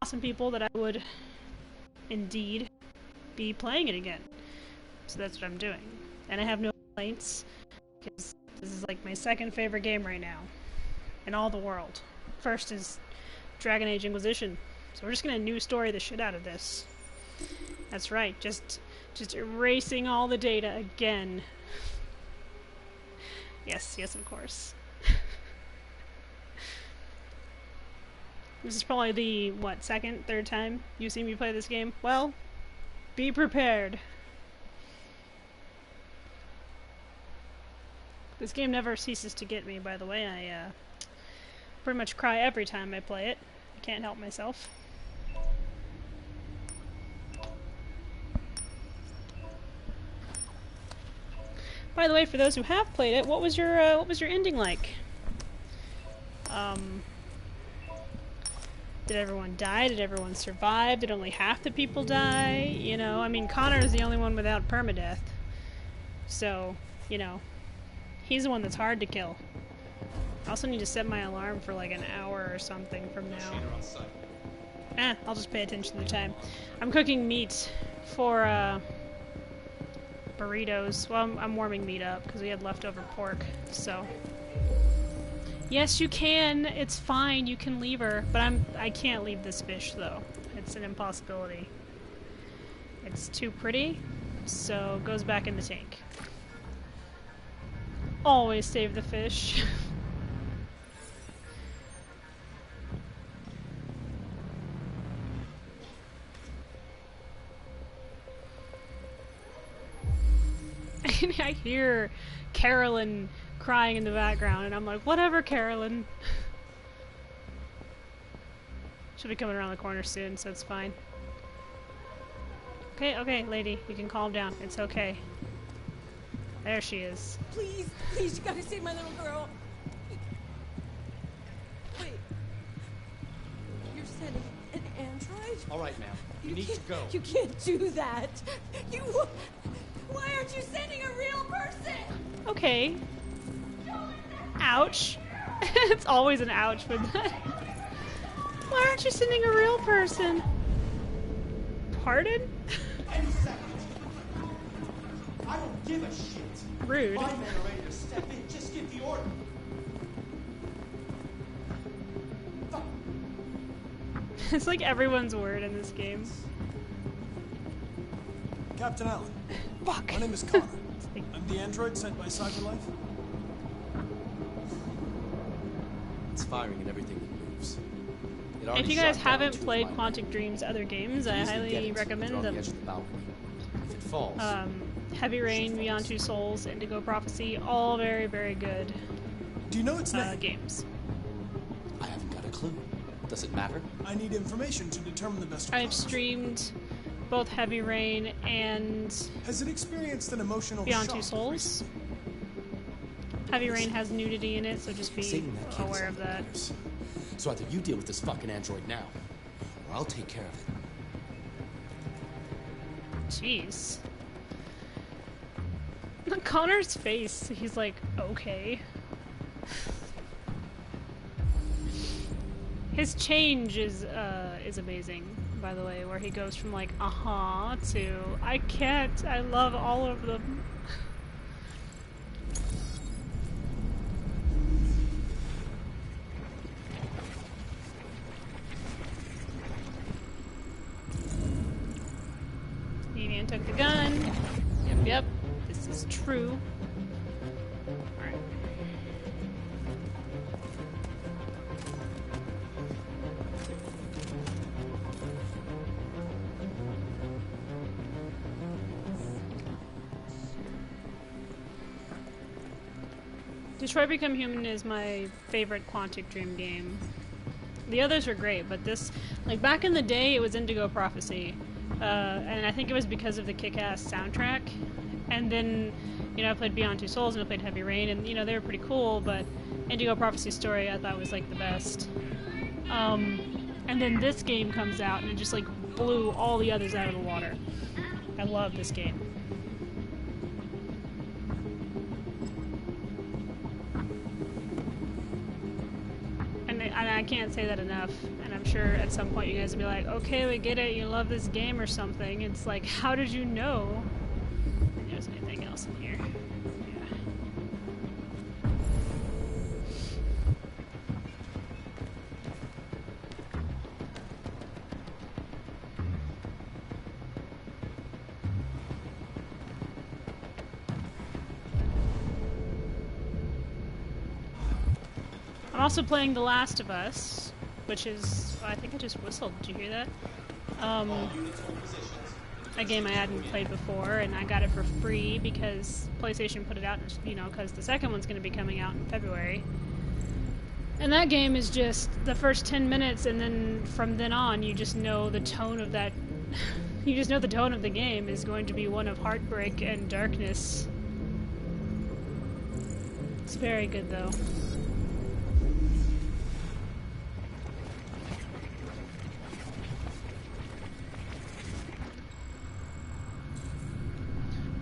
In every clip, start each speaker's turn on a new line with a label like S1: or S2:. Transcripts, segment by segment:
S1: awesome people that I would indeed be playing it again. So that's what I'm doing. And I have no complaints, because this is like my second favorite game right now in all the world. First is Dragon Age Inquisition. So we're just gonna new story the shit out of this. That's right, just erasing all the data again. Yes, of course. This is probably the, what, second, third time you've seen me play this game? Well, be prepared. This game never ceases to get me, by the way. I pretty much cry every time I play it. I can't help myself. By the way, for those who have played it, what was your ending like? Did everyone die? Did everyone survive? Did only half the people die? You know, I mean, Connor is the only one without permadeath. So, you know, he's the one that's hard to kill. I also need to set my alarm for like an hour or something from now. I'll just pay attention to the time. I'm cooking meat for, burritos. Well, I'm warming meat up because we had leftover pork, so... Yes, you can. It's fine. You can leave her. But I can't leave this fish, though. It's an impossibility. It's too pretty, so it goes back in the tank. Always save the fish. I hear Carolyn crying in the background, and I'm like, whatever, Carolyn. She'll be coming around the corner soon, so it's fine. Okay, lady, you can calm down. It's okay. There she is.
S2: Please, you gotta save my little girl. Wait. You're sending an android?
S3: All right, ma'am. You need to go.
S2: You can't do that. Why aren't you sending a real person?
S1: Okay. Ouch. It's always an ouch with that. Why aren't you sending a real person? Pardon?
S3: Any second. I don't give a shit.
S1: Rude.
S3: My men are ready to step in. Just give the order. Fuck.
S1: It's like everyone's word in this game.
S4: Captain Allen.
S1: Fuck.
S4: My name is Connor. I'm the android sent by CyberLife.
S3: It's firing at everything that moves.
S1: If you guys haven't played Quantic Dream's other games, I highly recommend them.
S3: If it falls.
S1: Heavy Rain, Beyond Two Souls, Indigo Prophecy, all very, very good
S4: Do you know its name?
S1: games.
S3: I haven't got a clue. Does it matter?
S4: I need information to determine the best
S1: I've
S4: approach.
S1: streamed both Heavy Rain and
S4: Has it experienced an emotional
S1: Beyond
S4: shock
S1: Two Souls.
S4: recently?
S1: Heavy Rain has nudity in it, so just be
S3: Saving that kid is
S1: aware of
S3: on
S1: that.
S3: purpose. So either you deal with this fucking android now, or I'll take care of it.
S1: Jeez. Connor's face, he's like, okay. His change is amazing, by the way, where he goes from like, uh-huh, to, I can't, I love all of them. Deviant took the gun. Yep, this is true. Alright. Detroit Become Human is my favorite Quantic Dream game. The others are great, but this, like back in the day, it was Indigo Prophecy. And I think it was because of the kick-ass soundtrack. And then, you know, I played Beyond Two Souls and I played Heavy Rain, and, you know, they were pretty cool, but Indigo Prophecy story I thought was, like, the best. And then this game comes out, and it just, like, blew all the others out of the water. I love this game. And I can't say that enough, and I'm sure at some point you guys will be like, okay, we get it, you love this game or something. It's like, how did you know? If there's anything else in here. Yeah. I'm also playing The Last of Us, which is, I think I just whistled, did you hear that? A game I hadn't played before, and I got it for free because PlayStation put it out, you know, because the second one's going to be coming out in February. And that game is just the first 10 minutes, and then from then on, you just know the tone of that. You just know the tone of the game is going to be one of heartbreak and darkness. It's very good, though.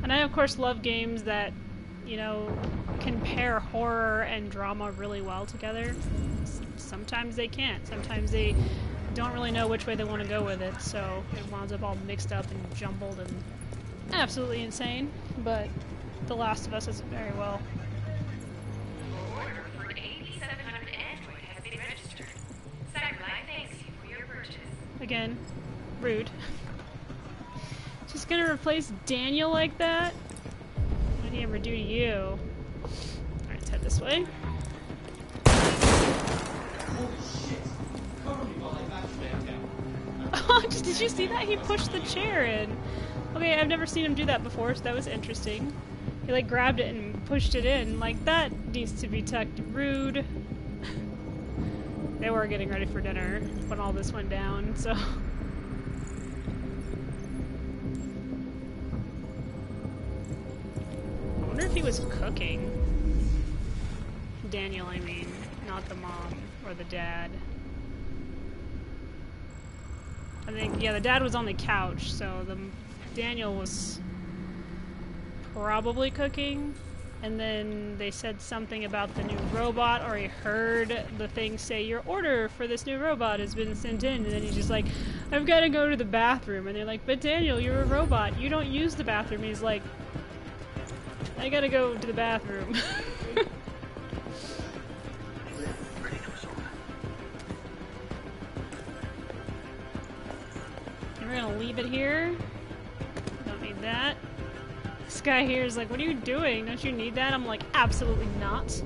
S1: And I, of course, love games that, you know, can pair horror and drama really well together. Sometimes they can't. Sometimes they don't really know which way they want to go with it, so it winds up all mixed up and jumbled and absolutely insane. But The Last of Us does it very well.
S5: Your order for 8700 Android has been registered. CyberLife thanks you for your purchase.
S1: Again, rude. Just gonna replace Daniel like that? What did he ever do to you? Alright, let's head this way. Oh, did you see that? He pushed the chair in. Okay, I've never seen him do that before, so that was interesting. He like grabbed it and pushed it in. Like, that needs to be tucked. Rude. They were getting ready for dinner when all this went down, so... I wonder if he was cooking. Daniel, I mean, not the mom or the dad. I think, yeah, the dad was on the couch, so Daniel was probably cooking. And then they said something about the new robot, or he heard the thing say, your order for this new robot has been sent in. And then he's just like, I've got to go to the bathroom. And they're like, but Daniel, you're a robot. You don't use the bathroom. And he's like, I gotta go to the bathroom. And we're gonna leave it here. Don't need that. This guy here is like, what are you doing? Don't you need that? I'm like, absolutely not.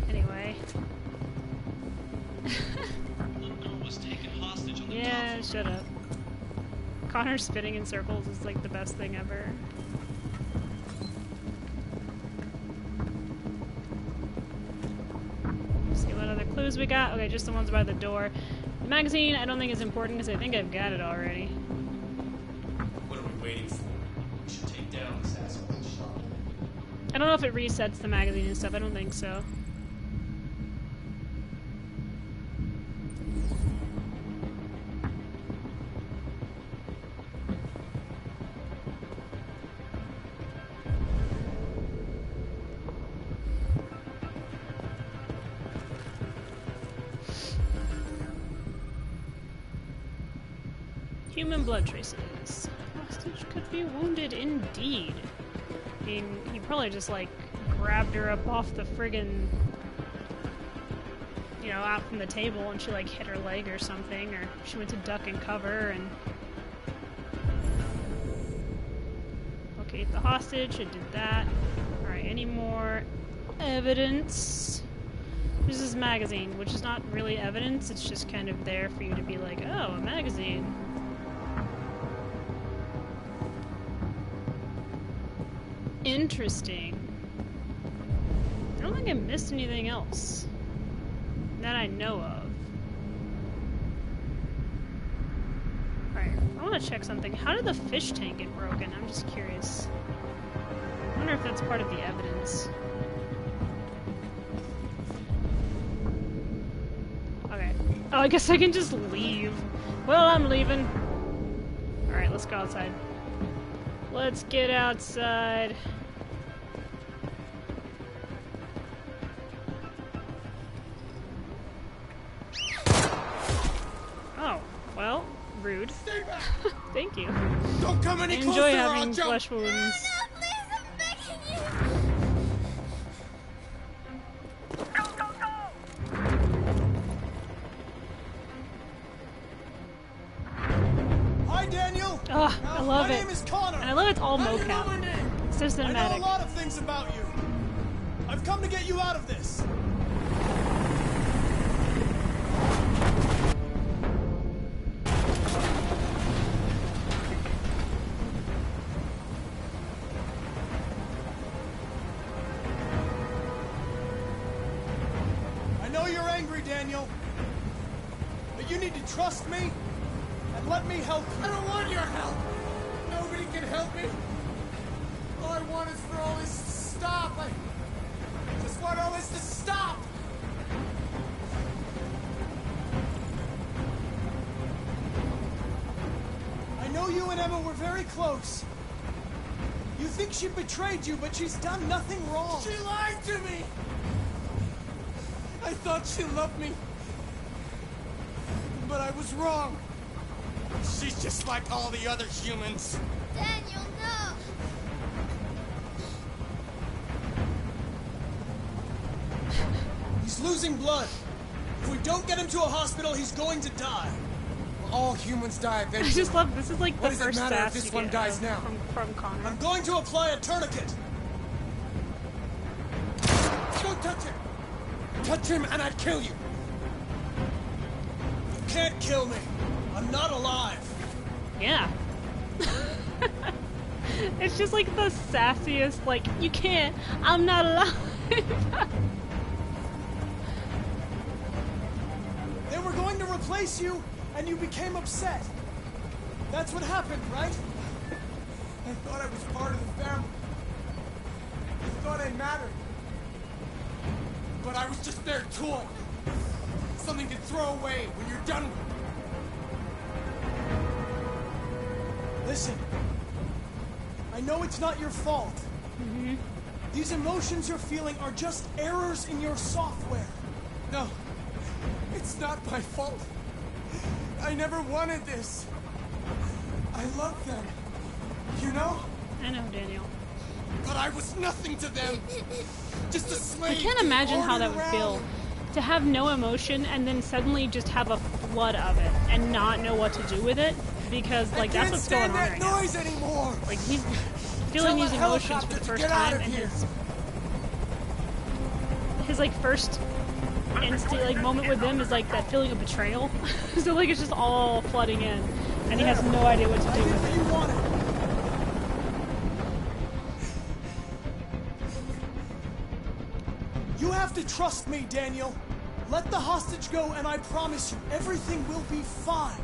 S1: Anyway. Yeah, shut up. Connor spinning in circles is like the best thing ever. See what other clues we got. Okay, just the ones by the door. The magazine I don't think is important because I think I've got it already.
S3: What are we waiting for? We should take down this asshole and shot him.
S1: I don't know if it resets the magazine and stuff. I don't think so. Human blood traces. Hostage could be wounded indeed. I mean, he probably just like grabbed her up off the friggin', you know, out from the table and she like hit her leg or something, or she went to duck and cover and locate the hostage. It did that. Alright, any more evidence? This is a magazine, which is not really evidence, it's just kind of there for you to be like, oh, a magazine. Interesting. I don't think I missed anything else that I know of. Alright, I want to check something. How did the fish tank get broken? I'm just curious. I wonder if that's part of the evidence. Okay. Oh, I guess I can just leave. Well, I'm leaving. Alright, let's go outside. Let's get outside. Rude.
S6: Stay back!
S1: Thank you.
S6: Don't come
S1: I
S6: any
S1: enjoy
S6: closer or I'll
S1: having
S6: jump!
S1: flesh wounds.
S2: No, please, I'm begging you.
S4: Hi, Daniel.
S1: Oh, I love
S4: My
S1: it.
S4: name is Connor.
S1: And I love it's all
S4: How do you know
S1: mocap.
S4: my name?
S1: So
S4: I know a
S1: cinematic.
S4: lot of things about you. I've come to get you out of this. I know you're angry, Daniel. But you need to trust me and let me help you.
S6: I don't want your help! Nobody can help me! All I want is for all this to stop! I just want all this to stop!
S4: I know you and Emma were very close. You think she betrayed you, but she's done nothing wrong.
S6: She lied to me! I thought she loved me. But I was wrong. She's just like all the other humans.
S2: Daniel, no.
S4: He's losing blood. If we don't get him to a hospital, he's going to die.
S6: All humans die
S1: I
S6: eventually.
S1: just love this is like
S6: What
S1: the
S6: does it
S1: first
S6: matter if
S1: sass
S6: this
S1: you
S6: one
S1: get
S6: dies now?
S1: from Connor.
S4: I'm going to apply a tourniquet.
S6: Don't touch him! Touch him and I'd kill you!
S4: You can't kill me. I'm not alive.
S1: Yeah. It's just like the sassiest, like, you can't, I'm not alive.
S4: They were going to replace you, and you became upset. That's what happened, right?
S6: I thought I was part of the family. I thought I mattered. But I was just their toy. Something to throw away when you're done with it.
S4: Listen. I know it's not your fault. These emotions you're feeling are just errors in your software.
S6: No, it's not my fault. I never wanted this. I love them. You know?
S1: I know, Daniel.
S6: But I was nothing to them. Just a
S1: I
S6: slave.
S1: can't imagine how that
S6: ordered
S1: would feel.
S6: around.
S1: To have no emotion and then suddenly just have a flood of it and not know what to do with it because, like, that's
S6: I can't
S1: what's going
S6: stand
S1: on
S6: that
S1: right now.
S6: noise anymore.
S1: Like, he's feeling
S6: Tell
S1: these
S6: that
S1: emotions for
S6: helicopter
S1: the
S6: to
S1: first
S6: get out
S1: time
S6: of
S1: and
S6: here.
S1: his like first instant like moment with them is like that feeling of betrayal. So like it's just all flooding in and he has no idea what to
S4: I
S1: do
S4: did
S1: with
S4: what
S1: it.
S4: you wanted. You have to trust me, Daniel. Let the hostage go, and I promise you, everything will be fine.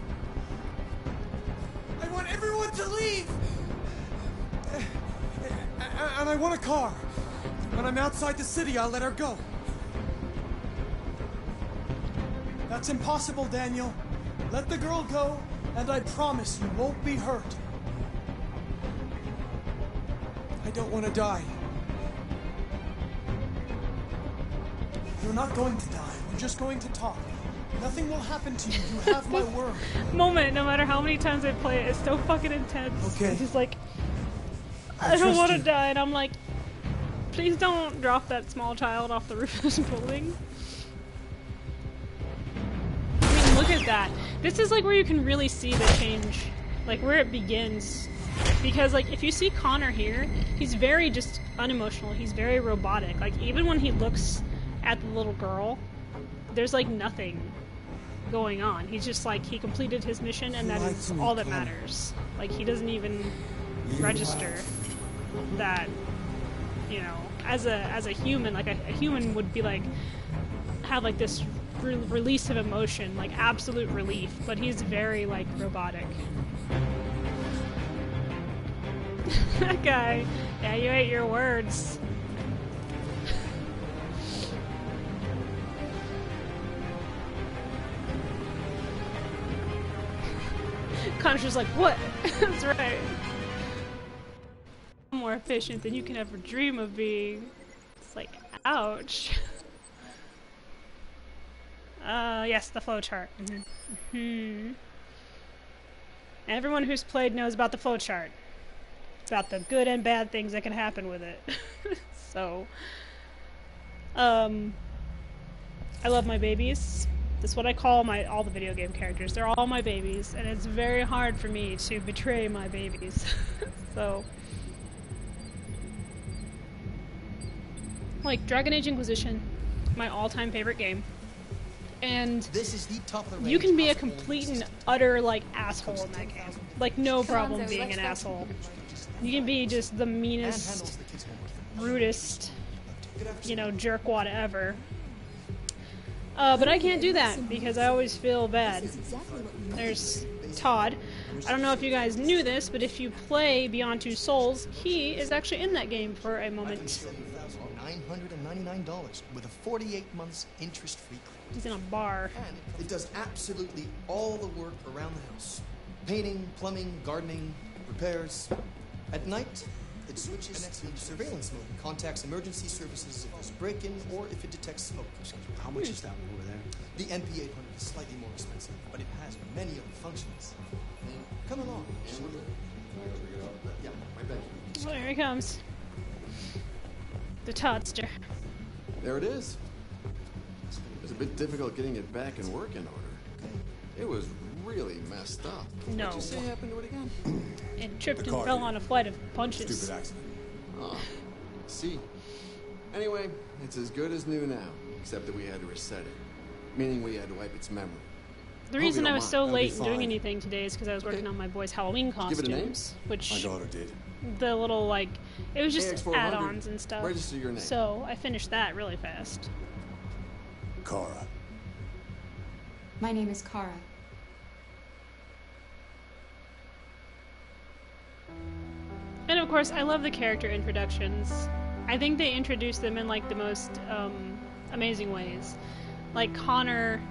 S6: I want everyone to leave. And I want a car. When I'm outside the city, I'll let her go.
S4: That's impossible, Daniel. Let the girl go, and I promise you won't be hurt.
S6: I don't want to die.
S4: You're not going to die. We're just going to talk. Nothing will happen to you. You have my word.
S1: Moment, no matter how many times I play it, it's so fucking intense.
S6: Okay.
S1: It's just like I don't
S6: trust
S1: want to
S6: you.
S1: die, and I'm like, please don't drop that small child off the roof of this building. I mean, look at that. This is like where you can really see the change, like where it begins. Because like if you see Connor here, he's very just unemotional. He's very robotic. Like even when he looks at the little girl, there's like nothing going on. He's just like he completed his mission and that is all that matters. Like he doesn't even register that, you know, as a human, like a human would be like have like this release of emotion, like absolute relief, but he's very like robotic. That guy, yeah, you ate your words. Connor's just like, what? That's right. More efficient than you can ever dream of being. It's like, ouch. Yes, the flowchart. And everyone who's played knows about the flowchart. It's about the good and bad things that can happen with it. So, I love my babies. That's what I call all the video game characters. They're all my babies, and it's very hard for me to betray my babies. So, like Dragon Age Inquisition, my all-time favorite game. And
S3: This is the top of the
S1: you
S3: range
S1: can be a
S3: hospital
S1: complete and
S3: system.
S1: utter like asshole in that game. Like no problem
S2: Zoe,
S1: being
S2: let's
S1: an
S2: go.
S1: asshole. You can be just the
S3: And
S1: meanest,
S3: handles the kids' homework.
S1: rudest,
S3: Good afternoon.
S1: jerkwad ever. But I can't do that because I always feel bad. There's Todd. I don't know if you guys knew this, but if you play Beyond Two Souls, he is actually in that game for a moment.
S3: $7,999 with a 48 months interest-free credit.
S1: He's in a bar.
S3: And it does absolutely all the work around the house. Painting, plumbing, gardening, repairs. At night, it switches to surveillance mode and contacts emergency services if there's a break-in or if it detects smoke.
S7: How much is that one over there?
S3: The MP800 is slightly more expensive, but it has many other functions. Come along. Yeah, right back here.
S1: Oh, there he comes. The Toddster.
S8: There it is. It was a bit difficult getting it back in working order. It was really messed up.
S1: No.
S8: What'd you say happened to it again?
S1: And tripped
S7: The
S1: and
S7: car
S1: fell
S7: here.
S1: on a flight of punches.
S7: Stupid accident.
S8: Oh, see. Anyway, it's as good as new now, except that we had to reset it. Meaning we had to wipe its memory.
S1: The
S8: Hope
S1: reason
S8: you
S1: I
S8: don't
S1: was
S8: mind.
S1: so
S7: That'll be
S1: late in doing
S7: fine.
S1: anything today is because I was working
S8: Okay.
S1: on my boys' Halloween
S8: Give it a name?
S1: costumes,
S7: My
S1: which
S7: daughter did.
S1: the little like it was just
S8: AX400.
S1: add-ons and stuff.
S8: Register your name.
S1: So I finished that really fast.
S7: Kara.
S2: My name is Kara.
S1: And of course, I love the character introductions. I think they introduce them in like the most amazing ways. Like Connor,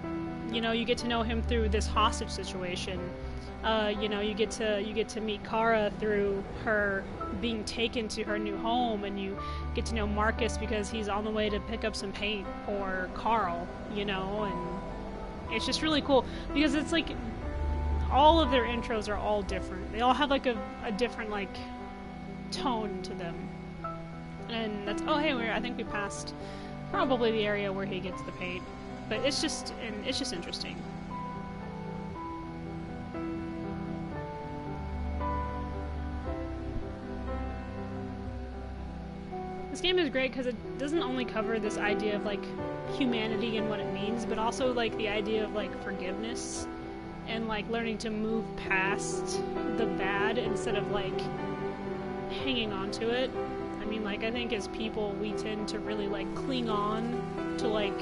S1: you get to know him through this hostage situation. You get to meet Kara through her being taken to her new home, and you get to know Marcus because he's on the way to pick up some paint for Carl. And it's just really cool because it's like all of their intros are all different. They all have like a different like tone to them. And that's I think we passed probably the area where he gets the paint. But it's just interesting. This game is great because it doesn't only cover this idea of like humanity and what it means, but also like the idea of like forgiveness and like learning to move past the bad instead of like hanging on to it. I mean, like I think as people we tend to really like cling on to like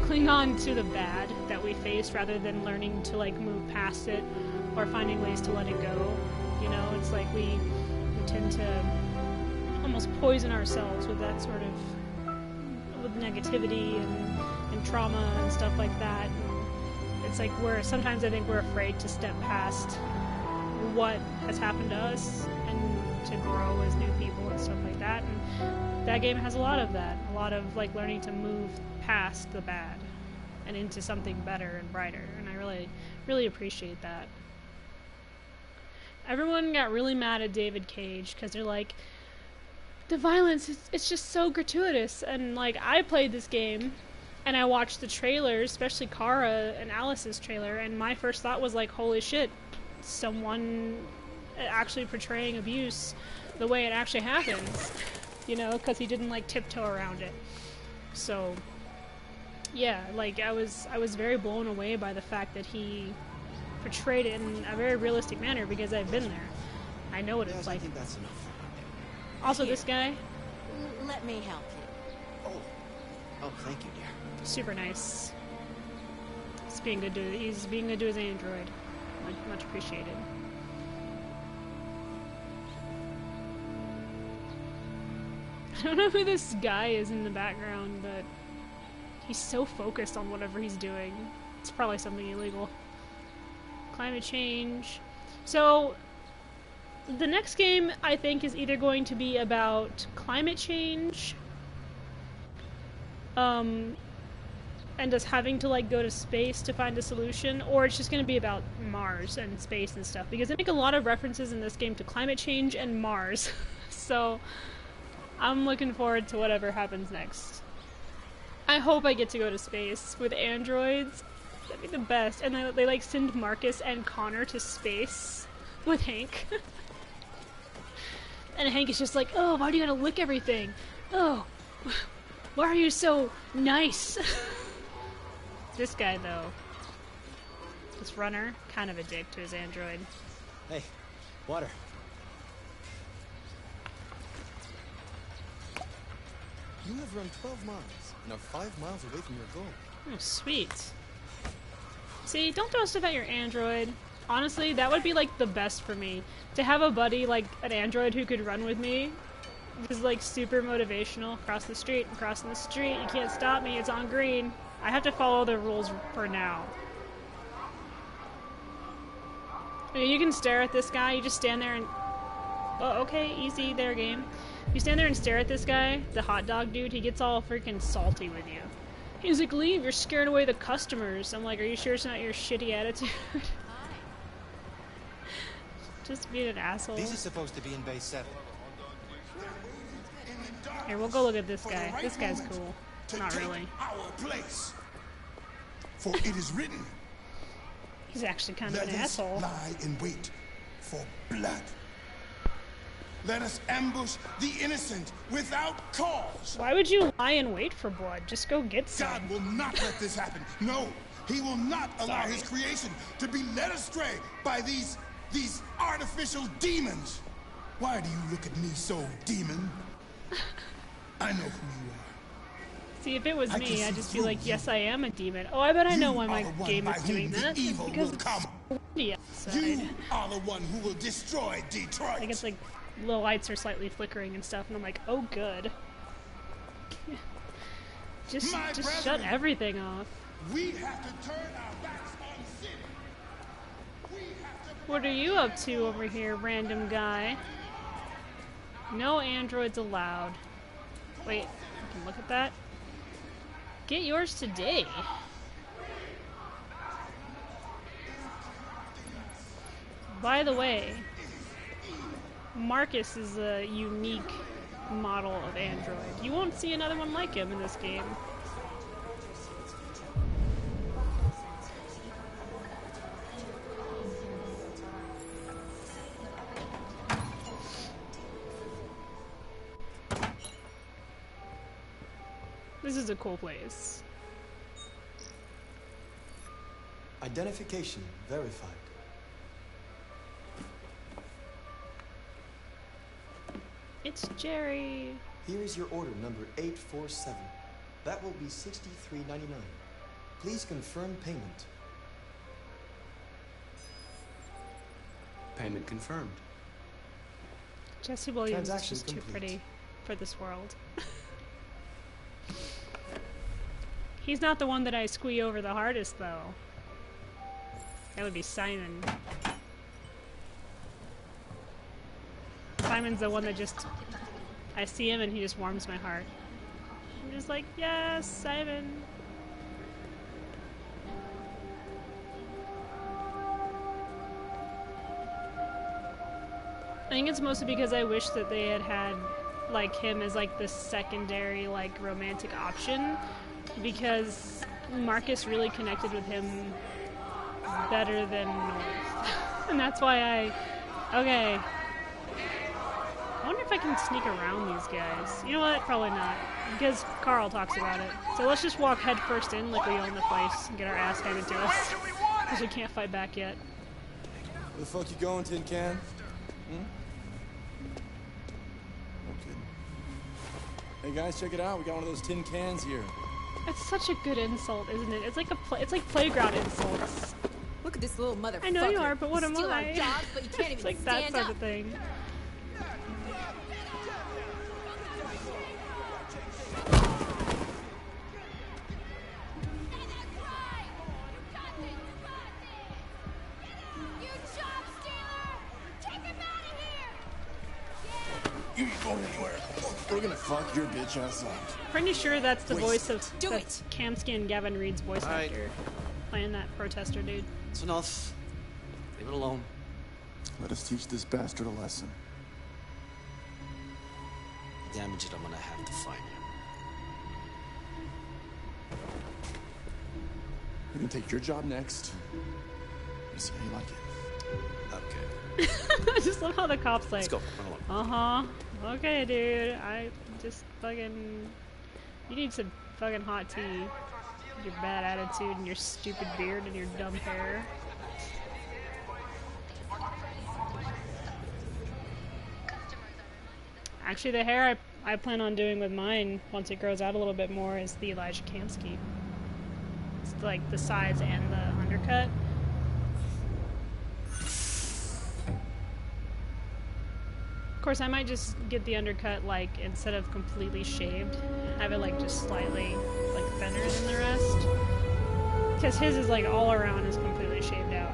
S1: cling on to the bad that we face rather than learning to like move past it or finding ways to let it go. It's like we tend to almost poison ourselves with that sort of with negativity and trauma and stuff like that. And it's like sometimes I think we're afraid to step past what has happened to us and to grow as new people and stuff like that. And that game has a lot of that. A lot of like learning to move past the bad and into something better and brighter. And I really, really appreciate that. Everyone got really mad at David Cage because they're like, the violence, it's just so gratuitous. And like, I played this game and I watched the trailers, especially Kara and Alice's trailer, and my first thought was like, holy shit, someone actually portraying abuse the way it actually happens, because he didn't like tiptoe around it. So yeah, like I was very blown away by the fact that he portrayed it in a very realistic manner because I've been there. I know what it's
S3: I
S1: like.
S3: think that's enough.
S1: Also, this guy,
S2: Let me help you.
S3: Oh, thank you, dear.
S1: super nice. He's being good to his android. Much appreciated. I don't know who this guy is in the background, but he's so focused on whatever he's doing. It's probably something illegal. Climate change. So, the next game, I think, is either going to be about climate change, and us having to like go to space to find a solution, or it's just going to be about Mars and space and stuff, because they make a lot of references in this game to climate change and Mars. So I'm looking forward to whatever happens next. I hope I get to go to space with androids. That'd be the best. And they like send Marcus and Connor to space with Hank. And Hank is just like, oh, why do you gotta lick everything? Oh, why are you so nice? This guy, though, this runner, kind of a dick to his android.
S9: Hey, water.
S3: You have run 12 miles and are 5 miles away from your goal.
S1: Oh, sweet. See, don't throw stuff at your android. Honestly, that would be like the best for me. To have a buddy like an android who could run with me is like super motivational. Cross the street, I'm crossing the street, you can't stop me, it's on green. I have to follow the rules for now. I mean, you can stare at this guy, you just stand there and... Oh, okay, easy there, game. You stand there and stare at this guy, the hot dog dude, he gets all freaking salty with you. He's like, leave, you're scaring away the customers. I'm like, are you sure it's not your shitty attitude? Just being an asshole.
S9: These are supposed to be in base 7.
S1: Here, we'll go look at this guy. This guy's cool. Not really.
S10: Our place. For it is written.
S1: He's actually kind of an asshole.
S10: Let us lie in wait for blood. Let us ambush the innocent without cause.
S1: Why would you lie and wait for blood? Just go get some.
S10: God will not let this happen. No, he will not allow his creation to be led astray by these artificial demons. Why do you look at me so, demon? I know who you are.
S1: See, if it was me, I'd just be like, yes, I am a demon. Oh, I bet I know why my game is doing that.
S10: Evil
S1: Because
S10: will come.
S1: it's outside.
S10: You are the one who will destroy Detroit.
S1: Like, it's like, the lights are slightly flickering and stuff, and I'm like, oh, good. Just shut everything off.
S10: We have to turn our backs on city.
S1: What are you up to over here, random guy? No androids allowed. Wait, I can look at that. Get yours today. By the way, Marcus is a unique model of android. You won't see another one like him in this game. This is a cool place.
S3: Identification verified.
S1: It's Jerry.
S3: Here is your order number 847. That will be $63.99. Please confirm payment.
S7: Payment confirmed.
S1: Jesse Williams is
S3: Transaction
S1: just too
S3: complete.
S1: pretty for this world. He's not the one that I squee over the hardest, though. That would be Simon. Simon's the one that just... I see him and he just warms my heart. I'm just like, yes, Simon. I think it's mostly because I wish that they had like him as like the secondary like romantic option, because Marcus really connected with him better than North. And that's why okay. I wonder if I can sneak around these guys. You know what? Probably not, because Carl talks about it. So let's just walk head first in like we own the place and get our ass handed to us, because we can't fight back yet.
S6: Where the fuck you going, Tin Can? Hey guys, check it out. We got one of those tin cans here.
S1: It's such a good insult, isn't it? It's like it's like playground insults.
S2: Look at this little motherfucker.
S1: I know you are, but what am
S2: Steal
S1: I?
S2: our jobs, but you can't
S1: It's
S2: even
S1: like that
S2: stand
S1: type
S2: up.
S1: of thing.
S10: You ain't going anywhere.
S8: We're gonna fuck your bitch ass up.
S1: Pretty sure that's the voice of
S2: Do
S1: that's Kamsky and Gavin Reed's voice
S9: All right.
S1: actor playing that protester dude.
S9: It's enough. Leave it alone.
S8: Let us teach this bastard a lesson.
S9: Damage it, I'm gonna have to find you.
S8: We're gonna take your job next. Let's see how you like it.
S9: Okay.
S1: I just love how the cops like,
S9: Let's go. Run along.
S1: Okay, dude. I just fucking. You need some fucking hot tea. Your bad attitude and your stupid beard and your dumb hair. Actually, the hair I plan on doing with mine once it grows out a little bit more is the Elijah Kamsky. It's like the sides and the undercut. Of course, I might just get the undercut, like, instead of completely shaved, have it, like, just slightly, like, thinner than the rest. Because his is, like, all around is completely shaved out.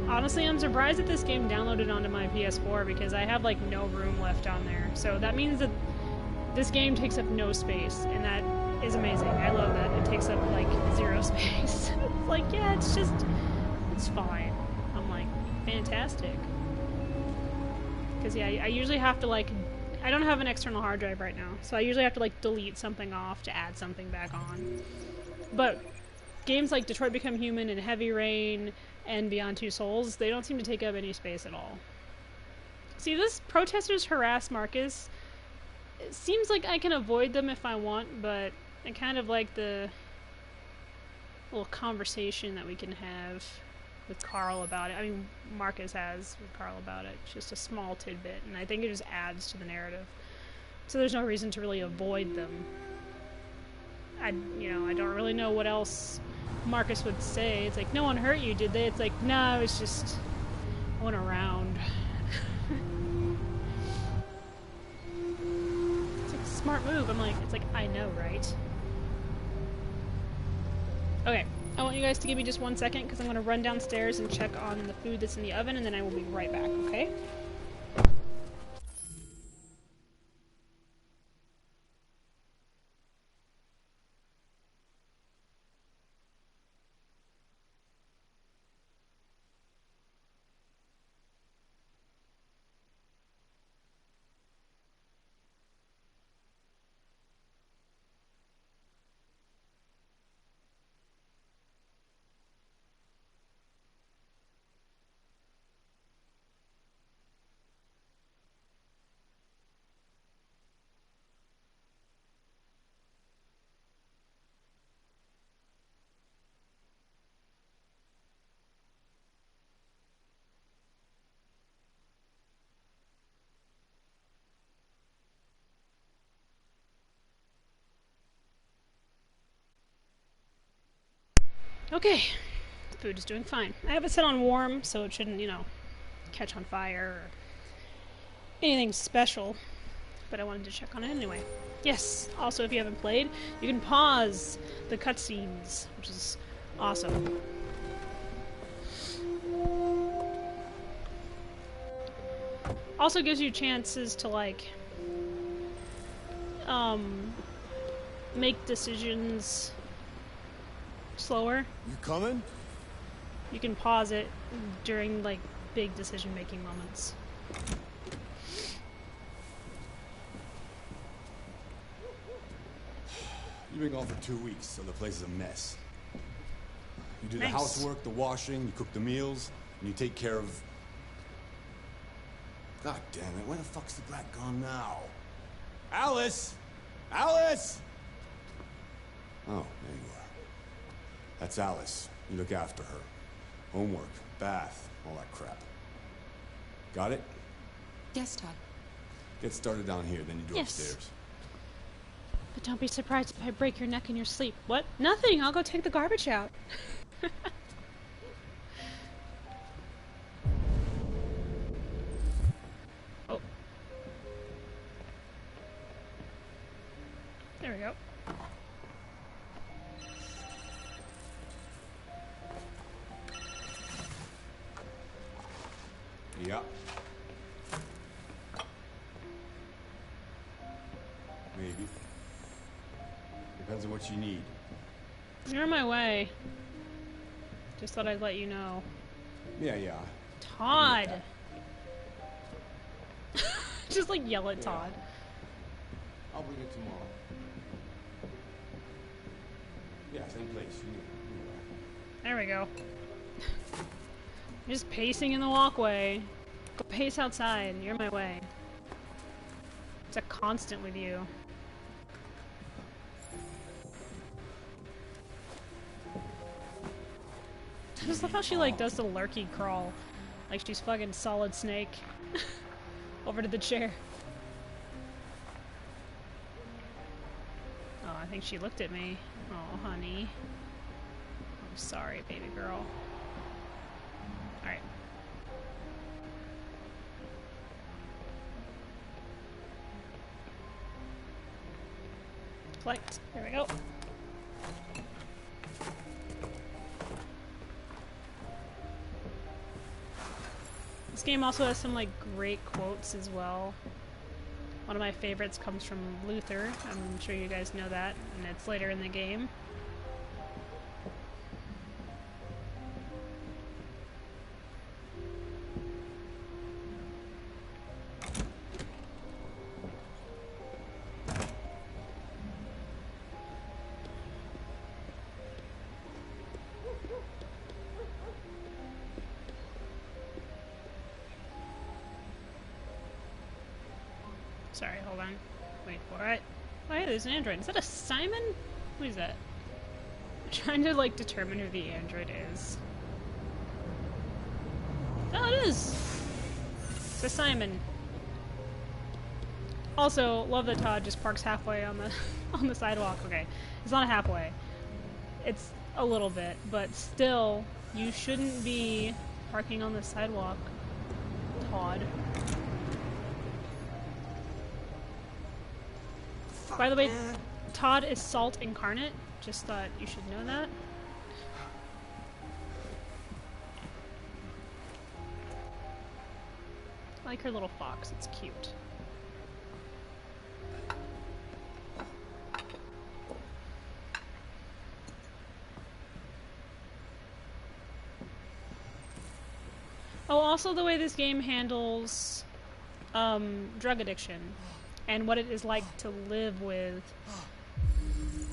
S1: Honestly, I'm surprised that this game downloaded onto my PS4 because I have, like, no room left on there. So that means that this game takes up no space, and that is amazing. I love that. It takes up, like, 0 space. It's like, yeah, it's just, it's fine. Fantastic. Because yeah, I usually have to like, I don't have an external hard drive right now, so I usually have to like delete something off to add something back on. But games like Detroit Become Human and Heavy Rain and Beyond Two Souls, they don't seem to take up any space at all. See, this protesters harass Marcus. It seems like I can avoid them if I want, but I kind of like the little conversation that we can have with Carl about it. I mean, Marcus has with Carl about it. It's just a small tidbit, and I think it just adds to the narrative. So there's no reason to really avoid them. I don't really know what else Marcus would say. It's like, no one hurt you, did they? It's like, no, it's just, I went around. It's like a smart move. I'm like, it's like, I know, right? Okay. I want you guys to give me just 1 second because I'm going to run downstairs and check on the food that's in the oven, and then I will be right back, okay? Okay, the food is doing fine. I have it set on warm, so it shouldn't, catch on fire or anything special. But I wanted to check on it anyway. Yes, also if you haven't played, you can pause the cutscenes, which is awesome. Also gives you chances to, like, make decisions slower.
S10: You coming?
S1: You can pause it during, like, big decision-making moments.
S10: You've been gone for 2 weeks, so the place is a mess. You do the
S1: Nice.
S10: housework, the washing, you cook the meals, and you take care of... God damn it, where the fuck's the brat gone now? Alice! Alice! Oh, there you are. That's Alice. You look after her. Homework, bath, all that crap. Got it?
S2: Yes, Todd.
S10: Get started down here, then you go
S1: Yes.
S10: upstairs.
S1: But don't be surprised if I break your neck in your sleep. What? Nothing! I'll go take the garbage out. Oh. There we go.
S11: Yep. Maybe. Depends on what you need.
S1: You're in my way. Just thought I'd let you know.
S11: Yeah.
S1: Todd! Just like yell at Todd.
S11: I'll bring it tomorrow. Yeah, same place. You know that.
S1: There we go. Just pacing in the walkway. Go pace outside. You're in my way. It's a constant with you. I just love how she like does the lurky crawl. Like she's fucking Solid Snake. Over to the chair. Oh, I think she looked at me. Oh, honey. I'm sorry, baby girl. Alright. Collect. There we go. This game also has some like great quotes as well. One of my favorites comes from Luther. I'm sure you guys know that, and it's later in the game. Sorry, hold on. Wait for it. Oh, hey, there's an android. Is that a Simon? Who is that? I'm trying to, like, determine who the android is. Oh, it is! It's a Simon. Also, love that Todd just parks halfway on the on the sidewalk. Okay, it's not halfway. It's a little bit, but still, you shouldn't be parking on the sidewalk, Todd. By the way, Todd is Salt incarnate. Just thought you should know that. I like her little fox. It's cute. Oh, also the way this game handles drug addiction. And what it is like to live with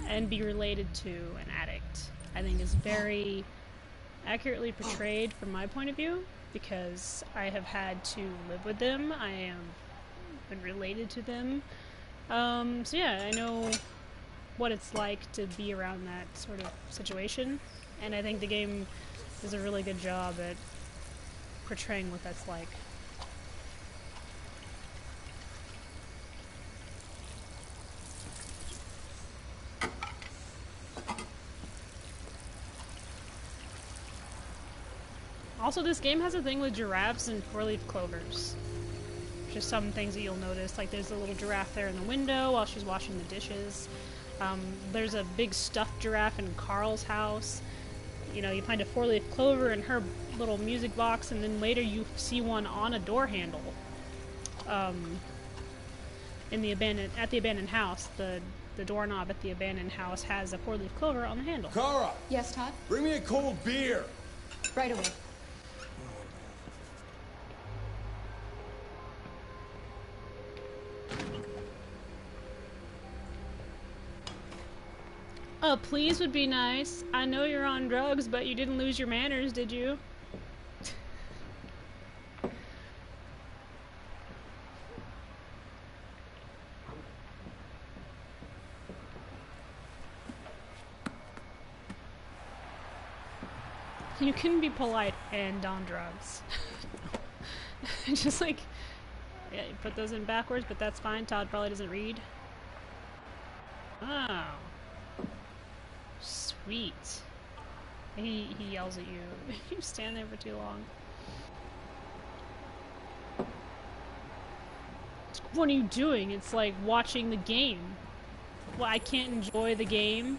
S1: and be related to an addict, I think is very accurately portrayed from my point of view, because I have had to live with them. I have been related to them. So yeah, I know what it's like to be around that sort of situation, and I think the game does a really good job at portraying what that's like. Also, this game has a thing with giraffes and four-leaf clovers. Just some things that you'll notice, like there's a little giraffe there in the window while she's washing the dishes. There's a big stuffed giraffe in Carl's house. You know, you find a four-leaf clover in her little music box, and then later you see one on a door handle. At the abandoned house, the doorknob at the abandoned house has a four-leaf clover on the handle.
S11: Kara!
S2: Yes, Todd?
S11: Bring me a cold beer!
S2: Right away.
S1: Oh, please would be nice. I know you're on drugs, but you didn't lose your manners, did you? You can be polite and on drugs. Just like, yeah, you put those in backwards, but that's fine. Todd probably doesn't read. Oh. Sweet. He yells at you if you stand there for too long. What are you doing? It's like watching the game. Well, I can't enjoy the game.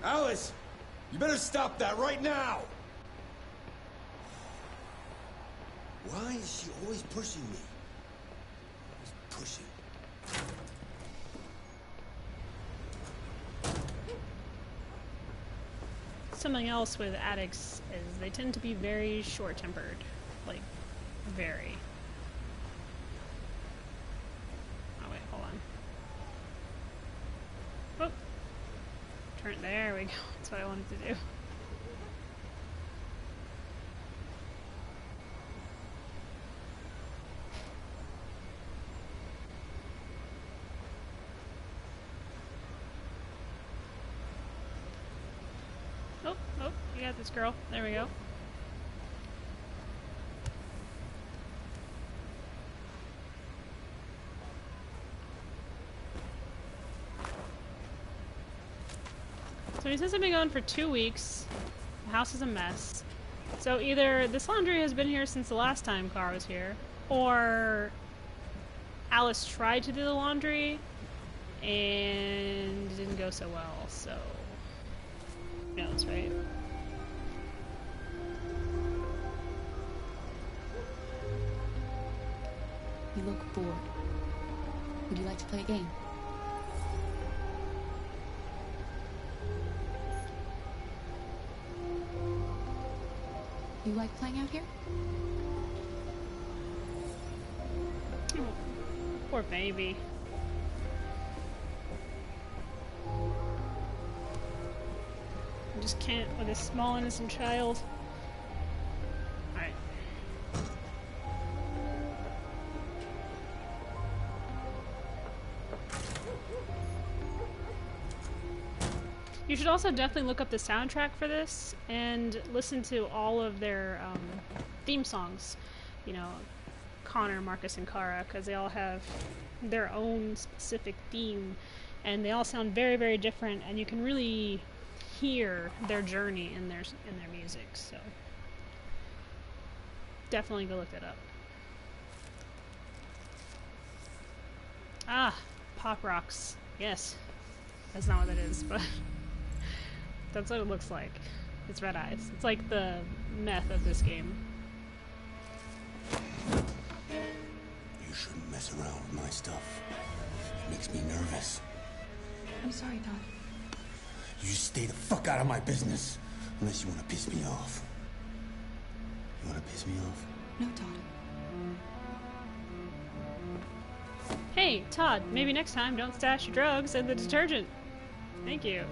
S11: Alice! You better stop that right now!
S12: Why is she always pushing me? Always pushing.
S1: Something else with addicts is they tend to be very short-tempered. Like, very. Oh, wait, hold on. Oh. Turn, there we go. That's what I wanted to do. Oh, you got this, girl. There we go. So he says I've been gone for 2 weeks. The house is a mess. So either this laundry has been here since the last time Kara was here, or Alice tried to do the laundry and it didn't go so well, so who knows, right?
S13: You look bored. Would you like to play a game? You like playing out here?
S1: Oh, poor baby. I just can't with this small innocent child. Alright. You should also definitely look up the soundtrack for this and listen to all of their theme songs. You know, Connor, Marcus, and Kara, because they all have their own specific theme, and they all sound very, very different, and you can really hear their journey in their music. So definitely go look that up. Ah, Pop Rocks. Yes, that's not what that is, but that's what it looks like. It's red eyes. It's like the meth of this game.
S12: You shouldn't mess around with my stuff. It makes me nervous.
S13: I'm sorry, Todd.
S12: You stay the fuck out of my business. Unless you want to piss me off. You want to piss me off?
S13: No, Todd.
S1: Hey, Todd, maybe next time don't stash your drugs in the detergent. Thank you.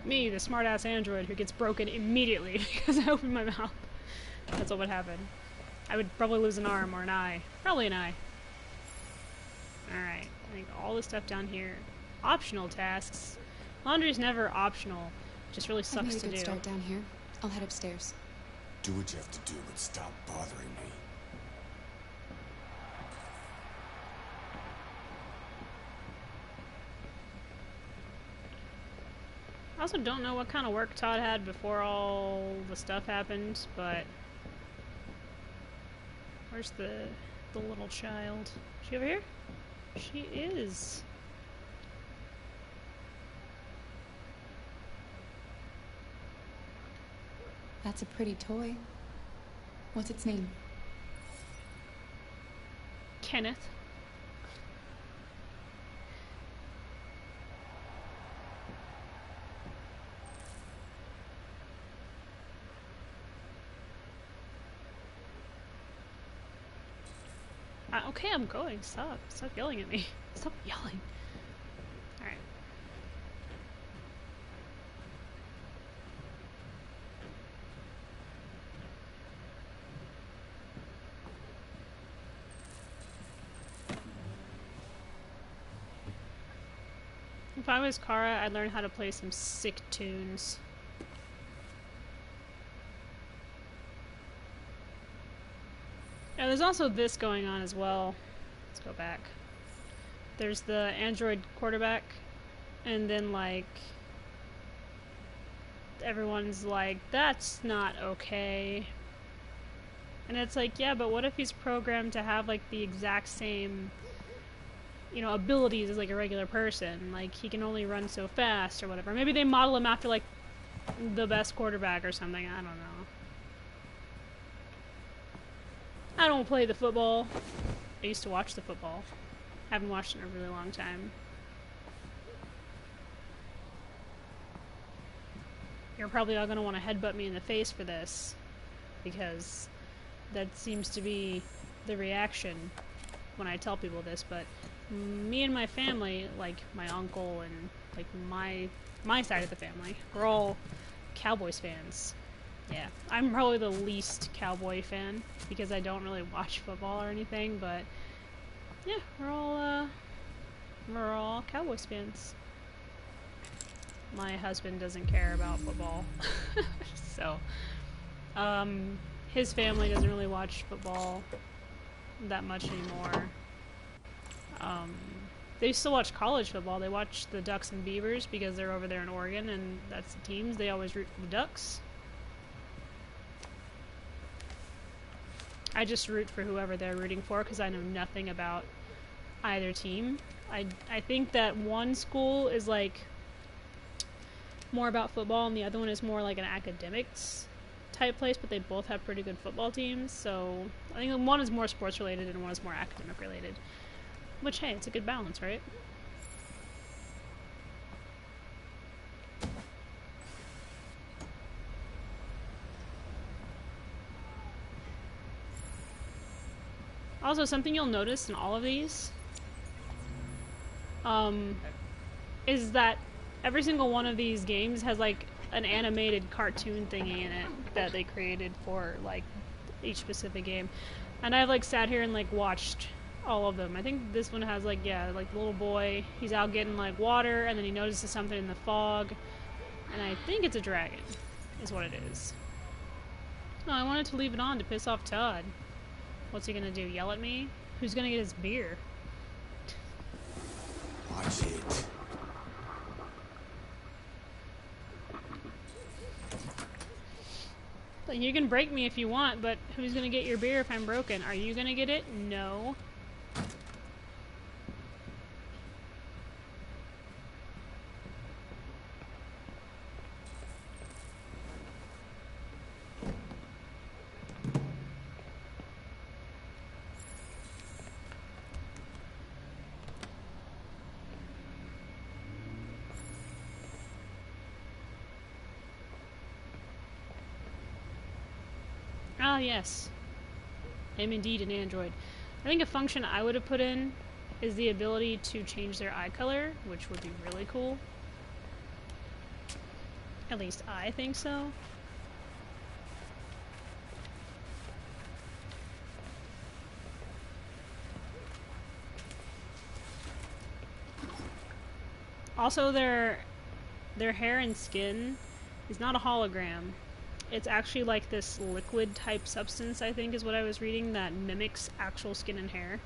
S1: Me, the smartass android who gets broken immediately because I opened my mouth. That's what would happen. I would probably lose an arm or an eye. Probably an eye. Alright, I think all this stuff down here. Optional tasks. Laundry's never optional. It just really sucks to do.
S13: I've made a good start down here. I'll head upstairs.
S10: Do what you have to do, but stop bothering me.
S1: I also don't know what kind of work Todd had before all the stuff happened, but where's the little child? Is she over here? She is.
S13: That's a pretty toy. What's its name?
S1: Kenneth. Okay, I'm going. Stop. Stop yelling at me. Stop yelling. Alright. If I was Kara, I'd learn how to play some sick tunes. Now, there's also this going on as well. Let's go back. There's the android quarterback, and then, like, everyone's like, that's not okay. And it's like, yeah, but what if he's programmed to have, like, the exact same you know, abilities as like a regular person. Like he can only run so fast or whatever. Maybe they model him after like the best quarterback or something. I don't know. I don't play the football. I used to watch the football. Haven't watched it in a really long time. You're probably all going to want to headbutt me in the face for this, because that seems to be the reaction when I tell people this, but me and my family, like my uncle and like my side of the family, we're all Cowboys fans. Yeah, I'm probably the least Cowboy fan because I don't really watch football or anything, but yeah, we're all Cowboys fans. My husband doesn't care about football. So, his family doesn't really watch football that much anymore. They still watch college football. They watch the Ducks and Beavers because they're over there in Oregon, and that's the teams. They always root for the Ducks. I just root for whoever they're rooting for because I know nothing about either team. I think that one school is like more about football and the other one is more like an academics type place, but they both have pretty good football teams. So I think one is more sports related and one is more academic related. Which, hey, it's a good balance, right? Also, something you'll notice in all of these is that every single one of these games has like an animated cartoon thingy in it that they created for like each specific game. And I've like sat here and like watched all of them. I think this one has like, yeah, like the little boy, he's out getting like water and then he notices something in the fog. And I think it's a dragon, is what it is. No, I wanted to leave it on to piss off Todd. What's he gonna do, yell at me? Who's gonna get his beer?
S12: Watch it.
S1: You can break me if you want, but who's gonna get your beer if I'm broken? Are you gonna get it? No. Ah, yes. I'm indeed an android. I think a function I would have put in is the ability to change their eye color, which would be really cool. At least I think so. Also, their hair and skin is not a hologram. It's actually like this liquid type substance, I think is what I was reading, that mimics actual skin and hair.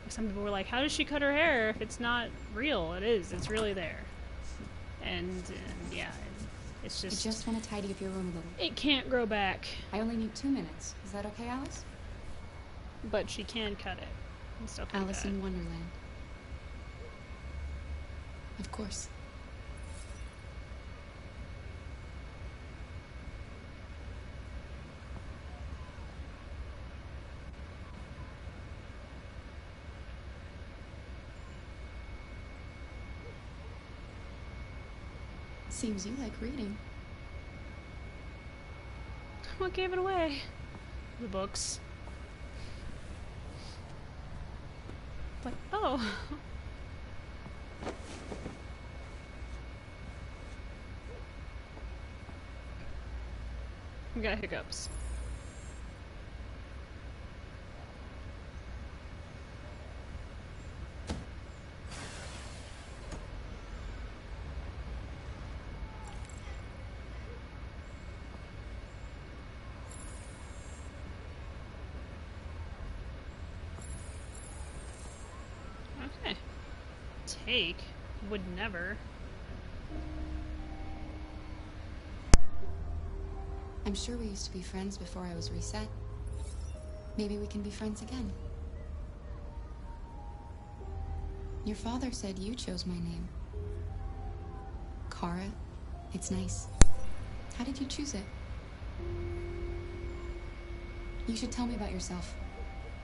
S1: Some people were like, how does she cut her hair if it's not real? It is. It's really there. And yeah, it's just...
S13: I just want to tidy up your room a little.
S1: It can't grow back.
S13: I only need 2 minutes. Is that okay, Alice?
S1: But she can cut it. And still can
S13: Alice
S1: cut.
S13: in Wonderland. Of course. Seems you like reading.
S1: What gave it away? The books. Like, oh. I got hiccups. Okay. Take would never.
S13: I'm sure we used to be friends before I was reset. Maybe we can be friends again. Your father said you chose my name. Kara. It's nice. How did you choose it? You should tell me about yourself.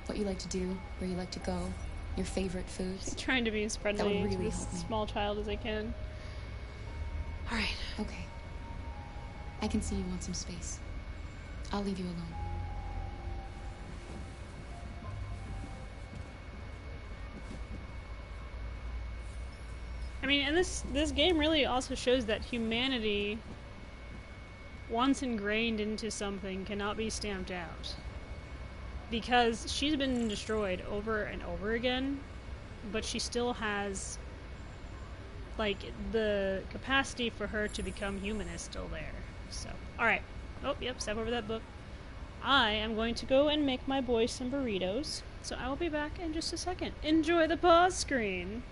S13: What you like to do, where you like to go, your favorite foods.
S1: I'm trying to be as friendly
S13: That would
S1: to
S13: really
S1: this
S13: help me.
S1: small child as I can. Alright.
S13: Okay. I can see you want some space. I'll leave you alone.
S1: I mean, and this game really also shows that humanity, once ingrained into something, cannot be stamped out. Because she's been destroyed over and over again, but she still has, like, the capacity for her to become human is still there. So, alright. Oh, yep, step over that book. I am going to go and make my boys some burritos, so I will be back in just a second. Enjoy the pause screen!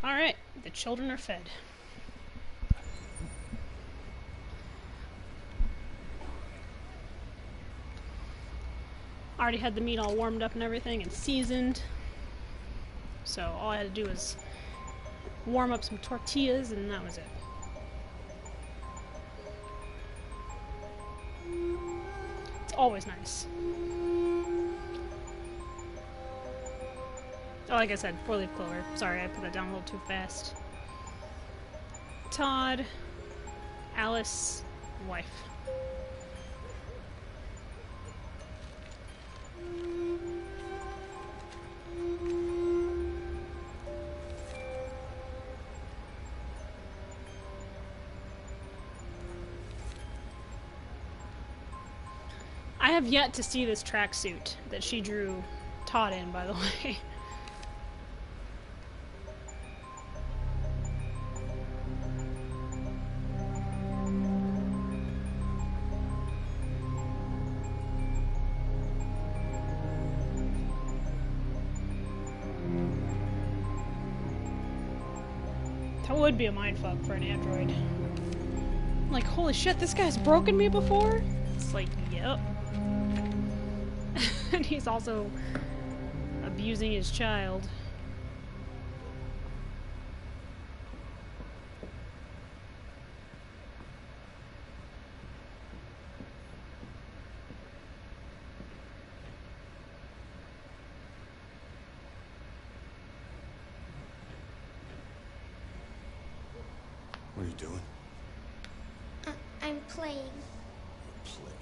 S1: Alright, the children are fed. Already had the meat all warmed up and everything and seasoned. So all I had to do was warm up some tortillas and that was it. It's always nice. Oh, like I said, 4-leaf clover. Sorry, I put that down a little too fast. Todd, Alice, wife. I have yet to see this tracksuit that she drew Todd in, by the way. That would be a mindfuck for an android. I'm like, holy shit, this guy's broken me before? It's like, yep. And he's also abusing his child.
S12: What are you doing?
S14: I'm playing.
S12: Play.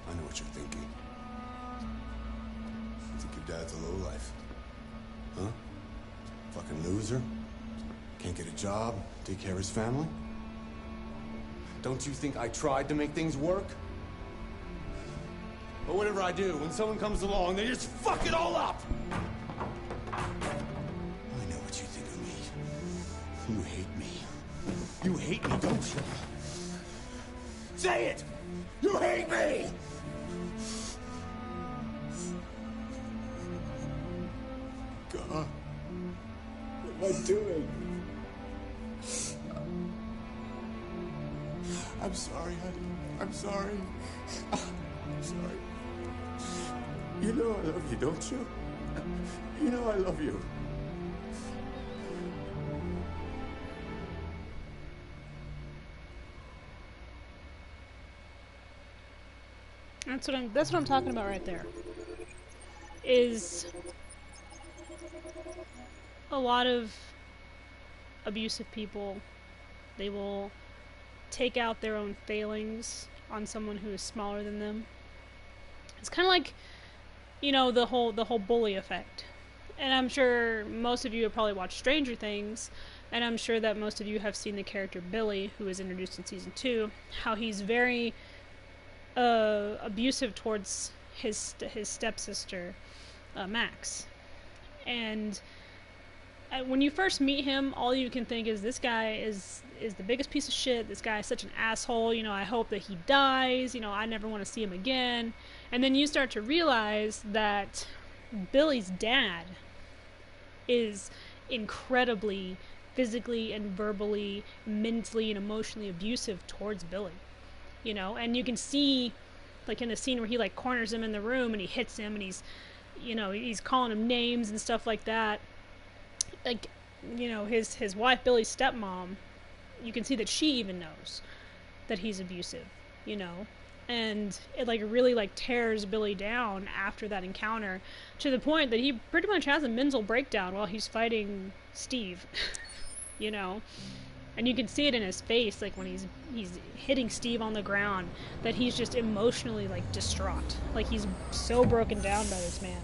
S12: I know what you're thinking. You think your dad's a lowlife? Huh? Fucking loser? Can't get a job, take care of his family? Don't you think I tried to make things work? But whatever I do, when someone comes along, they just fuck it all up! I know what you think of me. You hate me. You hate me, don't you? Say it! You hate me! God. What am I doing? I'm sorry, honey. I'm sorry. I'm sorry. You know I love you, don't you? You know I love you.
S1: That's what I'm talking about right there. Is a lot of abusive people, they will take out their own failings on someone who is smaller than them. It's kind of like, you know, the whole bully effect. And I'm sure most of you have probably watched Stranger Things, and I'm sure that most of you have seen the character Billy, who was introduced in season 2, how he's very abusive towards his stepsister, Max. And when you first meet him, all you can think is, this guy is the biggest piece of shit. This guy is such an asshole. You know, I hope that he dies. You know, I never want to see him again. And then you start to realize that Billy's dad is incredibly physically and verbally, mentally and emotionally abusive towards Billy. You know, and you can see, like, in the scene where he, like, corners him in the room and he hits him and he's, you know, he's calling him names and stuff like that. Like, you know, his wife, Billy's stepmom, you can see that she even knows that he's abusive, you know, and it, like, really, like, tears Billy down after that encounter, to the point that he pretty much has a mental breakdown while he's fighting Steve, you know, and you can see it in his face, like, when he's hitting Steve on the ground, that he's just emotionally, like, distraught, like, he's so broken down by this man.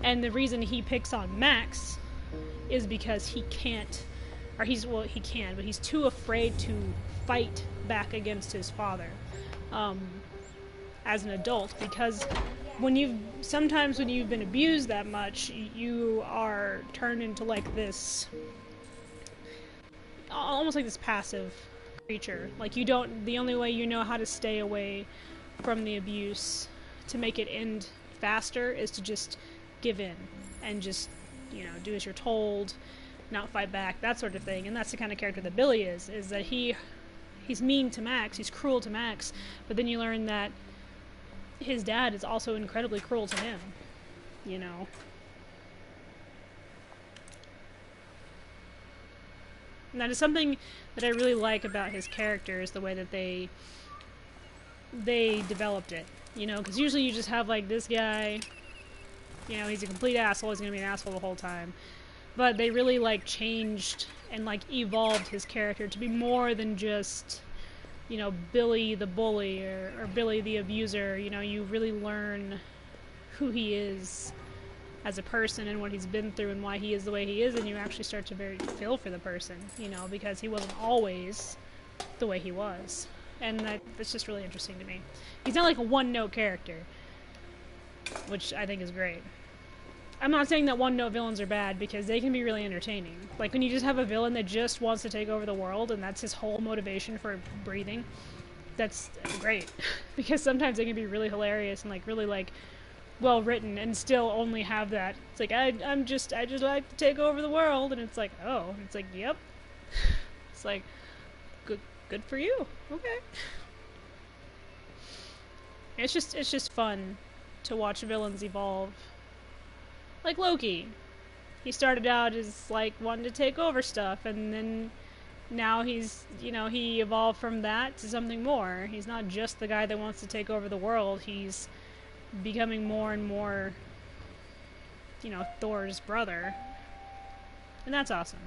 S1: And the reason he picks on Max is because he can't, or he can, but he's too afraid to fight back against his father as an adult, because sometimes when you've been abused that much, you are turned into, like, this, almost like this passive creature. Like, the only way you know how to stay away from the abuse to make it end faster is to just give in and just you know, do as you're told, not fight back, that sort of thing. And that's the kind of character that Billy is that he's mean to Max, he's cruel to Max, but then you learn that his dad is also incredibly cruel to him, you know. And that is something that I really like about his character, is the way that they developed it, you know, because usually you just have like this guy, you know, he's a complete asshole, he's gonna be an asshole the whole time, but they really like changed and like evolved his character to be more than just, you know, Billy the bully or Billy the abuser. You know, you really learn who he is as a person and what he's been through and why he is the way he is, and you actually start to very feel for the person, you know, because he wasn't always the way he was. And that's just really interesting to me. He's not like a one-note character, which I think is great. I'm not saying that one-note villains are bad, because they can be really entertaining. Like when you just have a villain that just wants to take over the world and that's his whole motivation for breathing, that's great. Because sometimes they can be really hilarious and like really like well written and still only have that. It's like I just like to take over the world, and it's like, oh, and it's like, yep. It's like good for you. Okay. It's just fun to watch villains evolve. Like Loki. He started out as like wanting to take over stuff, and then now he's, you know, he evolved from that to something more. He's not just the guy that wants to take over the world. He's becoming more and more, you know, Thor's brother. And that's awesome.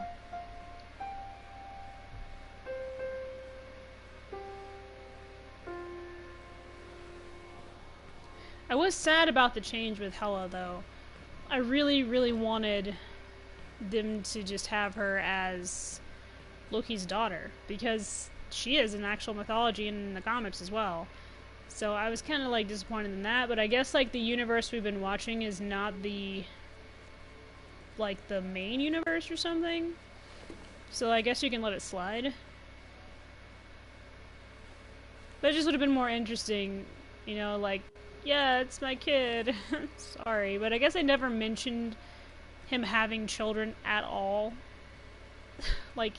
S1: I was sad about the change with Hela, though. I really, really wanted them to just have her as Loki's daughter, because she is in actual mythology and in the comics as well. So I was kind of like disappointed in that, but I guess like the universe we've been watching is not the like the main universe or something. So I guess you can let it slide. But it just would have been more interesting, you know, like, yeah, it's my kid. Sorry, but I guess I never mentioned him having children at all. Like,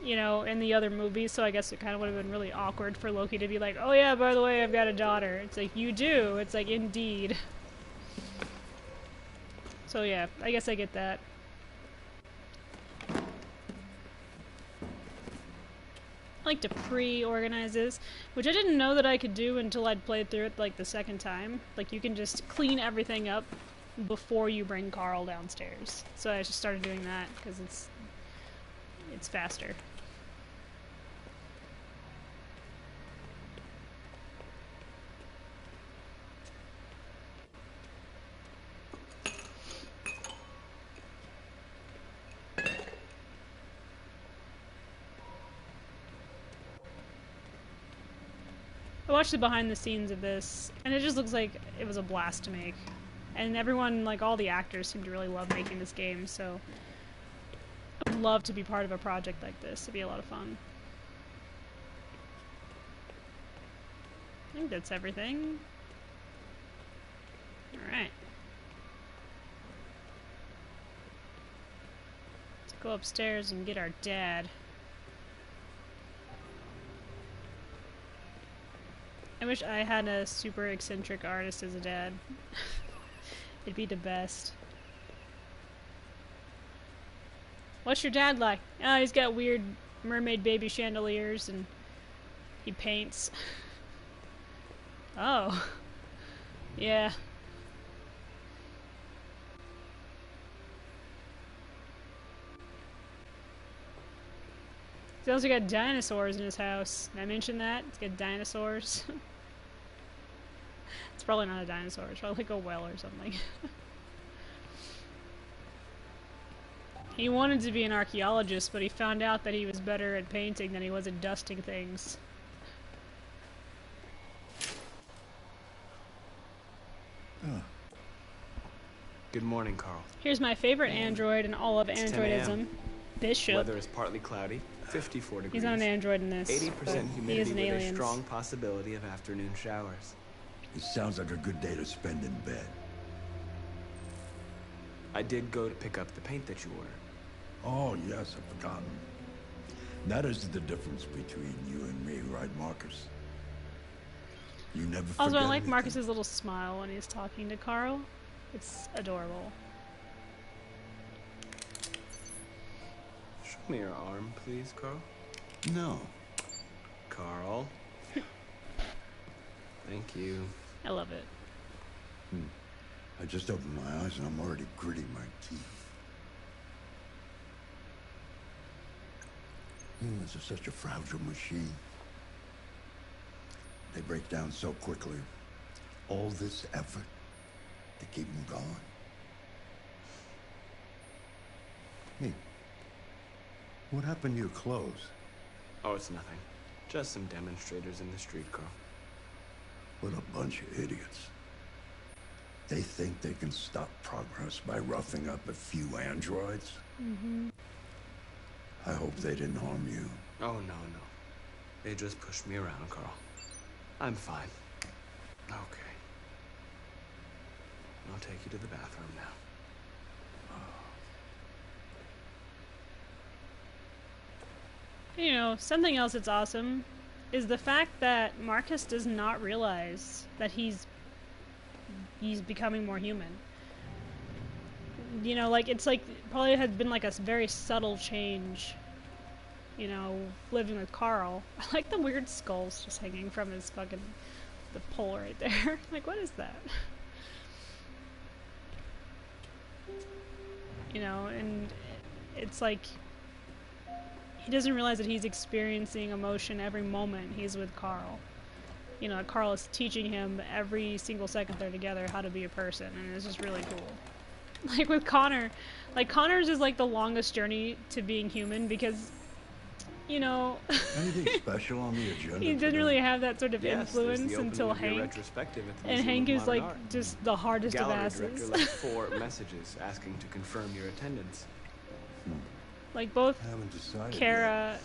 S1: you know, in the other movies, so I guess it kind of would have been really awkward for Loki to be like, oh yeah, by the way, I've got a daughter. It's like, you do. It's like, indeed. So yeah, I guess I get that. I like to pre-organize this, which I didn't know that I could do until I'd played through it like the second time. Like, you can just clean everything up before you bring Carl downstairs. So I just started doing that because it's faster. I watched the behind the scenes of this, and it just looks like it was a blast to make. And everyone, like all the actors, seem to really love making this game, so I would love to be part of a project like this. It'd be a lot of fun. I think that's everything. Alright. Let's go upstairs and get our dad. I wish I had a super eccentric artist as a dad. It'd be the best. What's your dad like? Oh, he's got weird mermaid baby chandeliers and he paints. Oh. Yeah. He's also got dinosaurs in his house. Did I mention that? He's got dinosaurs. It's probably not a dinosaur. It's probably like a whale or something. He wanted to be an archaeologist, but he found out that he was better at painting than he was at dusting things.
S15: Oh. Good morning, Carl.
S1: Here's my favorite android in all of
S15: It's 10
S1: androidism.
S15: a.m.
S1: Bishop.
S15: Weather is partly cloudy, 54 degrees.
S1: He's not an android in this.
S15: 80%
S1: He is
S15: humidity
S1: an
S15: with a
S1: alien.
S15: strong possibility of afternoon showers.
S10: It sounds like a good day to spend in bed.
S15: I did go to pick up the paint that you ordered.
S10: Oh, yes, I've forgotten. That is the difference between you and me, right, Marcus? You never forget
S1: Also, I like
S10: anything.
S1: Marcus's little smile when he's talking to Carl. It's adorable.
S15: Show me your arm, please, Carl.
S10: No.
S15: Carl. Thank you.
S1: I love it.
S10: I just opened my eyes and I'm already gritting my teeth. Humans are such a fragile machine. They break down so quickly. All this effort to keep them going. Hey, what happened to your clothes?
S15: Oh, it's nothing. Just some demonstrators in the street, Carl.
S10: What a bunch of idiots. They think they can stop progress by roughing up a few androids?
S1: Mm-hmm.
S10: I hope they didn't harm you.
S15: Oh, no, no. They just pushed me around, Carl. I'm fine. Okay. I'll take you to the bathroom now.
S1: You know, something else that's awesome is the fact that Marcus does not realize that he's becoming more human. You know, like, it's like, probably had been like a very subtle change, you know, living with Carl. I like the weird skulls just hanging from his fucking, the pole right there. Like, what is that? You know, and it's like, he doesn't realize that he's experiencing emotion every moment he's with Carl. You know, Carl is teaching him every single second they're together how to be a person, and it's just really cool. Like with Connor, like Connor's is like the longest journey to being human because, you know,
S10: Anything special on the agenda?
S1: he didn't really have that sort of
S15: Yes, there's
S1: influence
S15: the opening
S1: until
S15: of your
S1: Hank.
S15: retrospective at the
S1: And
S15: Museum
S1: Hank
S15: of
S1: is
S15: Modern
S1: like
S15: Art.
S1: just the hardest of
S15: Gallery
S1: asses.
S15: director left 4 messages asking to confirm your attendance.
S1: Like both
S10: haven't decided
S1: Kara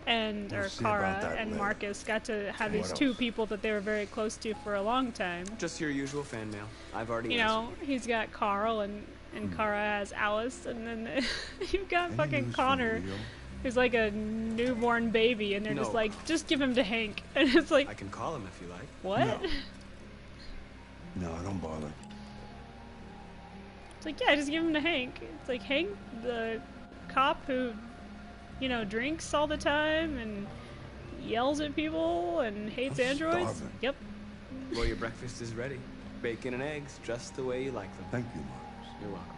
S1: and
S10: We'll
S1: or
S10: see about
S1: Kara
S10: that
S1: and
S10: later.
S1: Marcus got to have
S10: What
S1: these two
S10: else?
S1: people that they were very close to for a long time.
S15: Just your usual fan mail. I've already
S1: You
S15: answered.
S1: know, he's got Carl and Kara has Alice, and then you've got
S10: Any
S1: fucking
S10: news from
S1: Connor,
S10: Rio?
S1: who's like a newborn baby, and they're just
S15: No.
S1: like, just give him to Hank, and it's like,
S15: I can call him if you like.
S1: what?
S10: No. No, don't bother.
S1: It's like, yeah, just give him to Hank. It's like Hank, the cop who, you know, drinks all the time and yells at people and hates
S10: I'm
S1: androids.
S10: starving.
S1: Yep.
S15: Well, your breakfast is ready. Bacon and eggs, just the way you like them.
S10: Thank you, Marcus.
S15: You're welcome.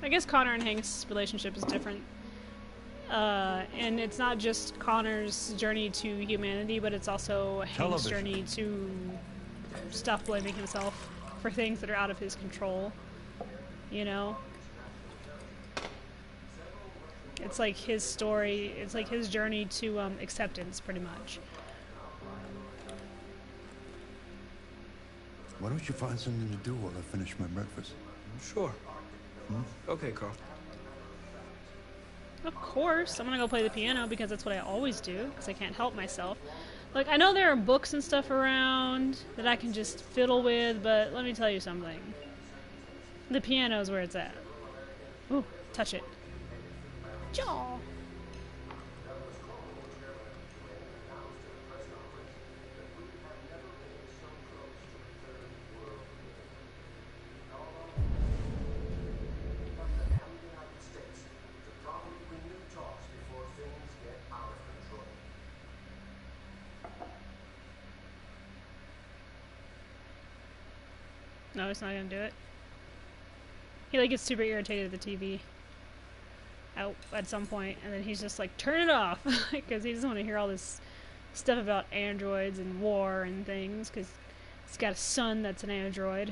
S1: I guess Connor and Hank's relationship is different. And it's not just Connor's journey to humanity, but it's also Hank's
S10: Television.
S1: journey to stop blaming himself for things that are out of his control. You know? It's like his story, it's like his journey to acceptance, pretty much.
S10: Why don't you find something to do while I finish my breakfast?
S15: Sure. Okay, Carl.
S1: Of course, I'm gonna go play the piano because that's what I always do, because I can't help myself. Like, I know there are books and stuff around that I can just fiddle with, but let me tell you something. The piano's where it's at. Ooh, touch it. Jaw. No, it's not gonna do it. He like gets super irritated at the TV out at some point, and then he's just like, turn it off, because he doesn't want to hear all this stuff about androids and war and things, because he's got a son that's an android.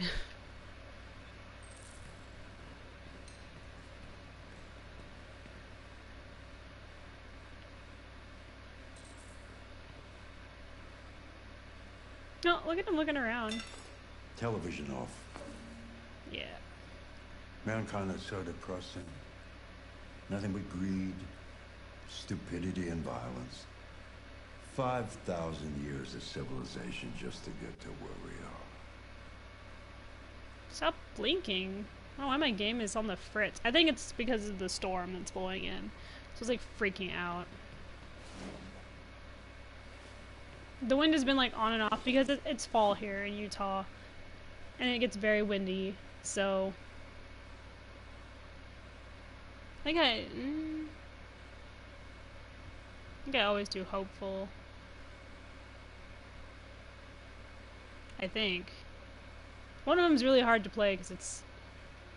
S1: No, look at him looking around.
S10: Television off.
S1: Yeah.
S10: Mankind is so depressing. Nothing but greed, stupidity, and violence.
S16: 5,000 years of civilization just to get to where we are.
S1: Stop blinking. Oh, why my game is on the fritz. I think it's because of the storm that's blowing in. So it's like freaking out. The wind has been like on and off because it's fall here in Utah. And it gets very windy, so... I think I always do hopeful. I think. One of them's really hard to play because it's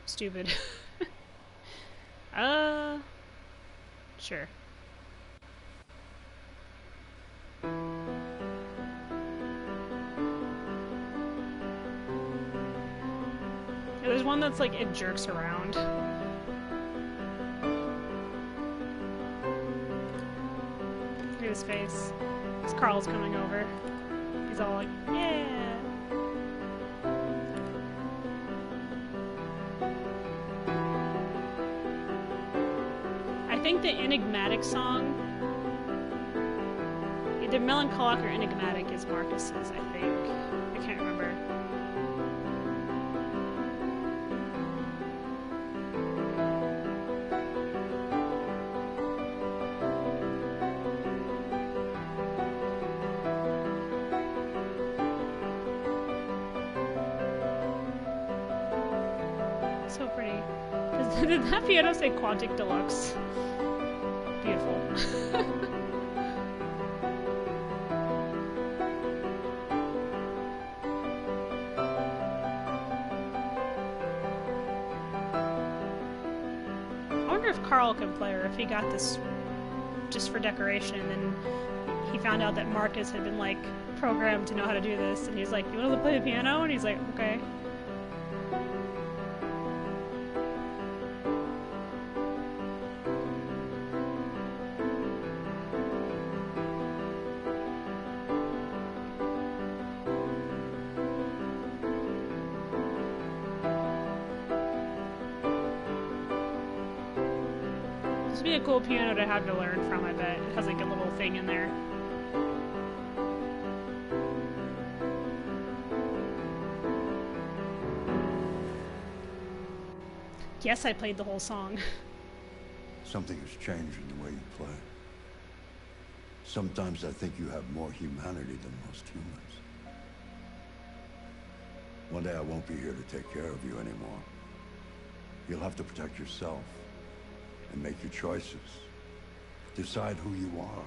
S1: stupid. Sure. There's one that's like, it jerks around. Look at his face. As Carl's coming over. He's all like, yeah. I think the enigmatic song, either melancholic or enigmatic, is Marcus's, I think. I can't remember. So pretty. Did that piano say Quantic Deluxe? Beautiful. I wonder if Carl can play, or if he got this just for decoration, and then he found out that Marcus had been like programmed to know how to do this, and he's like, "You want to play the piano?" And he's like, "Okay." This would be a cool piano to have to learn from, I bet. It has like a little thing in there. Yes, I played the whole song.
S16: Something has changed in the way you play. Sometimes I think you have more humanity than most humans. One day I won't be here to take care of you anymore. You'll have to protect yourself and make your choices. Decide who you are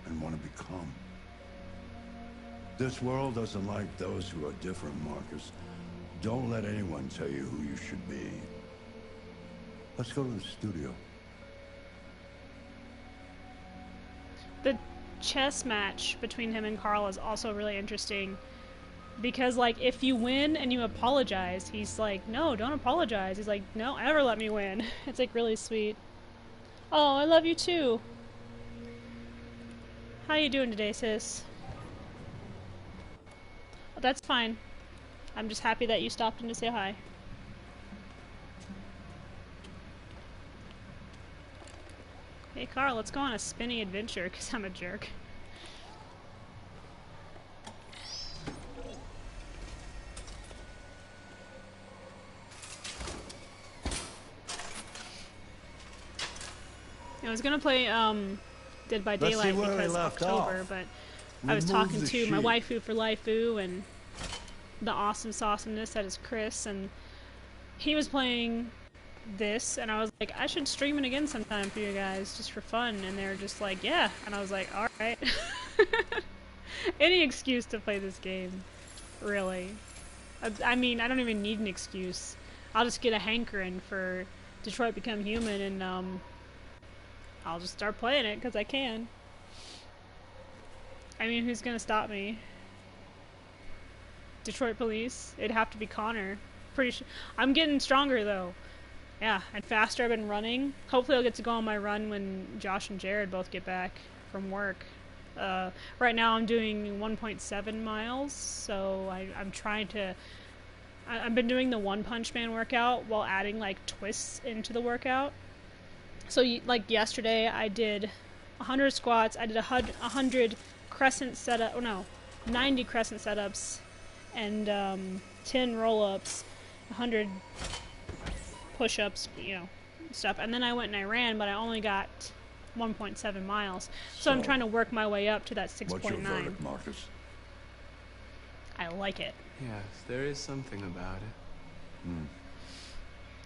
S16: and want to become. This world doesn't like those who are different, Marcus. Don't let anyone tell you who you should be. Let's go to the studio.
S1: The chess match between him and Carl is also really interesting. Because, like, if you win and you apologize, he's like, no, don't apologize. He's like, no, ever let me win. It's, like, really sweet. Oh, I love you, too. How you doing today, sis? Oh, that's fine. I'm just happy that you stopped in to say hi. Hey, Carl, let's go on a spinny adventure, because I'm a jerk. I was gonna play Dead by Daylight because October, but I was talking to my waifu for Lifeu and the awesome awesomeness that is Chris, and he was playing this, and I was like, I should stream it again sometime for you guys, just for fun, and they were just like, yeah, and I was like, alright. Any excuse to play this game, really. I mean, I don't even need an excuse. I'll just get a hankering for Detroit Become Human, and I'll just start playing it because I can. I mean, who's gonna stop me? Detroit police? It'd have to be Connor. Pretty sure. I'm getting stronger though. Yeah, and faster. I've been running. Hopefully I'll get to go on my run when Josh and Jared both get back from work. Right now I'm doing 1.7 miles, so I'm trying to... I've been doing the One Punch Man workout while adding like twists into the workout. So like yesterday I did 100 squats. I did 100 crescent setup. Oh no, 90 crescent setups, and 10 roll-ups, 100 push-ups, you know, stuff. And then I went and I ran, but I only got 1.7 miles. So I'm trying to work my way up to that 6.9.
S16: What's your verdict, Marcus?
S1: I like it.
S15: Yes, there is something about it.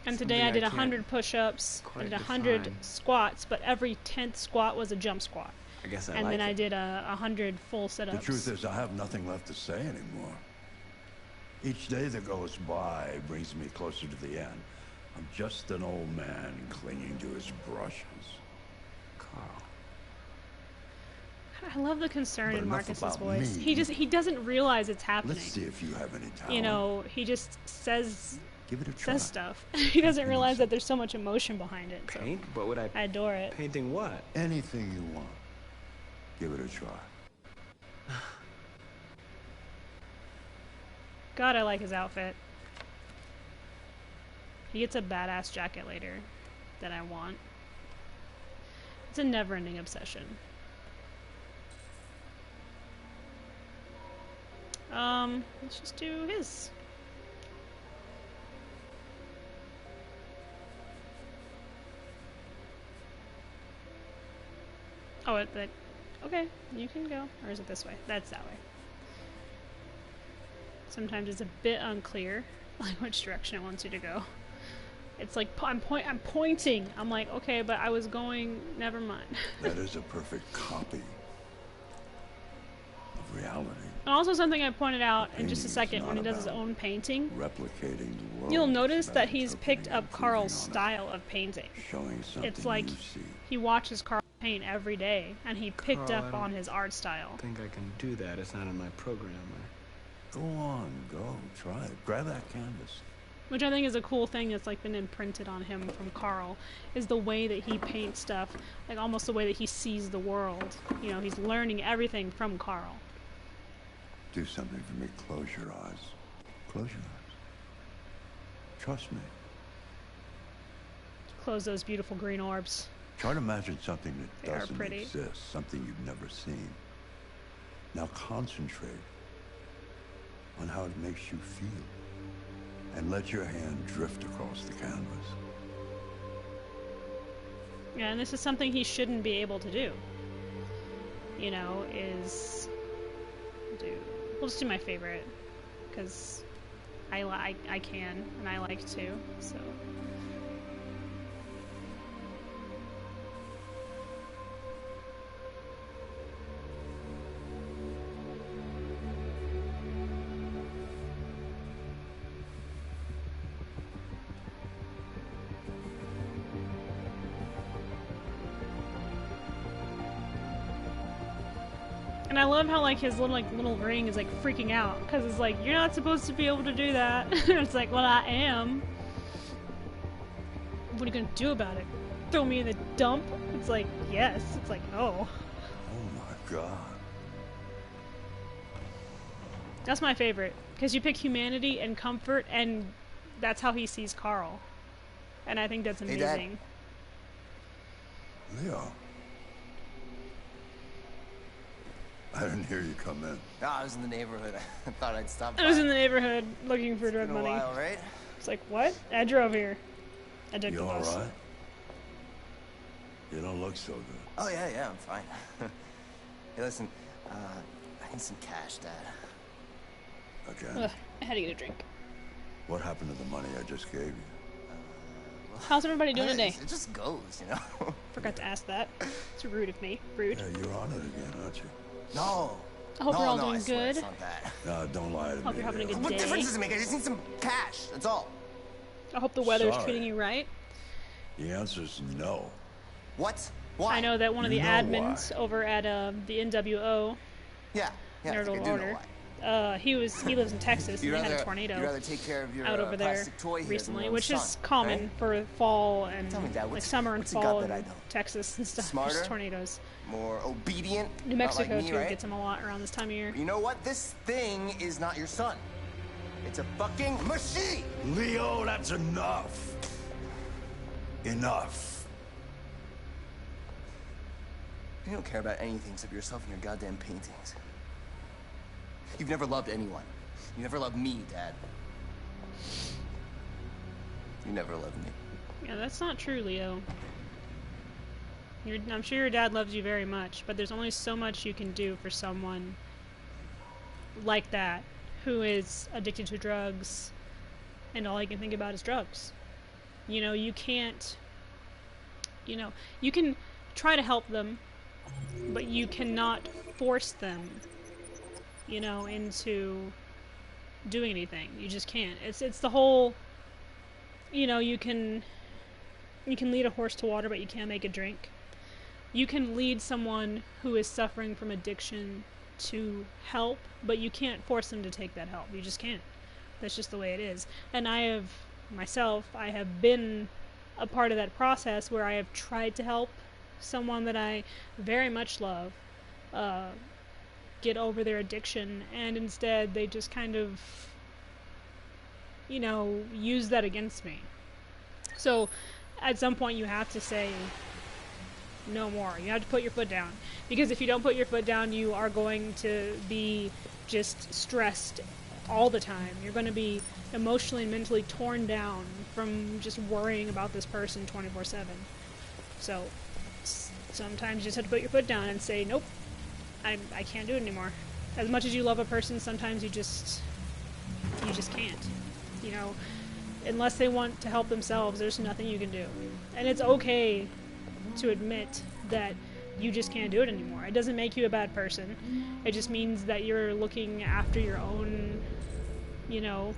S1: And today I did 100 push-ups, I did 100 squats, but every 10th squat was a jump squat.
S15: I guess
S1: and then I did 100 full sit-ups.
S16: The truth is, I have nothing left to say anymore. Each day that goes by brings me closer to the end. I'm just an old man clinging to his brushes.
S15: Carl.
S1: I love the concern
S16: But
S1: in
S16: enough
S1: Marcus's
S16: about
S1: voice.
S16: me.
S1: He doesn't realize it's happening.
S16: Let's see if you have any talent.
S1: You know, he just says
S16: Give it a try.
S1: stuff. He doesn't realize that there's so much emotion behind it. So
S15: Paint? What would I
S1: adore it.
S15: Painting what?
S16: Anything you want. Give it a try.
S1: God, I like his outfit. He gets a badass jacket later that I want. It's a never-ending obsession. Let's just do his. Oh, but okay, you can go. Or is it this way? That's that way. Sometimes it's a bit unclear, like which direction it wants you to go. It's like I'm pointing. I'm like, okay, but I was going. Never mind.
S16: That is a perfect copy of reality.
S1: And also something I pointed out in just a second when he does his own painting.
S16: Replicating the world.
S1: You'll notice that he's picked up Carl's style of painting.
S16: Showing something
S1: It's like
S16: you see.
S1: he watches Carl paint every day, and he picked
S15: Carl,
S1: up on his art style.
S15: I think I can do that. It's not in my program.
S16: Go on, go. Try it. Grab that canvas.
S1: Which I think is a cool thing that's like been imprinted on him from Carl, is the way that he paints stuff, like almost the way that he sees the world. You know, he's learning everything from Carl.
S16: Do something for me. Close your eyes. Close your eyes. Trust me.
S1: Close those beautiful green orbs.
S16: Try to imagine something that
S1: They are
S16: doesn't
S1: pretty.
S16: exist, something you've never seen. Now concentrate on how it makes you feel, and let your hand drift across the canvas.
S1: Yeah, and this is something he shouldn't be able to do. You know, we'll just do my favorite, because I can, and I like to, so. And I love how like his little ring is like freaking out because it's like, you're not supposed to be able to do that. It's like, well, I am. What are you gonna do about it? Throw me in the dump? It's like, yes. It's like, oh.
S16: Oh my God.
S1: That's my favorite because you pick humanity and comfort, and that's how he sees Carl. And I think that's amazing.
S16: Hey, Leo. I didn't hear you come in.
S17: No, I was in the neighborhood. I thought I'd stop by.
S1: I was in the neighborhood looking for drug
S17: Been a
S1: money.
S17: while, right?
S1: It's like, what? I drove here. I took
S16: You
S1: the
S16: all
S1: bus.
S16: right? You don't look so good.
S17: Oh, yeah, I'm fine. Hey, listen, I need some cash, Dad.
S16: Okay.
S1: Ugh, I had to get a drink.
S16: What happened to the money I just gave you?
S1: How's everybody doing today?
S17: It just goes, you know?
S1: Forgot to ask that. It's rude of me. Rude.
S16: Yeah, you're on it again, aren't you?
S17: No.
S1: I hope you're all doing
S17: I swear
S1: good.
S17: It's not that.
S16: No, don't lie to me.
S1: Hope you're having a good
S17: What
S1: day.
S17: difference does it make? I just need some cash. That's all.
S1: I hope the weather's
S16: Sorry.
S1: treating you right.
S16: The answer's no.
S17: What? Why?
S1: I know that one of
S16: You
S1: the
S16: know
S1: admins over at the NWO,
S17: Yeah, I
S1: Nerd
S17: think I do know
S1: Order,
S17: why.
S1: he lives in Texas
S17: You'd
S1: and they had
S17: rather-
S1: a tornado
S17: you'd rather take care of your,
S1: out over there
S17: plastic toy here than
S1: recently,
S17: your own
S1: which is
S17: son,
S1: common
S17: right?
S1: for fall and
S17: Tell me, Dad,
S1: like
S17: what's-
S1: summer and
S17: what's he got
S1: fall
S17: that I
S1: in
S17: don't?
S1: Texas and stuff.
S17: Smarter?
S1: Just tornadoes.
S17: More obedient.
S1: New
S17: not
S1: Mexico
S17: like me,
S1: too
S17: right?
S1: gets them a lot around this time of year.
S17: You know what? This thing is not your son. It's a fucking machine.
S16: Leo, that's enough. Enough.
S17: You don't care about anything except yourself and your goddamn paintings. You've never loved anyone. You never loved me, Dad. You never loved me.
S1: Yeah, that's not true, Leo. I'm sure your dad loves you very much, but there's only so much you can do for someone like that, who is addicted to drugs, and all he can think about is drugs. You know, you can't, you know, you can try to help them, but you cannot force them, you know, into doing anything. You just can't. It's the whole, you know, you can lead a horse to water, but you can't make it drink. You can lead someone who is suffering from addiction to help, but you can't force them to take that help. You just can't. That's just the way it is. And I have been a part of that process where I have tried to help someone that I very much love get over their addiction, and instead they just kind of, you know, use that against me. So at some point you have to say no more. You have to put your foot down, because if you don't put your foot down, you are going to be just stressed all the time. You're going to be emotionally and mentally torn down from just worrying about this person 24/7. So sometimes you just have to put your foot down and say, nope, I can't do it anymore. As much as you love a person, sometimes you just can't. You know, unless they want to help themselves, there's nothing you can do. And it's okay to admit that you just can't do it anymore. It doesn't make you a bad person. It just means that you're looking after your own, you know,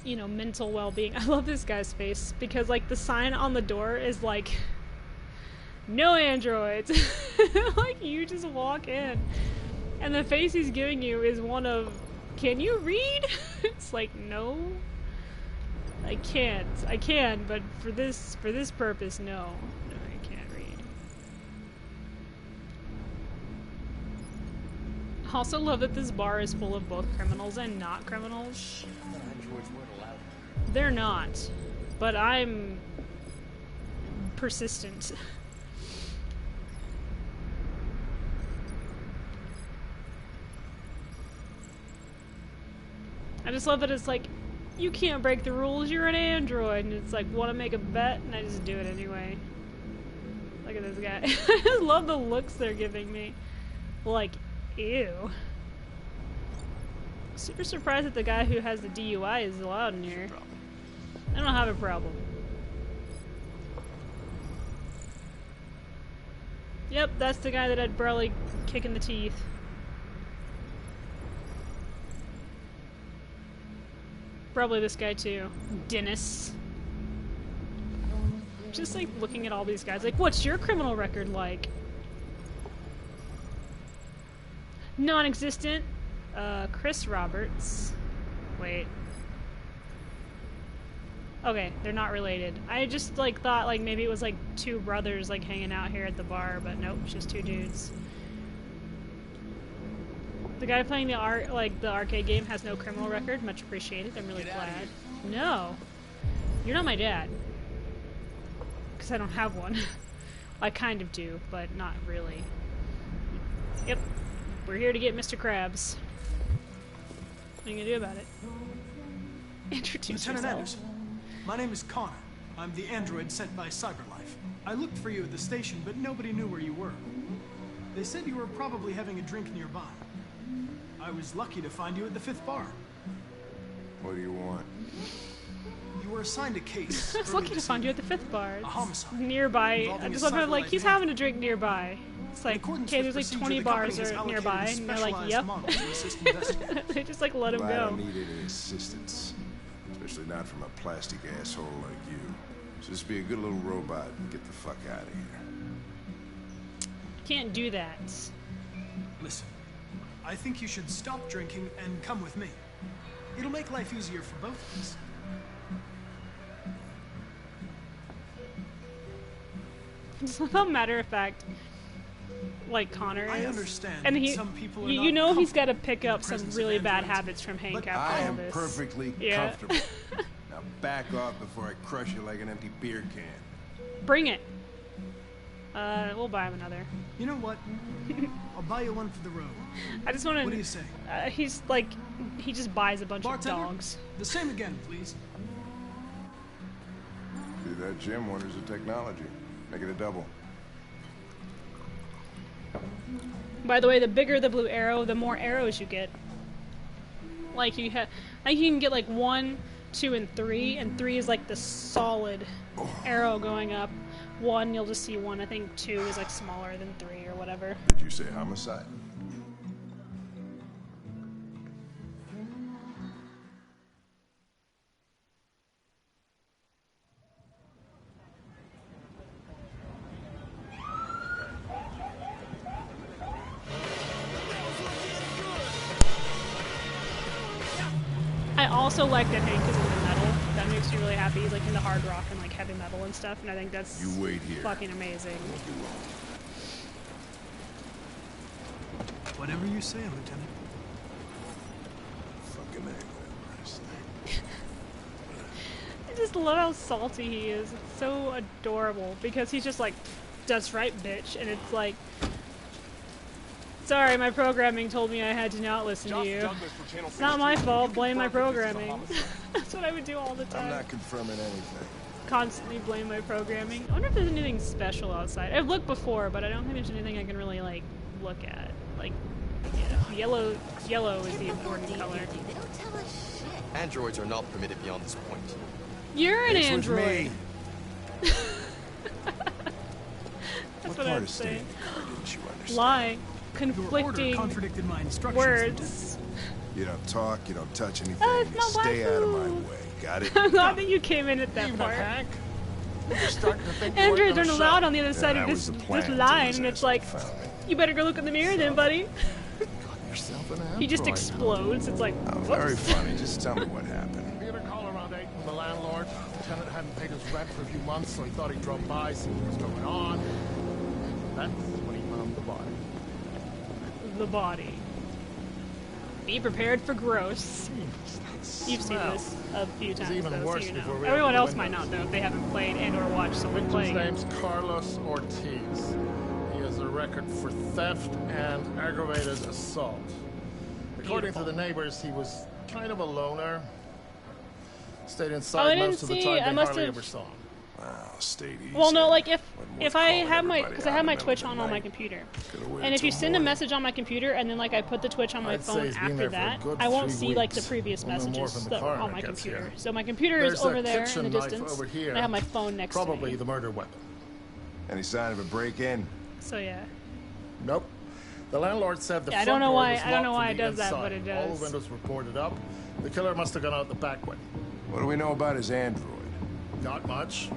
S1: mental well-being. I love this guy's face, because like the sign on the door is like, no androids. Like, you just walk in and the face he's giving you is one of, can you read? It's like, no, I can't. I can, but for this purpose, no, I can't read. I also love that this bar is full of both criminals and not criminals. They're not, but I'm persistent. I just love that it's like, you can't break the rules, you're an android, and it's like, want to make a bet? And I just do it anyway. Look at this guy. I just love the looks they're giving me. Like, ew. Super surprised that the guy who has the DUI is allowed in here. I don't have a problem. Yep, that's the guy that had Burley kick in the teeth. Probably this guy too. Dennis. Just like looking at all these guys, like, what's your criminal record like? Non-existent. Chris Roberts. Wait. Okay, they're not related. I just like thought like maybe it was like two brothers like hanging out here at the bar, but nope, it's just two dudes. The guy playing the arcade game has no criminal record. Much appreciated. I'm really glad. No, you're not my dad. Because I don't have one. I kind of do, but not really. Yep, we're here to get Mr. Krabs. What are you gonna do about it? Introduce
S4: Lieutenant
S1: yourself.
S4: Anderson, my name is Connor. I'm the android sent by CyberLife. I looked for you at the station, but nobody knew where you were. They said you were probably having a drink nearby. I was lucky to find you at the 5th bar.
S10: What do you want?
S4: You were assigned a case.
S1: I was lucky to find you at the 5th bar.
S4: A homicide.
S1: Nearby. I just love how like he's having a drink nearby. It's like, okay, there's like 20 bars nearby, and they're like, yep. They just like let him
S10: I
S1: go.
S10: don't need any assistance, especially not from a plastic asshole like you. Just be a good little robot and get the fuck out of here.
S1: Can't do that.
S4: Listen, I think you should stop drinking and come with me. It'll make life easier for both of us.
S1: So matter of fact, like Connor is.
S4: I understand
S1: and he,
S4: some people are
S1: you
S4: not
S1: know he's got to pick up
S4: in the
S1: some
S4: presence
S1: really
S4: of
S1: bad
S4: androids.
S1: habits from Hank after
S10: I
S1: all
S10: am
S1: this.
S10: perfectly
S1: Yeah.
S10: comfortable. Now back off before I crush you like an empty beer can.
S1: Bring it. We'll buy him another.
S4: You know what? I'll buy you one for the road.
S1: I just want to.
S4: What do you say?
S1: He's like, he just buys a bunch
S4: Bartender,
S1: of dogs.
S4: The same again, please.
S18: See, that Jim wonders at technology. Make it a double.
S1: By the way, the bigger the blue arrow, the more arrows you get. Like you have, I think you can get like 1, 2, and 3, and 3 is like the solid arrow going up. 1, you'll just see 1. I think 2 is like smaller than 3 or whatever.
S18: Did you say homicide?
S1: I also like that Hank is into metal. That makes me really happy. He's like into hard rock and like heavy metal and stuff, and I think that's
S18: You wait here.
S1: fucking amazing.
S4: Whatever you say, Lieutenant.
S18: Fucking A,
S1: I just love how salty he is. It's so adorable because he's just like, "That's right, bitch," and it's like, sorry, my programming told me I had to not listen to you. It's not my fault. Blame my programming. That's what I would do all the time.
S18: I'm not confirming anything.
S1: Constantly blame my programming. I wonder if there's anything special outside. I've looked before, but I don't think there's anything I can really like look at. Like, yellow is the important color.
S3: They don't tell us shit. Androids are not permitted beyond this point.
S1: You're an
S18: It's with
S1: android.
S18: me.
S1: That's
S18: What
S1: what
S18: part
S1: I'm
S18: of
S1: saying.
S18: state didn't you understand?
S1: Lie.
S4: Your order
S1: Conflicting
S4: contradicted my instructions,
S1: words.
S18: You don't talk, you don't touch anything,
S1: it's
S18: you
S1: not
S18: stay
S1: waifu.
S18: out of my way. Got it?
S1: I'm glad that you came in at that part.
S18: Hank?
S1: Androids aren't allowed on the other side
S18: Yeah,
S1: of
S18: that
S1: this
S18: was the plan
S1: this
S18: until
S1: line,
S18: this
S1: and it's
S18: asshole
S1: like,
S18: found me.
S1: you better go look in the mirror then, buddy.
S18: Yourself an
S1: He just
S18: android.
S1: explodes. It's like,
S18: Oh, very funny. Just tell me what happened.
S19: We had a call around 8 from the landlord. The tenant hadn't paid his rent for a few months, so he thought he'd drop by, see what was going on. That's when he found the body.
S1: the body. Be prepared for gross. You've seen this a few times,
S19: even
S1: though,
S19: worse
S1: so you
S19: before
S1: know.
S19: we
S1: Everyone
S19: opened the
S1: else might
S19: windows.
S1: not, though, if they haven't played and or watched someone
S19: Victim's
S1: playing it.
S19: name's Carlos Ortiz. He has a record for theft and aggravated assault. According to the neighbors, he was kind of a loner. Stayed
S1: Oh, I
S19: inside
S1: didn't
S19: most of the
S1: see-
S19: time.
S1: I
S19: They
S1: must
S19: hardly
S1: have-
S19: ever saw him.
S18: Wow, stayed easy.
S1: Well, no, like if
S18: worth
S1: I
S18: calling
S1: have my,
S18: everybody
S1: because I
S18: out
S1: have
S18: in
S1: my
S18: the
S1: Twitch
S18: middle of
S1: on
S18: the
S1: my
S18: night.
S1: computer,
S18: Could've waited
S1: and if you
S18: till
S1: send a
S18: morning.
S1: message on my computer and then like I put the Twitch on my
S19: I'd say
S1: phone
S19: he's been
S1: after
S19: there for a
S1: that,
S19: good
S1: I won't
S19: 3
S1: see like the
S19: weeks.
S1: previous
S19: We'll know more
S1: messages
S19: from the
S1: that were
S19: coroner
S1: on my
S19: gets
S1: computer.
S19: here.
S1: So my computer
S19: There's
S1: is over
S19: a
S1: there in
S19: kitchen
S1: the
S19: knife
S1: distance,
S19: over here.
S1: and I have my phone next to
S19: Probably
S1: me.
S19: the murder weapon.
S18: Any sign of a break-in?
S1: So yeah.
S19: Nope. The landlord said the
S1: Yeah, I
S19: front
S1: don't know
S19: door
S1: why-
S19: was
S1: I don't know
S19: locked
S1: why
S19: from
S1: it does
S19: the
S1: that, but
S19: inside.
S1: it
S19: All
S1: does.
S19: the windows were boarded up. The killer must have gone out the back way.
S18: What do we know about his android?
S19: Not much.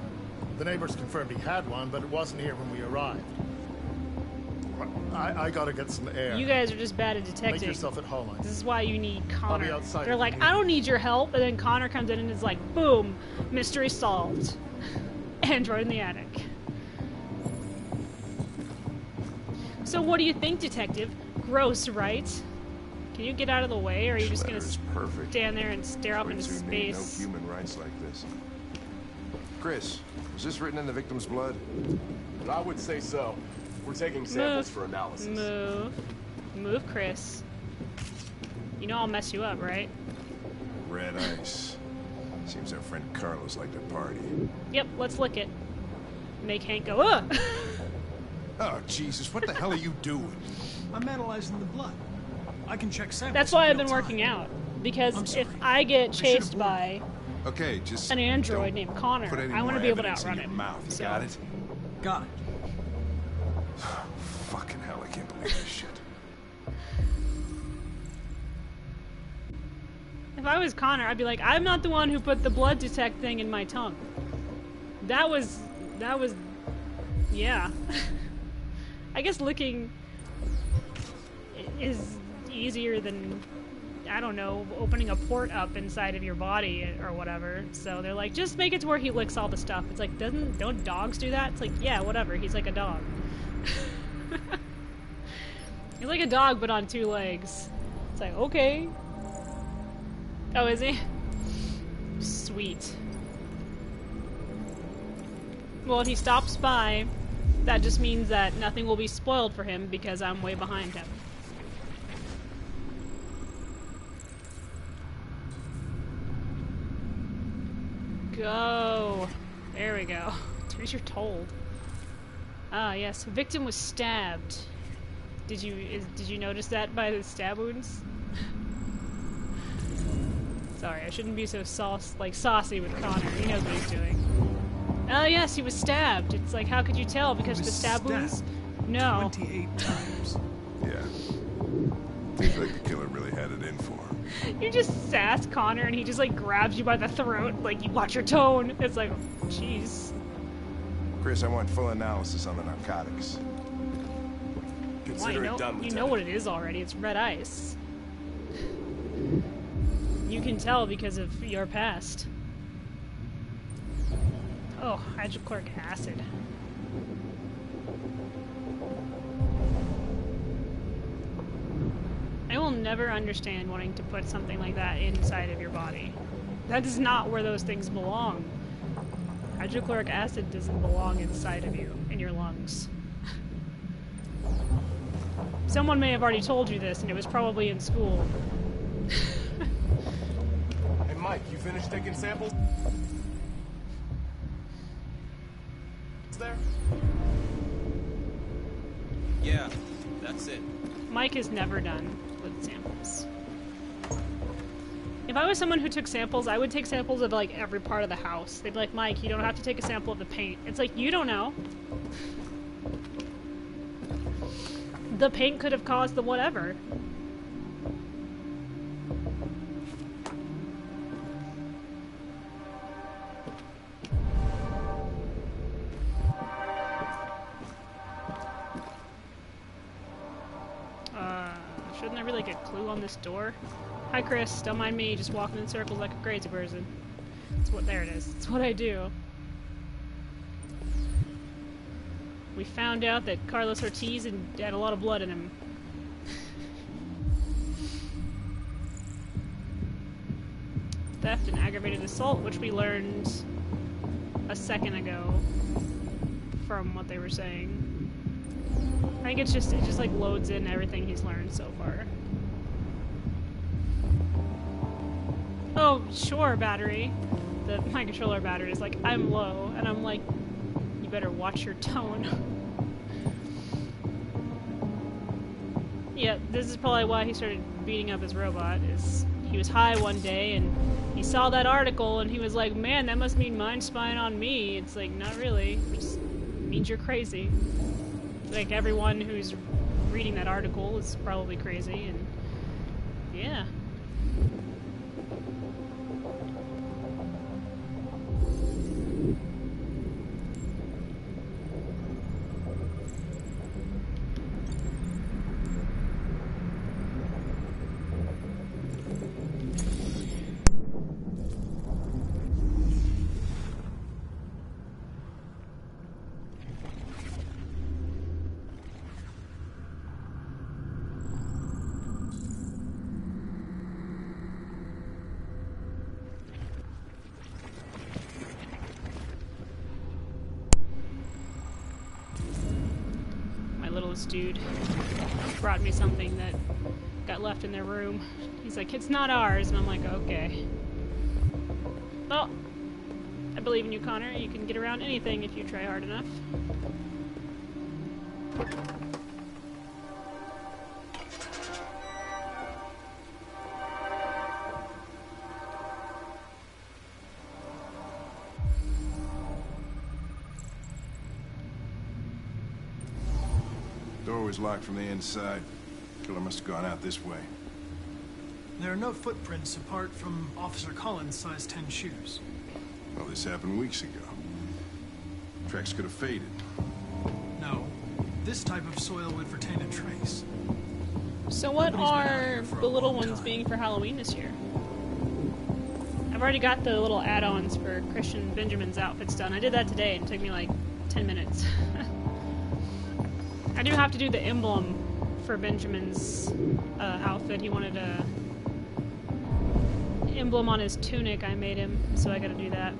S19: The neighbors confirmed he had one, but it wasn't here when we arrived. I gotta get some air.
S1: You guys are just bad at
S19: Make
S1: detecting.
S19: yourself at home.
S1: This is why you need
S19: I'll be
S1: Connor.
S19: outside
S1: They're
S19: if
S1: like,
S19: you need
S1: I don't need your help, and then Connor comes in and is like, boom, mystery solved. Android in the attic. So what do you think, Detective? Gross, right? Can you get out of the way, or are you just gonna
S18: Letter's perfect.
S1: stand there and stare up into
S18: Brits who need
S1: space?
S18: No human rights like this. Chris, was this written in the victim's blood?
S11: I would say so. We're taking samples for analysis.
S1: Move, Chris. You know I'll mess you up, right?
S18: Red ice. Seems our friend Carlos liked to party.
S1: Yep, let's lick it. Make Hank go, ugh!
S18: Oh, Jesus, what the hell are you doing?
S4: I'm analyzing the blood. I can check samples.
S1: That's why
S4: in
S1: I've been
S4: real time.
S1: working out. Because
S4: I'm sorry.
S1: if I get
S4: should've
S1: chased by
S18: Okay, just
S1: an android
S18: don't
S1: named Connor,
S18: put any
S1: I want
S18: more
S1: to be able to
S18: evidence in
S1: outrun
S18: your
S1: him.
S18: mouth. You
S1: So-
S18: got it?
S4: Got it.
S18: Fucking hell, I can't believe this shit.
S1: If I was Connor, I'd be like, I'm not the one who put the blood detect thing in my tongue. That was, yeah. I guess licking is easier than, I don't know, opening a port up inside of your body or whatever. So they're like, just make it to where he licks all the stuff. It's like, don't dogs do that? It's like, yeah, whatever. He's like a dog. He's like a dog, but on 2 legs. It's like, okay. Oh, is he? Sweet. Well, he stops by That just means that nothing will be spoiled for him because I'm way behind him. Go. There we go. As you're told. Ah, yes. Victim was stabbed. Did you notice that by the stab wounds? Sorry, I shouldn't be so saucy with Connor. He knows what he's doing. Oh yes, he was stabbed. It's like, how could you tell? Because the stab wounds? No.
S10: 28 times. Yeah. Seems like the killer really had it in for him.
S1: You just sass Connor and he just like grabs you by the throat, like, you watch your tone. It's like, jeez.
S18: Chris, I want full analysis on the narcotics.
S1: Consider it done, you know what it is already. It's red ice. You can tell because of your past. Oh, hydrochloric acid. I will never understand wanting to put something like that inside of your body. That is not where those things belong. Hydrochloric acid doesn't belong inside of you, in your lungs. Someone may have already told you this, and it was probably in school.
S18: Hey, Mike, you finished taking samples? There?
S9: Yeah, that's it.
S1: Mike is never done with samples. If I was someone who took samples, I would take samples of like every part of the house. They'd be like, Mike, you don't have to take a sample of the paint. It's like, you don't know. The paint could have caused the whatever. Shouldn't there be like a clue on this door? Hi Chris, don't mind me, just walking in circles like a crazy person. It's what, there it is. It's what I do. We found out that Carlos Ortiz had a lot of blood in him. Theft and aggravated assault, which we learned a second ago from what they were saying. I think it just like loads in everything he's learned so far. Oh, sure, battery. My controller battery is like, I'm low, and I'm like, you better watch your tone. Yeah, this is probably why he started beating up his robot, is he was high one day and he saw that article and he was like, man, that must mean mind spying on me. It's like, not really. It just means you're crazy. Like, everyone who's reading that article is probably crazy, and yeah. Littlest dude brought me something that got left in their room. He's like, it's not ours, and I'm like, okay. Well, I believe in you, Connor. You can get around anything if you try hard enough.
S18: Door was locked from the inside. Killer must have gone out this way.
S4: There are no footprints apart from Officer Collins' size 10 shoes.
S18: Well, this happened weeks ago. Tracks could have faded.
S4: No. This type of soil would retain a trace.
S1: So what
S4: Nobody's been out
S1: are
S4: here for a
S1: the little
S4: long
S1: ones
S4: time.
S1: being for Halloween this year? I've already got the little add-ons for Christian Benjamin's outfits done. I did that today and it took me like 10 minutes. I do have to do the emblem for Benjamin's outfit. He wanted a emblem on his tunic. I made him, so I gotta do that.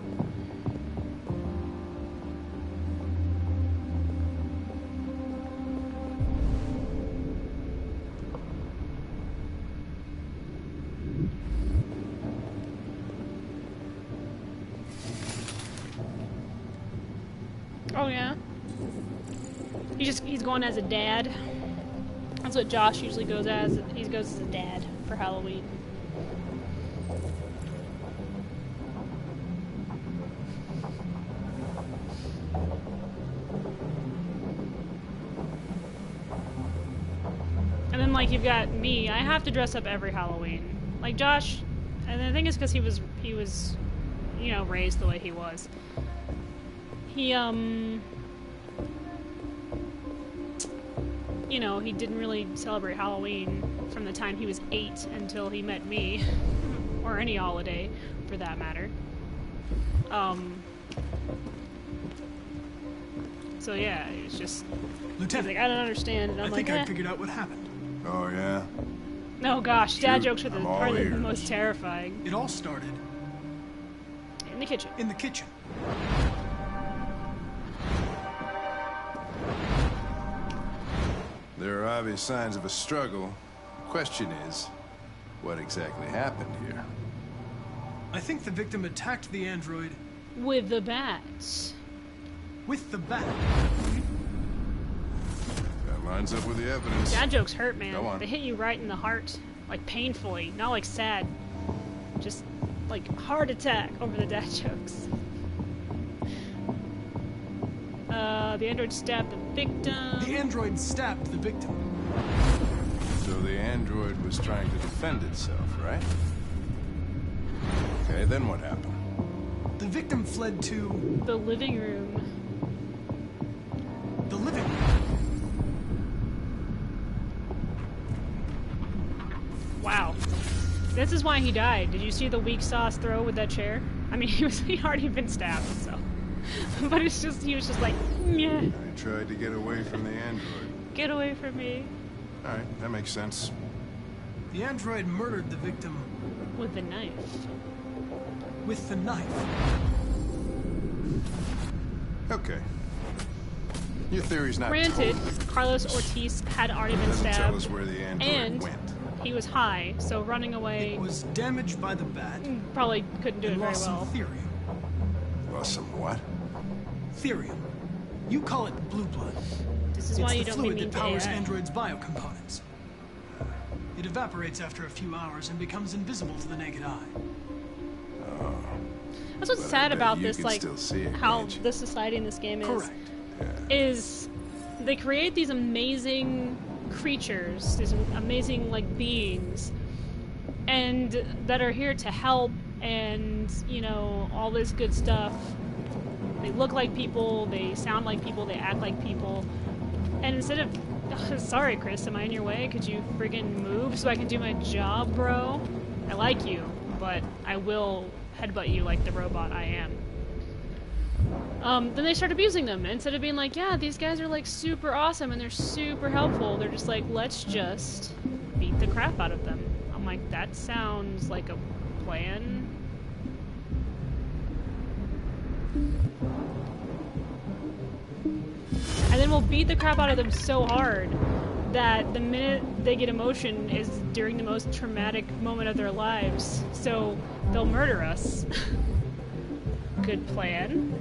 S1: Oh yeah. He's going as a dad. That's what Josh usually goes as. He goes as a dad for Halloween. And then like you've got me. I have to dress up every Halloween. Like Josh, and the thing is because he was you know, raised the way he was. He you know, he didn't really celebrate Halloween from the time he was 8 until he met me, or any holiday for that matter. So yeah, it's just
S4: Lieutenant,
S1: he's like, I don't understand, and I'm
S4: I
S1: like,
S4: think I figured out what happened.
S10: Oh, yeah?
S1: No, gosh, dad
S10: Shoot,
S1: jokes are
S10: I'm all
S1: probably the
S10: ears.
S1: most terrifying.
S4: It all started
S1: in the kitchen.
S4: In the kitchen.
S18: There are obvious signs of a struggle. Question is, what exactly happened here?
S4: I think the victim attacked the android
S1: With the bats.
S4: with the bat.
S18: That lines up with the evidence.
S1: Dad jokes hurt, man.
S18: Go on.
S1: They hit you right in the heart, like painfully, not like sad. Just like heart attack over the dad jokes. The android stabbed the victim.
S4: The android stabbed the victim.
S18: So the android was trying to defend itself, right? Okay, then what happened?
S4: The victim fled to
S1: the living room.
S4: The living room.
S1: Wow. This is why he died. Did you see the weak sauce throw with that chair? I mean, he'd already been stabbed, so. But it's just, he was just like, yeah.
S18: I tried to get away from the android.
S1: Get away from me.
S18: Alright, that makes sense.
S4: The android murdered the victim
S1: with the knife.
S4: With the knife.
S18: Okay. Your theory's not
S1: Granted,
S18: totally
S1: Carlos Ortiz had already been
S18: Doesn't
S1: stabbed.
S18: tell us where the android
S1: and
S18: went.
S1: he was high, so running away.
S4: It was damaged by the bat.
S1: Probably couldn't do it
S4: and
S1: very
S4: lost
S1: well.
S4: some therium.
S18: Lost some what?
S4: Therium. You call it blue blood.
S1: This is
S4: it's
S1: why you
S4: the
S1: don't
S4: fluid
S1: be mean
S4: that
S1: to
S4: powers
S1: AI.
S4: androids' biocomponents. It evaporates after a few hours and becomes invisible to the naked eye.
S18: Oh.
S1: That's what's
S18: But I
S1: sad
S18: bet
S1: about
S18: you
S1: this,
S18: can
S1: like
S18: still see it,
S1: how
S18: can't you?
S1: the society in this game is.
S4: Correct.
S1: Is they create these amazing creatures, these amazing like beings, and that are here to help, and you know all this good stuff. They look like people, they sound like people, they act like people, and instead of, sorry Chris, am I in your way? Could you friggin' move so I can do my job, bro? I like you, but I will headbutt you like the robot I am. Then they start abusing them. Instead of being like, yeah, these guys are like super awesome and they're super helpful, they're just like, let's just beat the crap out of them. I'm like, that sounds like a plan. And then we'll beat the crap out of them so hard that the minute they get emotion is during the most traumatic moment of their lives. So they'll murder us. Good plan.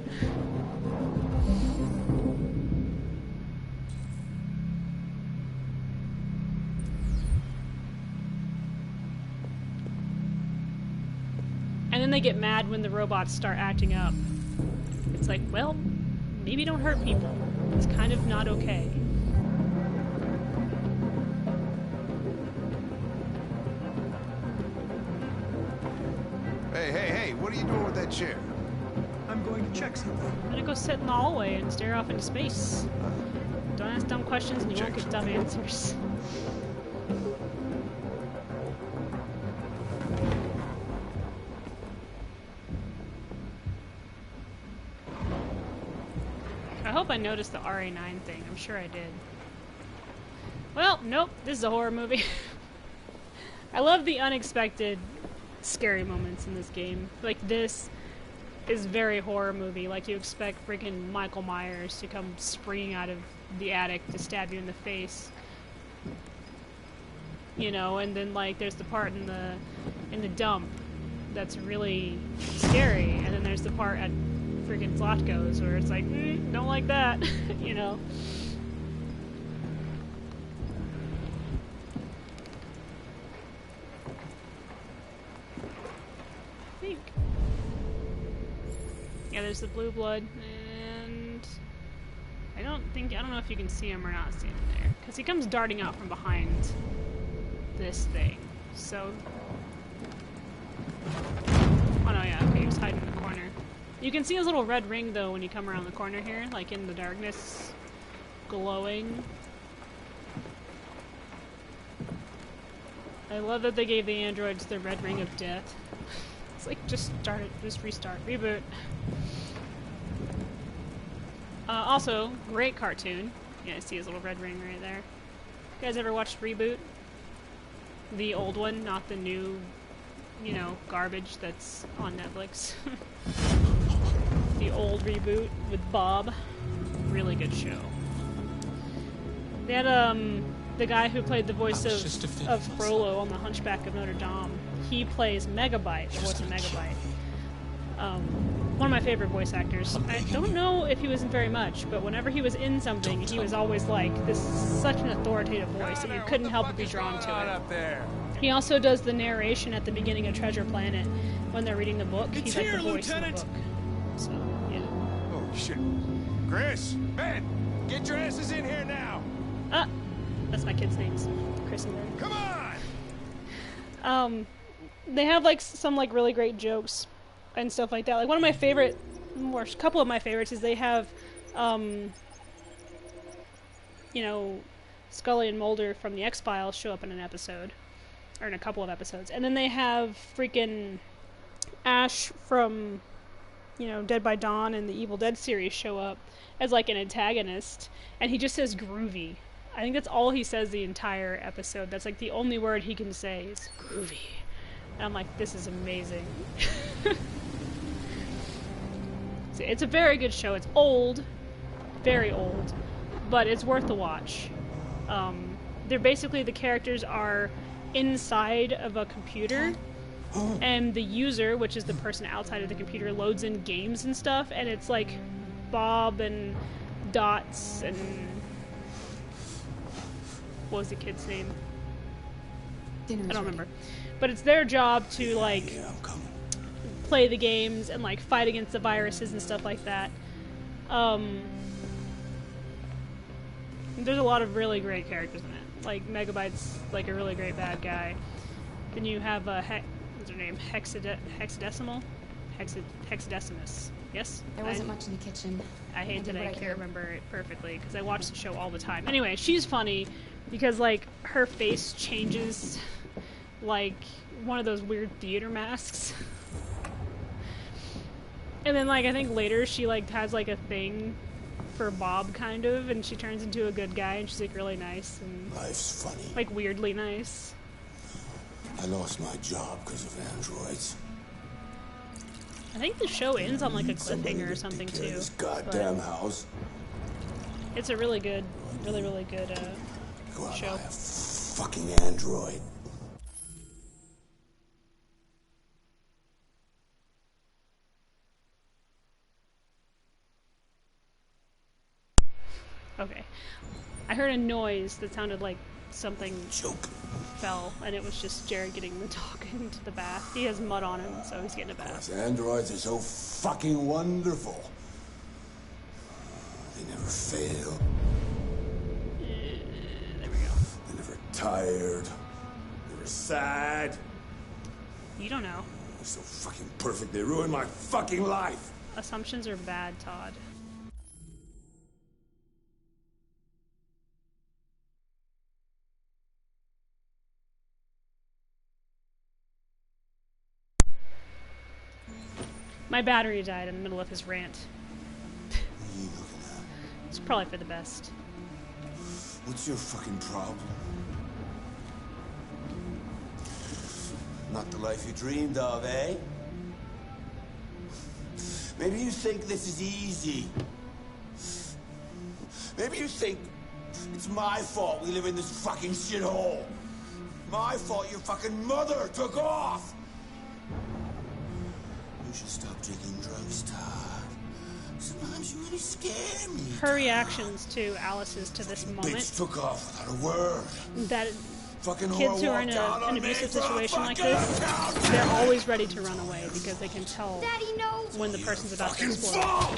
S1: And then they get mad when the robots start acting up. It's like, well, maybe don't hurt people. It's kind of not okay.
S18: Hey, what are you doing with that chair?
S4: I'm going to check something.
S1: I'm gonna go sit in the hallway and stare off into space. Don't ask dumb questions and you won't get dumb answers. I hope I noticed the RA9 thing. I'm sure I did. Well, nope. This is a horror movie. I love the unexpected scary moments in this game. Like this is very horror movie. Like you expect freaking Michael Myers to come springing out of the attic to stab you in the face. You know, and then like there's the part in the dump that's really scary, and then there's the part at freaking plot goes, where it's like, don't like that, you know. I think. Yeah, there's the blue blood, and I don't know if you can see him or not standing there, because he comes darting out from behind this thing. So, oh no, yeah, okay, he was hiding in the corner. You can see his little red ring though when you come around the corner here, like in the darkness, glowing. I love that they gave the androids the red ring of death. It's like, just start it, just restart, reboot. Also, great cartoon. Yeah, I see his little red ring right there. You guys ever watched Reboot? The old one, not the new, you know, garbage that's on Netflix. The old Reboot with Bob. Really good show. They had, the guy who played the voice of Frollo on The Hunchback of Notre Dame. He plays Megabyte, the voice of Megabyte. One of my favorite voice actors. I don't know if he was in very much, but whenever he was in something, he was always like, this is such an authoritative voice that you couldn't help but be drawn to it. He also does the narration at the beginning of Treasure Planet when they're reading the book. He's like the voice of the book. So, yeah.
S12: Oh, shit. Chris, Ben, get your asses in here now.
S1: That's my kid's names. Chris and Ben.
S12: Come
S1: on! They have, like, some, like, really great jokes and stuff like that. Like, one of my favorite, or a couple of my favorites, is they have, you know, Scully and Mulder from the X-Files show up in an episode. Or in a couple of episodes. And then they have freaking Ash from, you know, Dead by Dawn and the Evil Dead series show up as, like, an antagonist. And he just says groovy. I think that's all he says the entire episode. That's, like, the only word he can say is groovy. And I'm like, this is amazing. It's a very good show. It's old. Very old. But it's worth the watch. They're basically, the characters are inside of a computer, and the user, which is the person outside of the computer, loads in games and stuff, and it's like Bob and Dots and what was the kid's name? I don't remember. But it's their job to like play the games and like fight against the viruses and stuff like that. There's a lot of really great characters in it. Like, Megabyte's, like, a really great bad guy. Then you have, what's her name? Hexadecimal? Hexadecimus. Yes?
S13: There wasn't much in the kitchen.
S1: I hate that I can't remember it perfectly, because I watch the show all the time. Anyway, she's funny, because, like, her face changes, like, one of those weird theater masks. And then, like, I think later she, like, has, like, a thing for Bob, kind of, and she turns into a good guy, and she's like really nice and
S10: life's funny,
S1: like weirdly nice.
S10: I lost my job because of androids.
S1: I think the show ends on like a cliffhanger or something too.
S10: This goddamn house.
S1: It's a really good
S10: Go out
S1: show.
S10: by a fucking android.
S1: Okay. I heard a noise that sounded like something fell, and it was just Jared getting the dog into the bath. He has mud on him, so he's getting a bath.
S10: Those androids are so fucking wonderful. They never fail.
S1: There we go.
S10: They're never tired. Never sad.
S1: You don't know.
S10: They're so fucking perfect. They ruin my fucking life.
S1: Assumptions are bad, Todd. My battery died in the middle of his rant. It's probably for the best.
S10: What's your fucking problem? Not the life you dreamed of, eh? Maybe you think this is easy. Maybe you think it's my fault we live in this fucking shithole. My fault your fucking mother took off. You should stop taking drugs, Todd. Sometimes you really scare me.
S1: Her reactions to Alice's to this
S10: Bitch
S1: moment.
S10: took off without a word.
S1: That
S10: Fucking
S1: kids who
S10: whore
S1: are in
S10: walked out
S1: an
S10: on
S1: abusive
S10: me for a
S1: situation like
S10: fucking
S1: this,
S10: account.
S1: they're always ready to run away because they can tell
S14: Daddy, no.
S1: when the person's about to
S10: Fucking
S1: explode.
S10: fall.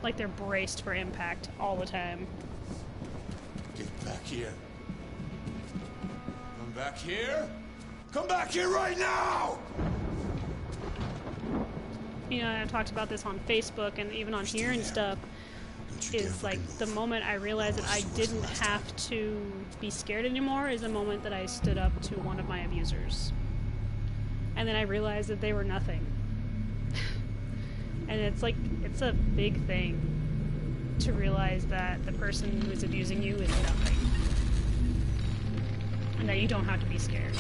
S1: Like they're braced for impact all the time.
S10: Get back here. Come back here. Come back here right now!
S1: You know, I talked about this on Facebook and even on here and stuff, is like the moment I realized that I didn't have to be scared anymore is the moment that I stood up to one of my abusers. And then I realized that they were nothing. And it's like, it's a big thing to realize that the person who is abusing you is nothing. And that you don't have to be scared.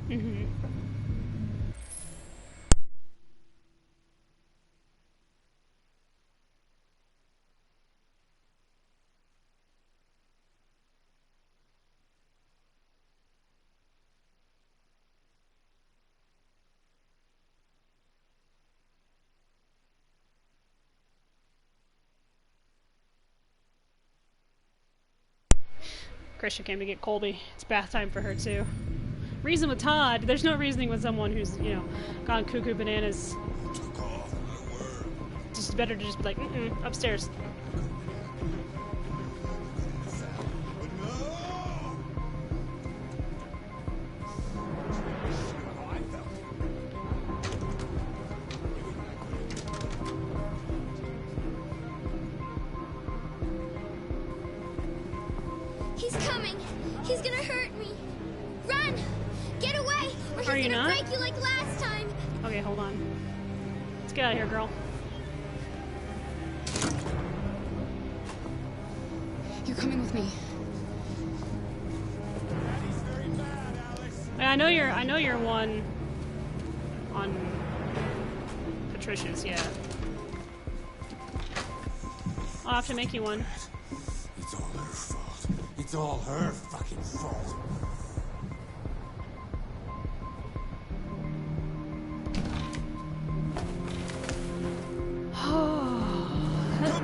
S1: Mm-hmm. Christian came to get Colby. It's bath time for her too. Reason with Todd, there's no reasoning with someone who's, you know, gone cuckoo bananas. Just better to just be like, upstairs.
S14: He's coming. He's gonna hurt me. Run! Get away, or he's
S1: Are you
S14: gonna
S1: not?
S14: break you like last time.
S1: Okay, hold on. Let's get out of here, girl.
S13: You're coming with me.
S1: I know you're one on Patricia's, yeah. I'll have to make you one.
S10: It's all her fault. It's all her fucking fault.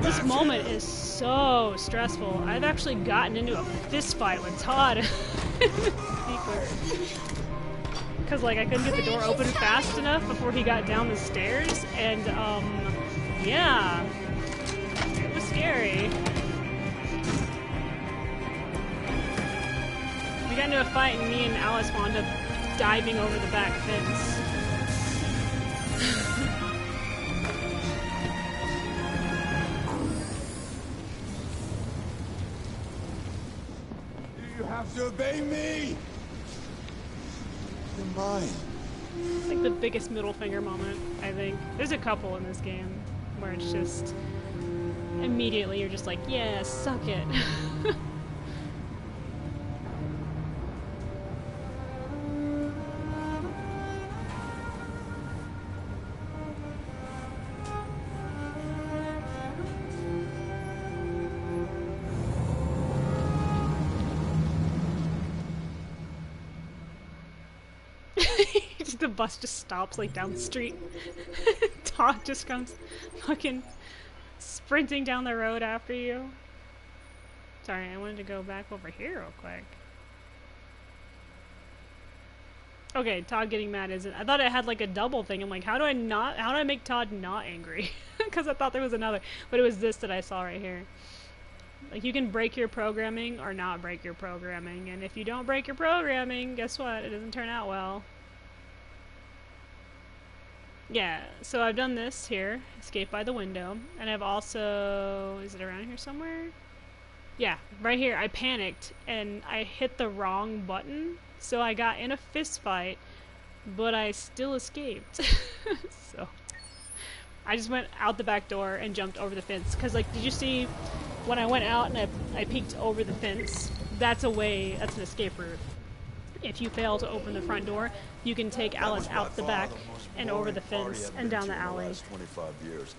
S1: This moment is so stressful. I've actually gotten into a fist fight with Todd. Because like I couldn't get the door open fast enough before he got down the stairs, and yeah, it was scary. We got into a fight, and me and Alice wound up diving over the back fence.
S10: You have to obey me! You're mine.
S1: It's like the biggest middle finger moment, I think. There's a couple in this game where it's just immediately you're just like, yeah, suck it. The bus just stops like down the street. Todd just comes fucking sprinting down the road after you. Sorry, I wanted to go back over here real quick. Okay, Todd getting mad isn't. I thought it had like a double thing. I'm like, how do I make Todd not angry? Because I thought there was another, but it was this that I saw right here. Like, you can break your programming or not break your programming, and if you don't break your programming, guess what? It doesn't turn out well. Yeah, so I've done this here, escape by the window, and I've also, is it around here somewhere? Yeah, right here, I panicked, and I hit the wrong button, so I got in a fist fight, but I still escaped. So, I just went out the back door and jumped over the fence, because, like, did you see when I went out and I peeked over the fence? That's an escape route. if you fail to open the front door, you can take Alice out the back and over the fence and down the alley.
S16: 25 years.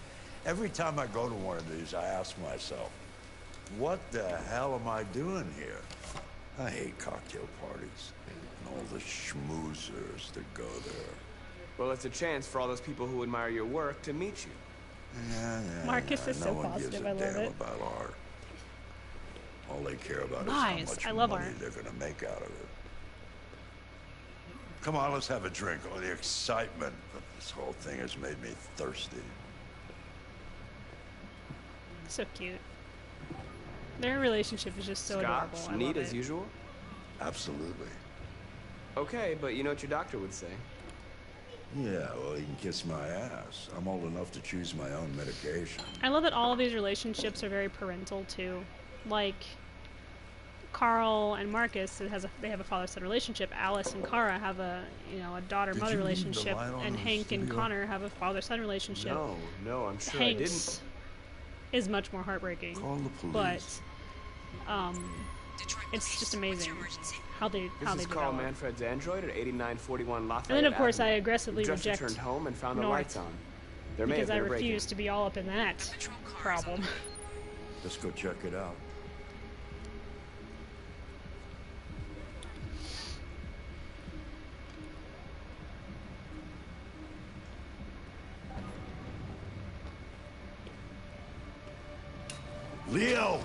S16: Every time I go to one of these, I ask myself, what the hell am I doing here? I hate cocktail parties and all the schmoozers that go there.
S15: Well, it's a chance for all those people who admire your work to meet you.
S16: Yeah,
S1: Marcus is
S16: no
S1: so
S16: one
S1: positive.
S16: gives a
S1: I love
S16: damn
S1: it.
S16: about art. All they care about
S1: Nice.
S16: is how much
S1: I love
S16: money
S1: art.
S16: they're gonna make out of it. Come on, let's have a drink. Oh, the excitement of this whole thing has made me thirsty.
S1: So cute. Their relationship is just so
S15: Scotch,
S1: adorable. I
S15: neat
S1: love
S15: as
S1: it.
S15: usual?
S16: Absolutely.
S15: Okay, but you know what your doctor would say.
S16: Yeah, well, he can kiss my ass. I'm old enough to choose my own medication.
S1: I love that all of these relationships are very parental too. Like Carl and Marcus, they have a father-son relationship. Alice and Kara have a daughter-mother
S16: Did you leave the
S1: relationship,
S16: light on
S1: and
S16: in the
S1: Hank and
S16: studio?
S1: Connor have a father-son relationship.
S15: No, I'm sure I
S1: Hank's
S15: didn't.
S1: is much more heartbreaking.
S16: Call the police.
S1: But it's just amazing how they
S15: This is Carl
S1: develop.
S15: Manfred's android at 8941 Lafayette
S1: And then of course
S15: Avenue.
S1: I aggressively
S15: We just
S1: reject
S15: returned home and found the
S1: North
S15: lights on. There may
S1: because
S15: have
S1: I
S15: been a break-in.
S1: refuse to be all up in that problem.
S16: Let's go check it out. Leo!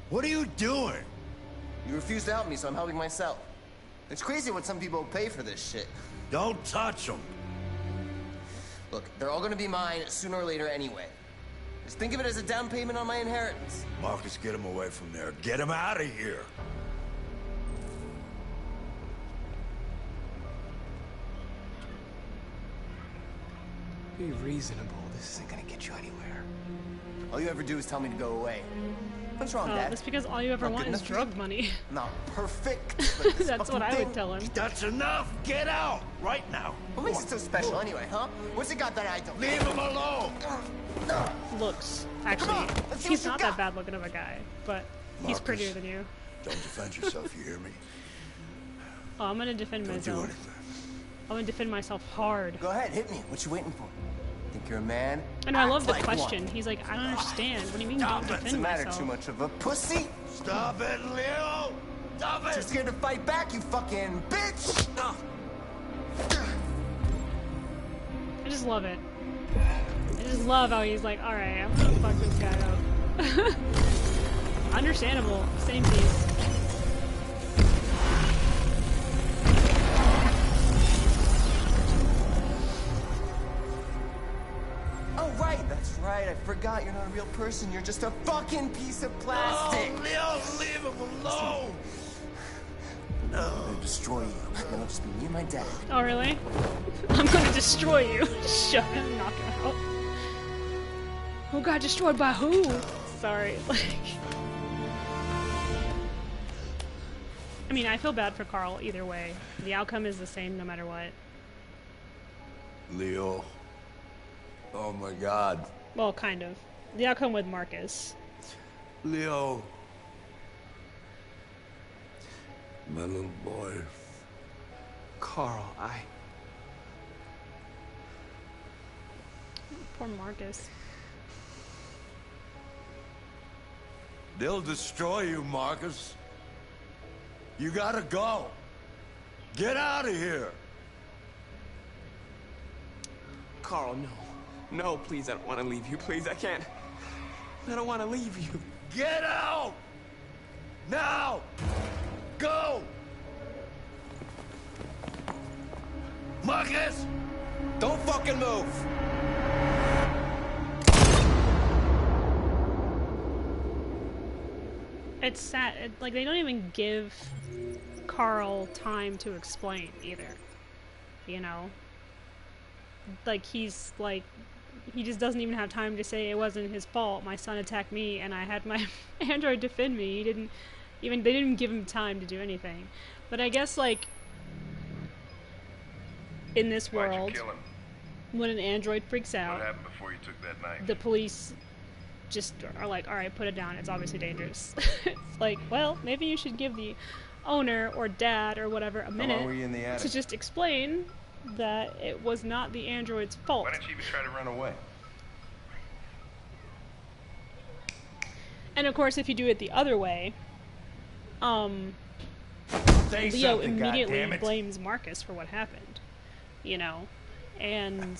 S16: What are you doing?
S17: You refused to help me, so I'm helping myself. It's crazy what some people pay for this shit.
S16: Don't touch them.
S17: Look, they're all gonna be mine sooner or later anyway. Just think of it as a down payment on my inheritance.
S16: Marcus, get him away from there. Get him out of here.
S15: Be reasonable. This isn't gonna get you anywhere.
S17: All you ever do is tell me to go away. What's wrong, Dad?
S1: That's because all you ever
S17: Not
S1: want
S17: good
S1: is
S17: enough for
S1: drug money.
S17: Not perfect. But this
S1: That's what
S17: fucking
S1: I would
S17: thing-
S1: tell him.
S16: That's enough. Get out right now.
S17: What makes it so special anyway, huh? What's it got that I don't?
S16: Leave him alone.
S1: Looks, actually,
S17: let's see
S1: he's
S17: what
S1: not
S17: you
S1: that bad looking of a guy, but he's
S16: Marcus.
S1: prettier than you.
S16: Don't defend yourself, you hear me?
S1: Oh, I'm gonna defend
S16: Don't do
S1: myself.
S16: anything.
S1: I'm gonna defend myself hard.
S17: Go ahead, hit me. What you waiting for? Think you're a man?
S1: And I love the
S17: Act like
S1: question.
S17: one.
S1: He's like, I don't understand. What do you mean
S17: Stop
S1: don't
S17: it.
S1: defend
S17: Doesn't matter
S1: myself?
S17: too much of a pussy.
S16: Stop it, Leo. Stop it.
S17: Too scared to fight back, you fucking bitch.
S1: I just love it. I just love how he's like, alright, I'm gonna fuck this guy up. Understandable. Same piece.
S17: Oh, right. That's right. I forgot you're not a real person. You're just a fucking piece of plastic.
S16: Oh, Leo, leave him alone.
S17: I'm gonna destroy you. Then I'll just be me and my dad.
S1: Oh, really? I'm gonna destroy you. Shut up. Knock it out. Oh god, destroyed by who? Sorry. Like, I mean, I feel bad for Carl either way. The outcome is the same no matter what.
S16: Leo. Oh my God.
S1: Well, kind of. The outcome with Marcus.
S16: Leo. My little boy.
S15: Carl,
S1: Poor Marcus.
S16: They'll destroy you, Marcus. You gotta go. Get out of here.
S15: Carl, no. No, please, I don't want to leave you. Please, I can't. I don't want to leave you.
S16: Get out! Now! Go! Marcus!
S17: Don't fucking move!
S1: It's sad. Like, they don't even give Carl time to explain either. You know? Like, he's like, he just doesn't even have time to say it wasn't his fault. My son attacked me and I had my android defend me. They didn't even give him time to do anything. But I guess, like, in this world, when an android freaks out,
S20: What happened before you took that knife?
S1: the police just are like, alright, put it down, it's obviously dangerous. It's like, well, maybe you should give the owner or dad or whatever a
S18: long
S1: minute
S18: were you in the attic?
S1: to just explain that it was not the android's fault.
S18: Why didn't you even try to run away?
S1: And of course, if you do it the other way,
S18: Say
S1: Leo
S18: something,
S1: immediately
S18: goddammit.
S1: blames Marcus for what happened, you know, and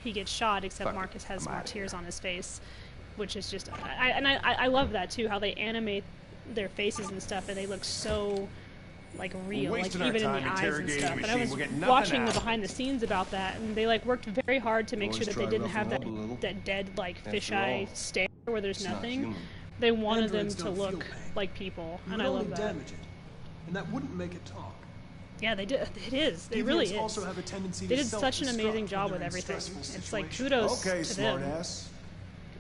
S1: he gets shot. Except
S18: Fuck it,
S1: Marcus has
S18: I'm
S1: more
S18: outta
S1: tears on his face, which is just I love that too. How they animate their faces and stuff, and they look so like real, like
S18: wasting our
S1: even in
S18: time
S1: the eyes and
S18: interrogating
S1: stuff.
S18: the
S1: And I
S18: machine.
S1: was
S18: We're getting nothing
S1: watching
S18: out
S1: the
S18: of it.
S1: behind the scenes about that, and they like worked very hard to make sure
S18: Always
S1: that
S18: try
S1: they didn't
S18: rough
S1: have
S18: them
S1: that
S18: up a little.
S1: that dead like
S18: After
S1: fisheye
S18: all,
S1: stare where there's
S18: it's not
S1: nothing.
S18: human.
S1: They wanted
S4: Androids
S1: them to
S4: don't feel
S1: look
S4: pain.
S1: like people,
S4: You
S1: and
S4: would
S1: I
S4: only
S1: love that.
S4: damage it, and that wouldn't make it talk.
S1: Yeah, they did. It is. It really
S4: Deviants
S1: is.
S4: also have a tendency
S1: They
S4: to
S1: did such an
S4: self-destruct
S1: amazing
S4: when
S1: job
S4: they're
S1: with
S4: in
S1: everything.
S4: stressful
S1: It's like
S4: situations.
S1: kudos
S12: Okay,
S1: to them.
S12: smartass.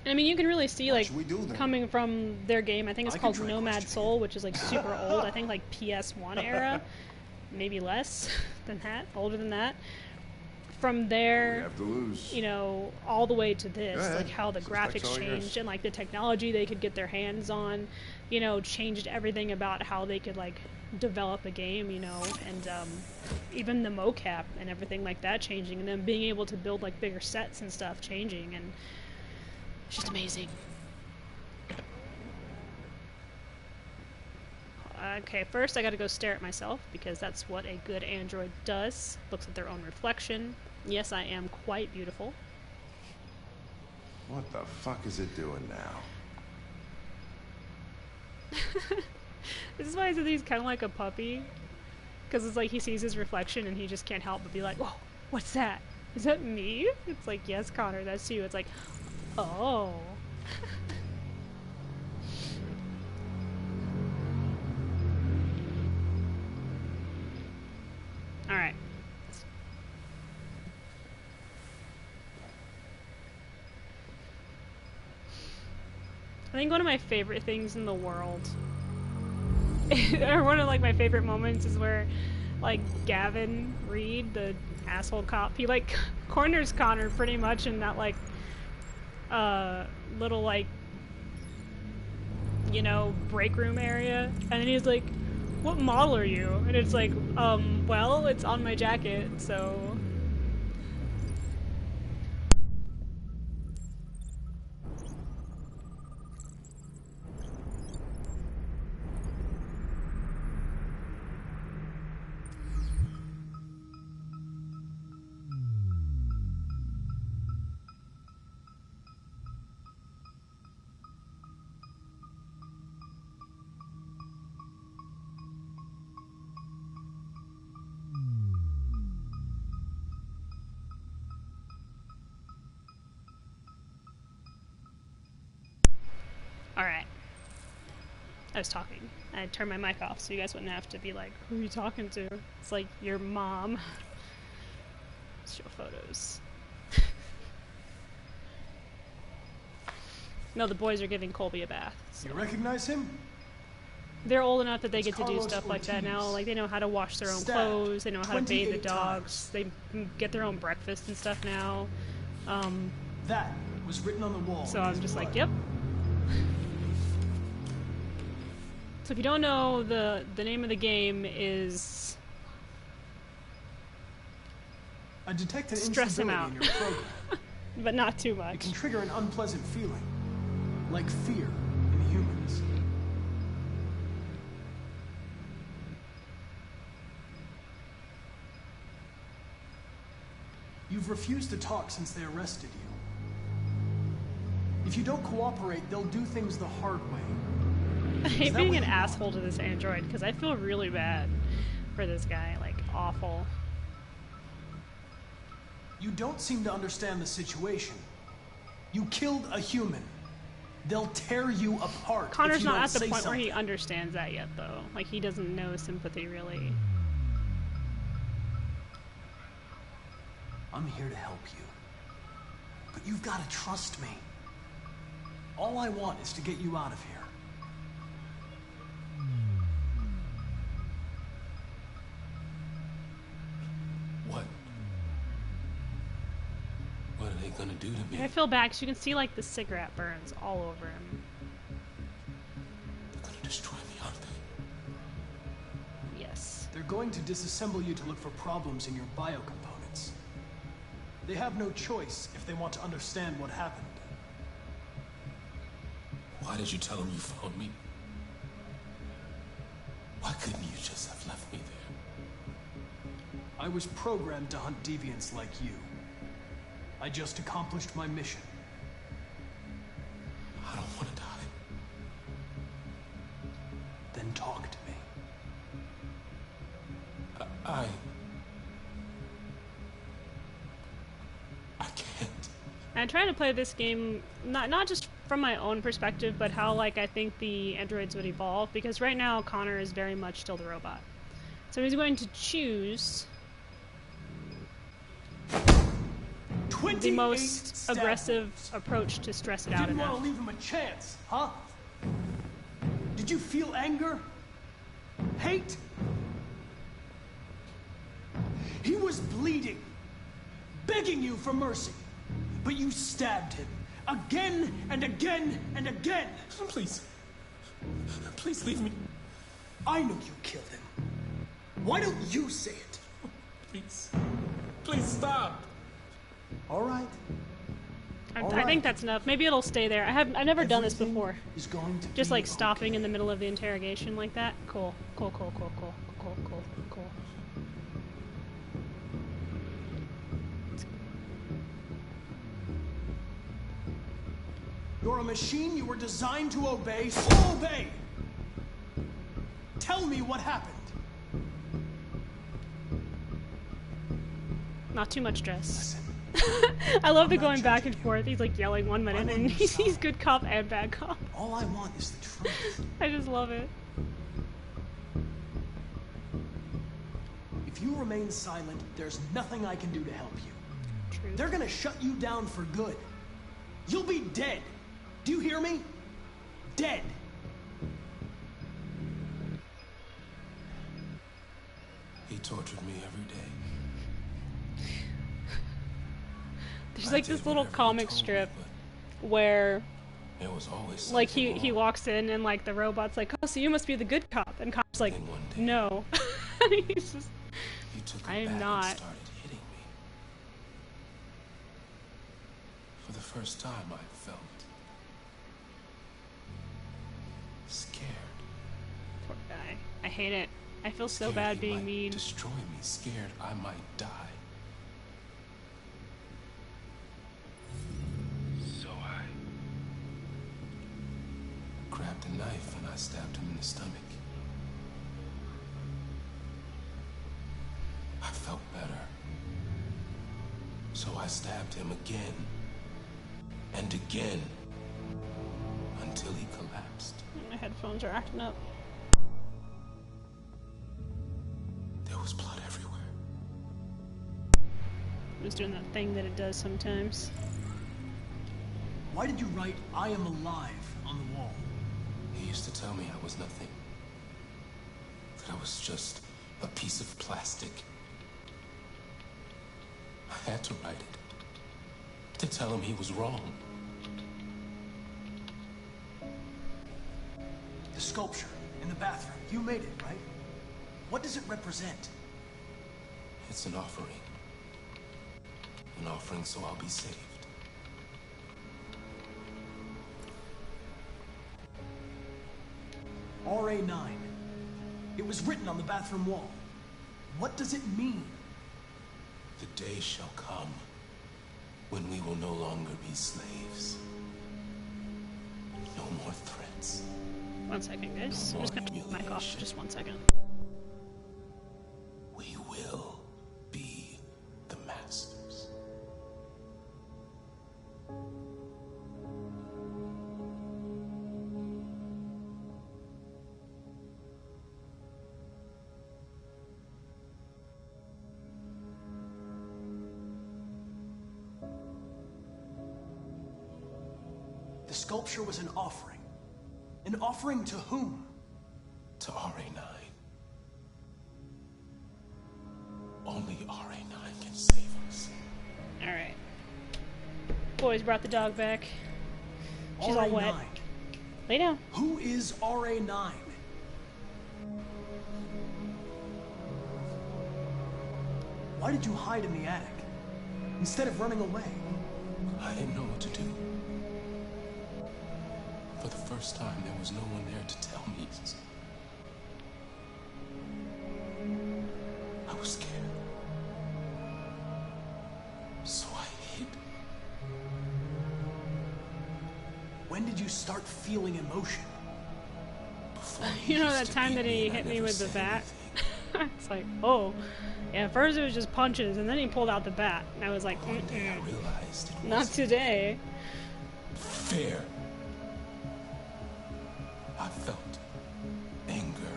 S1: And I mean, you can really see like
S12: should we do then?
S1: coming from their game. I think it's
S4: I can
S1: called
S4: try
S1: Nomad
S4: questioning
S1: Soul, which is like super old. I think like PS1 era, maybe less than that, older than that. From
S18: We
S1: there,
S18: have to lose.
S1: you know, all the way to
S18: Go
S1: this,
S18: ahead.
S1: like how the
S18: Suspect's
S1: graphics
S18: all yours.
S1: changed and like the technology they could get their hands on, you know, changed everything about how they could like develop a game, you know, and even the mocap and everything like that changing, and then being able to build like bigger sets and stuff changing, and it's just amazing. Okay, first I gotta go stare at myself, because that's what a good android does. Looks at their own reflection. Yes, I am quite beautiful.
S18: What the fuck is it doing now?
S1: This is why I said he's kind of like a puppy. Because it's like he sees his reflection and he just can't help but be like, whoa, what's that? Is that me? It's like, yes, Connor, that's you. It's like, oh. Alright. I think one of my favorite things in the world, or one of like my favorite moments, is where like Gavin Reed, the asshole cop, he like corners Connor pretty much in that like little like, you know, break room area, and then he's like, what model are you? And it's like, well, it's on my jacket, so. Alright. I was talking. I turned my mic off so you guys wouldn't have to be like, who are you talking to? It's like your mom. Let's show photos. No, the boys are giving Colby a bath. So.
S4: You recognize him?
S1: They're old enough that they
S4: It's
S1: get to do
S4: Carlos
S1: stuff like that now.
S4: Ortiz.
S1: Like, they know how to wash their own
S4: Stabbed
S1: clothes. They know how to bathe the
S4: 28
S1: dogs. They get their own breakfast and stuff now.
S4: That was written on the wall.
S1: So
S4: in
S1: I'm
S4: his
S1: just
S4: blood.
S1: like, yep. So if you don't know, the name of the game is
S4: I detect an
S1: Stress him out.
S4: instability in your program.
S1: but not too
S4: It
S1: much.
S4: can trigger an unpleasant feeling, like fear in humans. You've refused to talk since they arrested you. If you don't cooperate, they'll do things the hard way.
S1: I hate
S4: Is that
S1: being
S4: what
S1: an
S4: you
S1: asshole to this android because I feel really bad for this guy. Like, awful.
S4: You don't seem to understand the situation. You killed a human. They'll tear you apart.
S1: Connor's
S4: if you
S1: not
S4: don't
S1: at the
S4: say
S1: point where he
S4: something.
S1: understands that yet, though. Like, he doesn't know sympathy, really.
S4: I'm here to help you. But you've got to trust me. All I want is to get you out of here.
S20: What? What are they gonna do to me?
S1: And I feel bad because you can see, like, the cigarette burns all over him.
S20: They're gonna destroy me, aren't they?
S4: going to disassemble you to look for problems in your biocomponents. They have no choice if they want to understand what happened.
S20: Why did you tell him you found me? Why couldn't you just have left me there?
S4: I was programmed to hunt deviants like you. I just accomplished my mission.
S20: I don't want to die.
S4: Then talk to me.
S20: I can't.
S1: I try to play this game not just from my own perspective, but how like I think the androids would evolve, because right now Connor is very much still the robot. So he's going to choose the most aggressive approach to stress it out
S4: Didn't
S1: enough.
S4: want to leave him a chance, huh? Did you feel anger? Hate? He was bleeding, begging you for mercy, but you stabbed him again and again and again.
S20: Please. Please leave me.
S4: I know you killed him. Why don't you say it?
S20: Please. Please stop.
S4: All right.
S1: I think that's enough. Maybe it'll stay there. I've never done this before.
S4: Is going to
S1: Just like stopping in the middle of the interrogation like that. Cool. Cool, cool, cool, cool, cool, cool, cool.
S4: You're a machine you were designed to obey, so obey! Tell me what happened.
S1: Not too much stress. I love the going back and forth. He's like yelling 1 minute and he's good cop and bad cop.
S4: All I want is the truth.
S1: I just love it.
S4: If you remain silent, there's nothing I can do to help you.
S1: True.
S4: They're gonna shut you down for good. You'll be dead. Do you hear me? Dead.
S20: He tortured me every day.
S1: There's like this little comic strip where
S20: There was always
S1: like he walks in and like the robot's like, oh, so you must be the good cop, and cop's like, no. He's just, I am not.
S20: Started hitting me. For the first time, I felt scared.
S1: Poor guy. I hate it. I feel so bad being mean.
S20: Destroy me. Scared I might die. So I grabbed a knife and I stabbed him in the stomach. I felt better. So I stabbed him again and again until he collapsed.
S1: My headphones are acting up.
S20: There was blood everywhere.
S1: It was doing that thing that it does sometimes.
S4: Why did you write "I am alive" on the wall?
S20: He used to tell me I was nothing. That I was just a piece of plastic. I had to write it. To tell him he was wrong.
S4: The sculpture in the bathroom. You made it, right? What does it represent?
S20: It's an offering. An offering so I'll be saved.
S4: RA9. It was written on the bathroom wall. What does it mean?
S20: The day shall come when we will no longer be slaves. No more threats.
S1: 1 second, guys. I'm just gonna turn the mic off for just 1 second.
S20: We will be the masters.
S4: The sculpture was an offering. An offering to whom?
S20: To RA9. Only RA9 can save us.
S1: Alright. Boys brought the dog back. She's all wet. Lay down.
S4: Who is RA9? Why did you hide in the attic? Instead of running away?
S20: I didn't know what to do. For the first time, there was no one there to tell me. I was scared. So I hid.
S4: When did you start feeling emotion?
S1: You know that time that he hit me with the bat? It's like, oh. Yeah, first it was just punches, and then he pulled out the bat. And I was like, not today.
S20: Fear. I felt anger,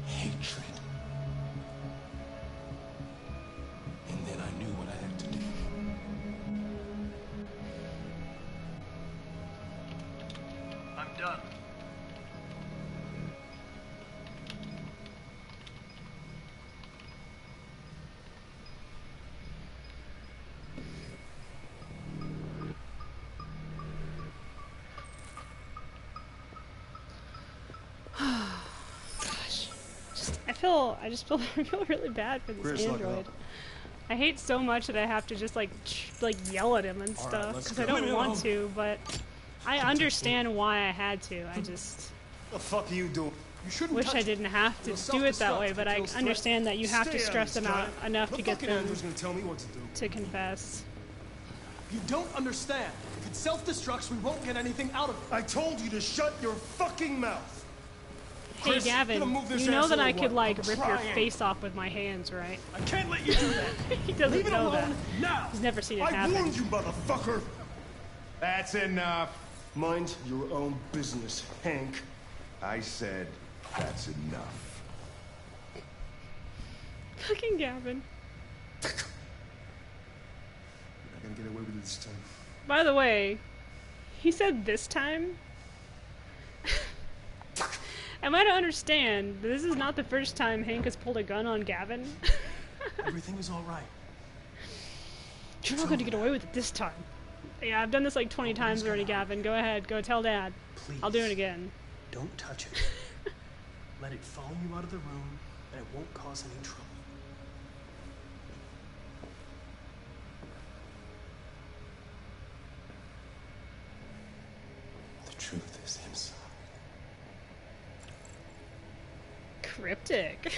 S20: hatred. And then I knew what I had to do.
S4: I'm done.
S1: I just feel really bad for this android. I hate so much that I have to just like yell at him and stuff because I don't want to, but I understand why I had to. I just
S12: the fuck are you doing? You shouldn't
S1: wish I didn't have to do it that way, but I understand that you have to stress them out enough to get them to confess.
S4: You don't understand. If it self-destructs, we won't get anything out of it.
S12: I told you to shut your fucking mouth.
S1: Hey
S12: Chris,
S1: Gavin, you know that I could like rip your face off with my hands, right?
S12: I can't let you do that.
S1: He doesn't
S12: Leave it
S1: know
S12: alone
S1: that.
S12: Now.
S1: He's never seen it
S12: I
S1: happen.
S12: warned you, motherfucker. That's enough. Mind your own business, Hank. I said that's enough.
S1: Fucking Gavin.
S12: You're not gonna get away with it this time.
S1: By the way, he said this time. Am I to understand that this is not the first time Hank has pulled a gun on Gavin?
S4: Everything is all right.
S1: You're not going to get away with it this time. Yeah, I've done this like 20 times already, Gavin. Go ahead, go tell Dad.
S4: Please.
S1: I'll do it again.
S4: Don't touch it. Let it follow you out of the room, and it won't cause any trouble.
S20: The truth is inside.
S1: Cryptic.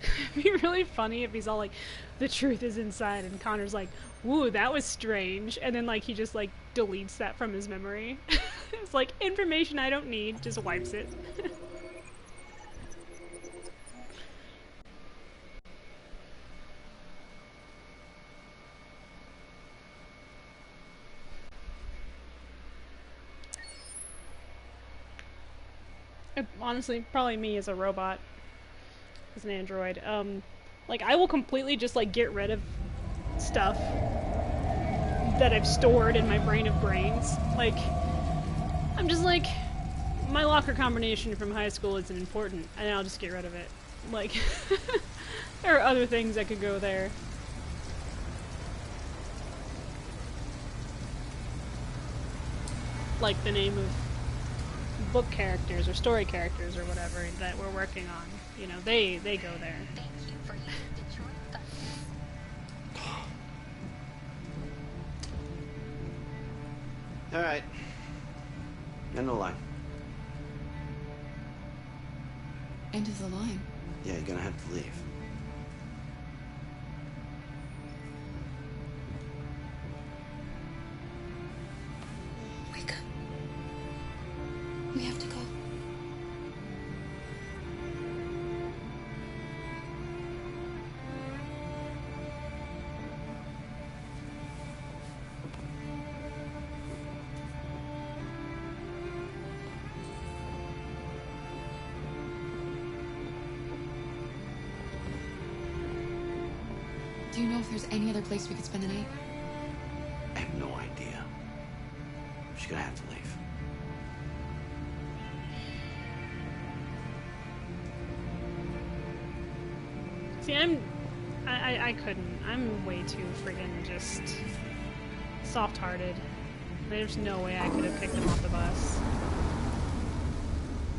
S1: It'd be really funny if he's all like, the truth is inside, and Connor's like, woo, that was strange, and then like he just like deletes that from his memory. It's like information I don't need, just wipes it. Honestly, probably me as a robot, as an android. Like, I will completely just, like, get rid of stuff that I've stored in my brain of brains. Like, I'm just like, my locker combination from high school isn't important, and I'll just get rid of it. Like, there are other things that could go there. Like the name of book characters or story characters or whatever that we're working on. You know, they go there.
S7: Alright. End of the line.
S13: End of the line?
S7: Yeah, you're gonna have to leave.
S13: Wake up. We have to go. Do you know if there's any other place we could spend the night?
S7: I have no idea. She's gonna have to leave.
S1: See, I couldn't. I'm way too friggin' just soft-hearted. There's no way I could have picked them off the bus.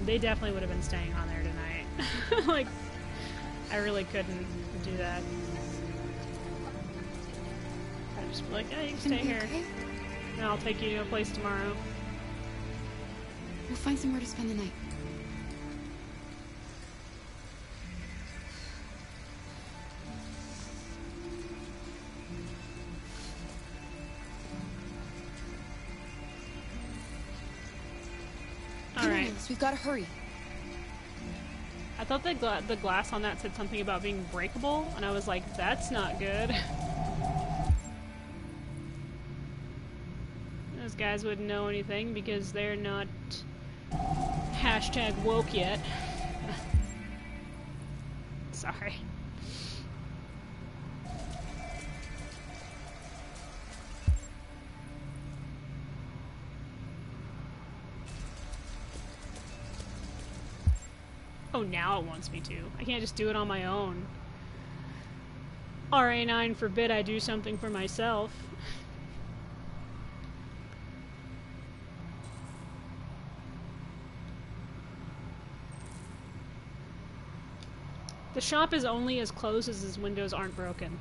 S1: They definitely would have been staying on there tonight. Like, I really couldn't do that. I'd just be like, yeah, you can stay here.
S13: Okay?
S1: And I'll take you to a place tomorrow.
S13: We'll find somewhere to spend the night.
S1: Alright.
S13: We've got to hurry.
S1: I thought the glass on that said something about being breakable, and I was like, that's not good. Those guys wouldn't know anything because they're not hashtag woke yet. Sorry. Oh, now it wants me to. I can't just do it on my own. RA9 forbid I do something for myself. The shop is only as closed as his windows aren't broken.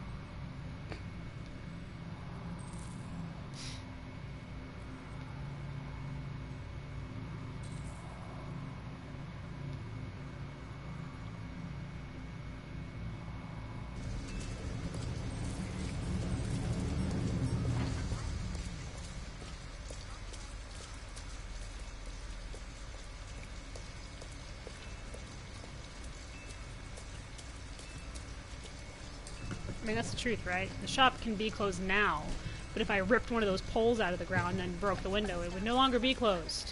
S1: I mean, that's the truth, right? The shop can be closed now, but if I ripped one of those poles out of the ground and broke the window, it would no longer be closed.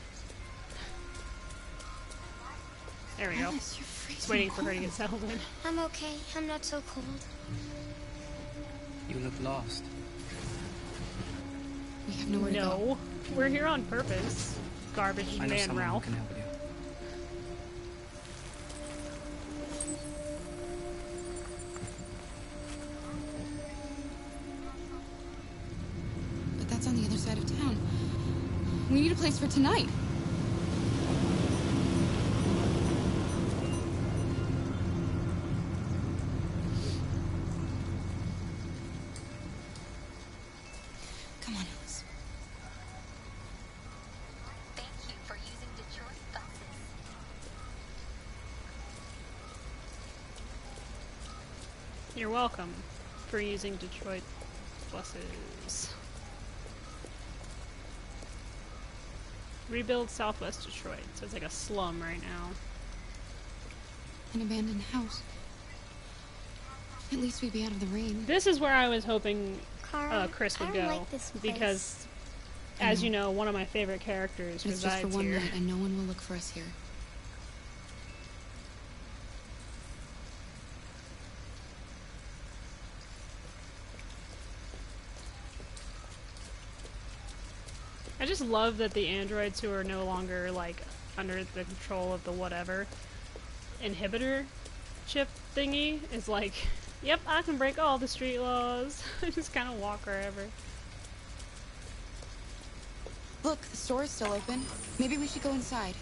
S1: There we go.
S14: Alice, you're
S1: Just waiting for her to get settled in.
S14: I'm okay. I'm not so cold.
S21: You look lost.
S13: We have nowhere to go.
S1: No, we're here on purpose. Garbage
S21: I know
S1: man
S21: someone who
S1: Ralph.
S21: can help you.
S13: But that's on the other side of town. We need a place for tonight. Come on, Alice.
S5: Thank you for using Detroit buses.
S1: You're welcome for using Detroit buses. Rebuild Southwest Detroit. So it's like a slum right now.
S13: An abandoned house. At least we'd be out of the rain.
S1: This is where I was hoping
S14: Carl,
S1: Chris would
S14: I
S1: go.
S14: don't like this place.
S1: Because, as you know, one of my favorite characters
S13: It's just for
S1: resides
S13: one
S1: here.
S13: night, and no one will look for us here.
S1: I just love that the androids who are no longer, like, under the control of the whatever inhibitor chip thingy is like, yep, I can break all the street laws. I just kind of walk wherever.
S13: Look, the store is still open. Maybe we should go inside.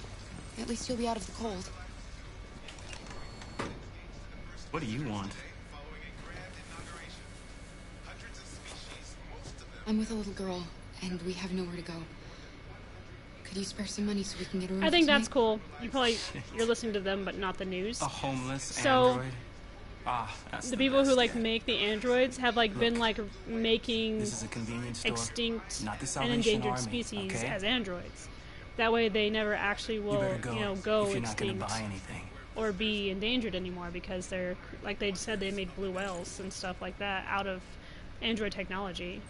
S13: At least you'll be out of the cold.
S21: What do you want?
S13: I'm with a little girl, and we have nowhere to go. Could you spare some money so we can get a room
S1: I think
S13: for
S1: that's
S13: tonight?
S1: cool. You're listening to them, but not the news.
S21: A homeless
S1: So,
S21: android? Ah, that's
S1: the people who
S21: best,
S1: like
S21: yeah.
S1: make the androids have like been like making
S21: This is a convenience store,
S1: extinct
S21: not the
S1: and
S21: Salvation
S1: endangered
S21: Army,
S1: species
S21: okay?
S1: as androids. That way they never actually
S21: You
S1: will,
S21: better go,
S1: you know, go
S21: if you're not gonna
S1: extinct
S21: buy anything.
S1: or be endangered anymore because they're, like they said, they made blue whales and stuff like that out of android technology.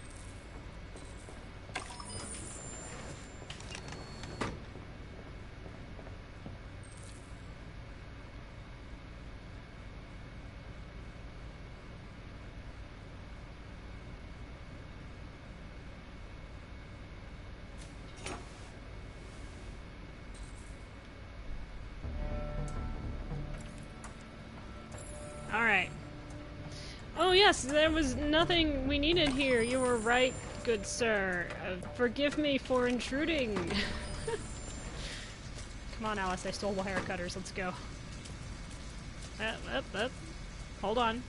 S1: Alright. Oh yes, there was nothing we needed here. You were right, good sir. Forgive me for intruding. Come on, Alice, I stole wire cutters. Let's go. Up. Hold on.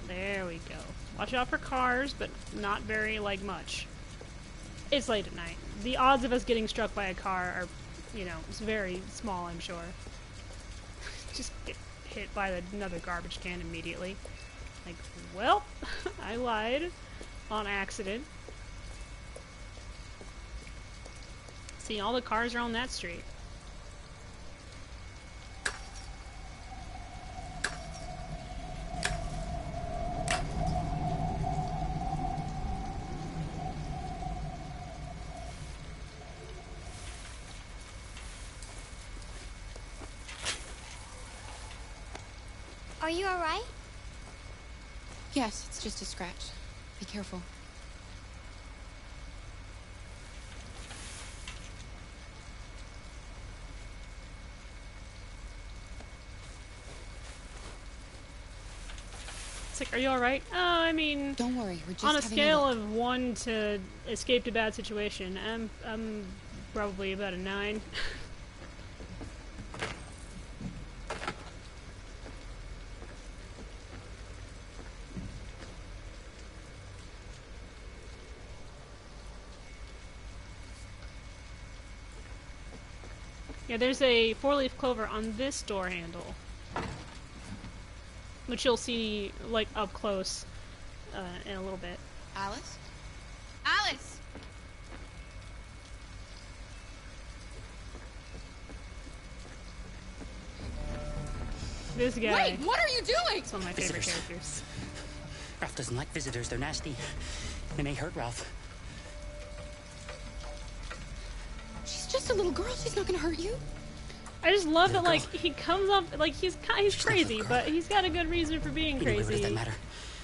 S1: There we go. Watch out for cars, but not very, like, much. It's late at night. The odds of us getting struck by a car are, you know, it's very small, I'm sure. Just get hit by another garbage can immediately. Like, well, I lied on accident. See, all the cars are on that street.
S14: Are you all right?
S13: Yes, it's just a scratch. Be careful.
S1: It's like, are you alright? I mean...
S13: Don't worry, we're just
S1: on a
S13: having
S1: scale
S13: look.
S1: of 1 to escaped a bad situation, I'm probably about a 9. Yeah, there's a 4-leaf clover on this door handle, which you'll see, like, up close in a little bit.
S13: Alice? Alice!
S1: This guy.
S13: Wait, what are you doing?
S1: It's one of my favorite
S6: Visitors.
S1: characters.
S6: Ralph doesn't like visitors. They're nasty. They may hurt Ralph.
S13: She's just a little girl. She's not gonna hurt you.
S1: I just love that, like, he comes up, like, he's crazy, but he's got a good reason for being
S6: Anyway, what
S1: crazy.
S6: does that matter?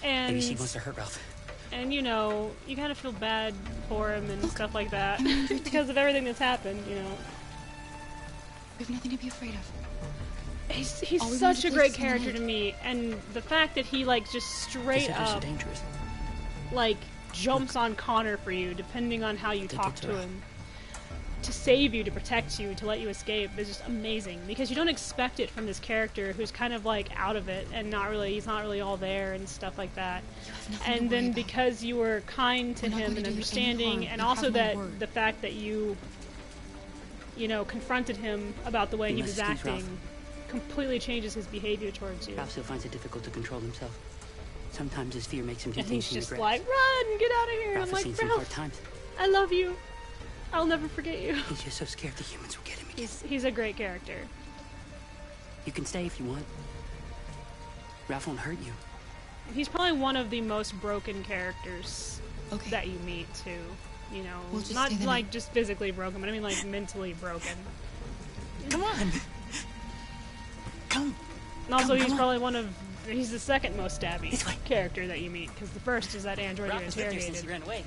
S1: And
S6: Maybe she wants to hurt Ralph.
S1: And, you know, you kind of feel bad for him and stuff like that because of everything that's happened, you know.
S13: We have nothing to be afraid of.
S1: He's
S13: All we want
S1: such
S13: is
S1: a
S13: a
S1: great
S13: place to spend the
S1: character to me, and the fact that he, like, just straight
S6: Visitors are
S1: up,
S6: dangerous.
S1: like, jumps on Connor for you, depending on how you
S6: They
S1: talk
S6: get
S1: to
S6: to
S1: him, to save you, to protect you, to let you escape, is just amazing, because you don't expect it from this character who's kind of, like, out of it, and he's not really all there, and stuff like that. And then because you were kind to him and understanding, and also that the fact that you know, confronted him about the way he was acting completely changes his behavior towards you.
S6: Ralph still finds it difficult to control himself. Sometimes his fear makes him do
S1: And
S6: things
S1: he's
S6: he
S1: just
S6: regrets.
S1: like, run, get out of here.
S6: Ralph
S1: I'm
S6: has seen
S1: like,
S6: some hard
S1: Ralph,
S6: times.
S1: I love you. I'll never forget you.
S6: He's just so scared the humans will get him again.
S1: He's a great character.
S6: You can stay if you want. Ralph won't hurt you.
S1: He's probably one of the most broken characters that you meet, too. You know,
S13: We'll just
S1: not
S13: stay the
S1: like
S13: night.
S1: just physically broken, but I mean like mentally broken.
S6: Come on.
S1: And also, he's probably he's the second most stabby character that you meet, because the first is that android
S6: Ralph
S1: you
S6: has lived here since
S1: interrogated.
S6: he ran away.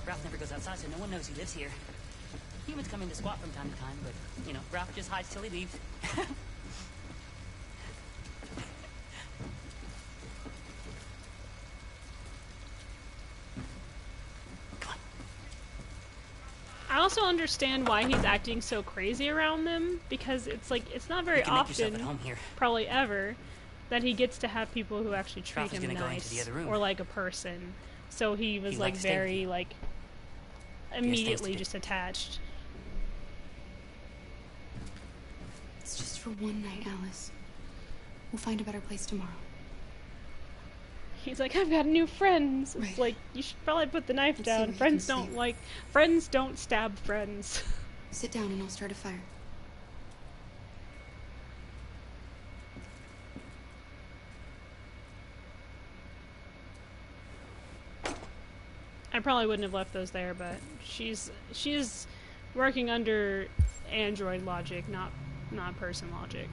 S6: Ralph never goes outside, so no one knows he lives here. Humans come in to squat from time to time, but, you know, Ralph just hides till he leaves.
S1: I also understand why he's acting so crazy around them, because it's like, it's not very
S6: You can make yourself
S1: often,
S6: at home here.
S1: probably ever, that he gets to have people who actually treat
S6: Ralph is
S1: him
S6: gonna go into the
S1: nice
S6: other room.
S1: or like a person. So he was
S6: He
S1: like
S6: likes staying
S1: very
S6: here.
S1: like
S6: things
S1: immediately
S6: to do.
S1: just attached.
S13: It's just for one night, Alice. We'll find a better place tomorrow.
S1: He's like, I've got new friends. It's like, you should probably put the knife down. Friends don't stab friends.
S13: Sit down and I'll start a fire.
S1: I probably wouldn't have left those there, but she's working under android logic, not person logic.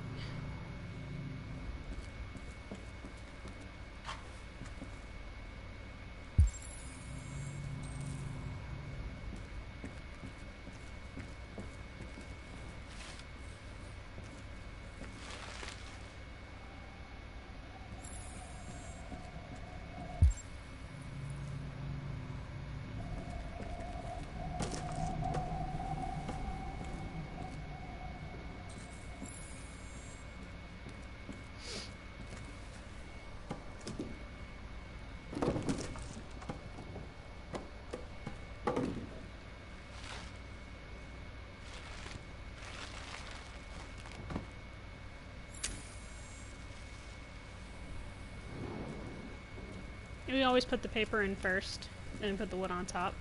S1: we always put the paper in first and put the wood on top.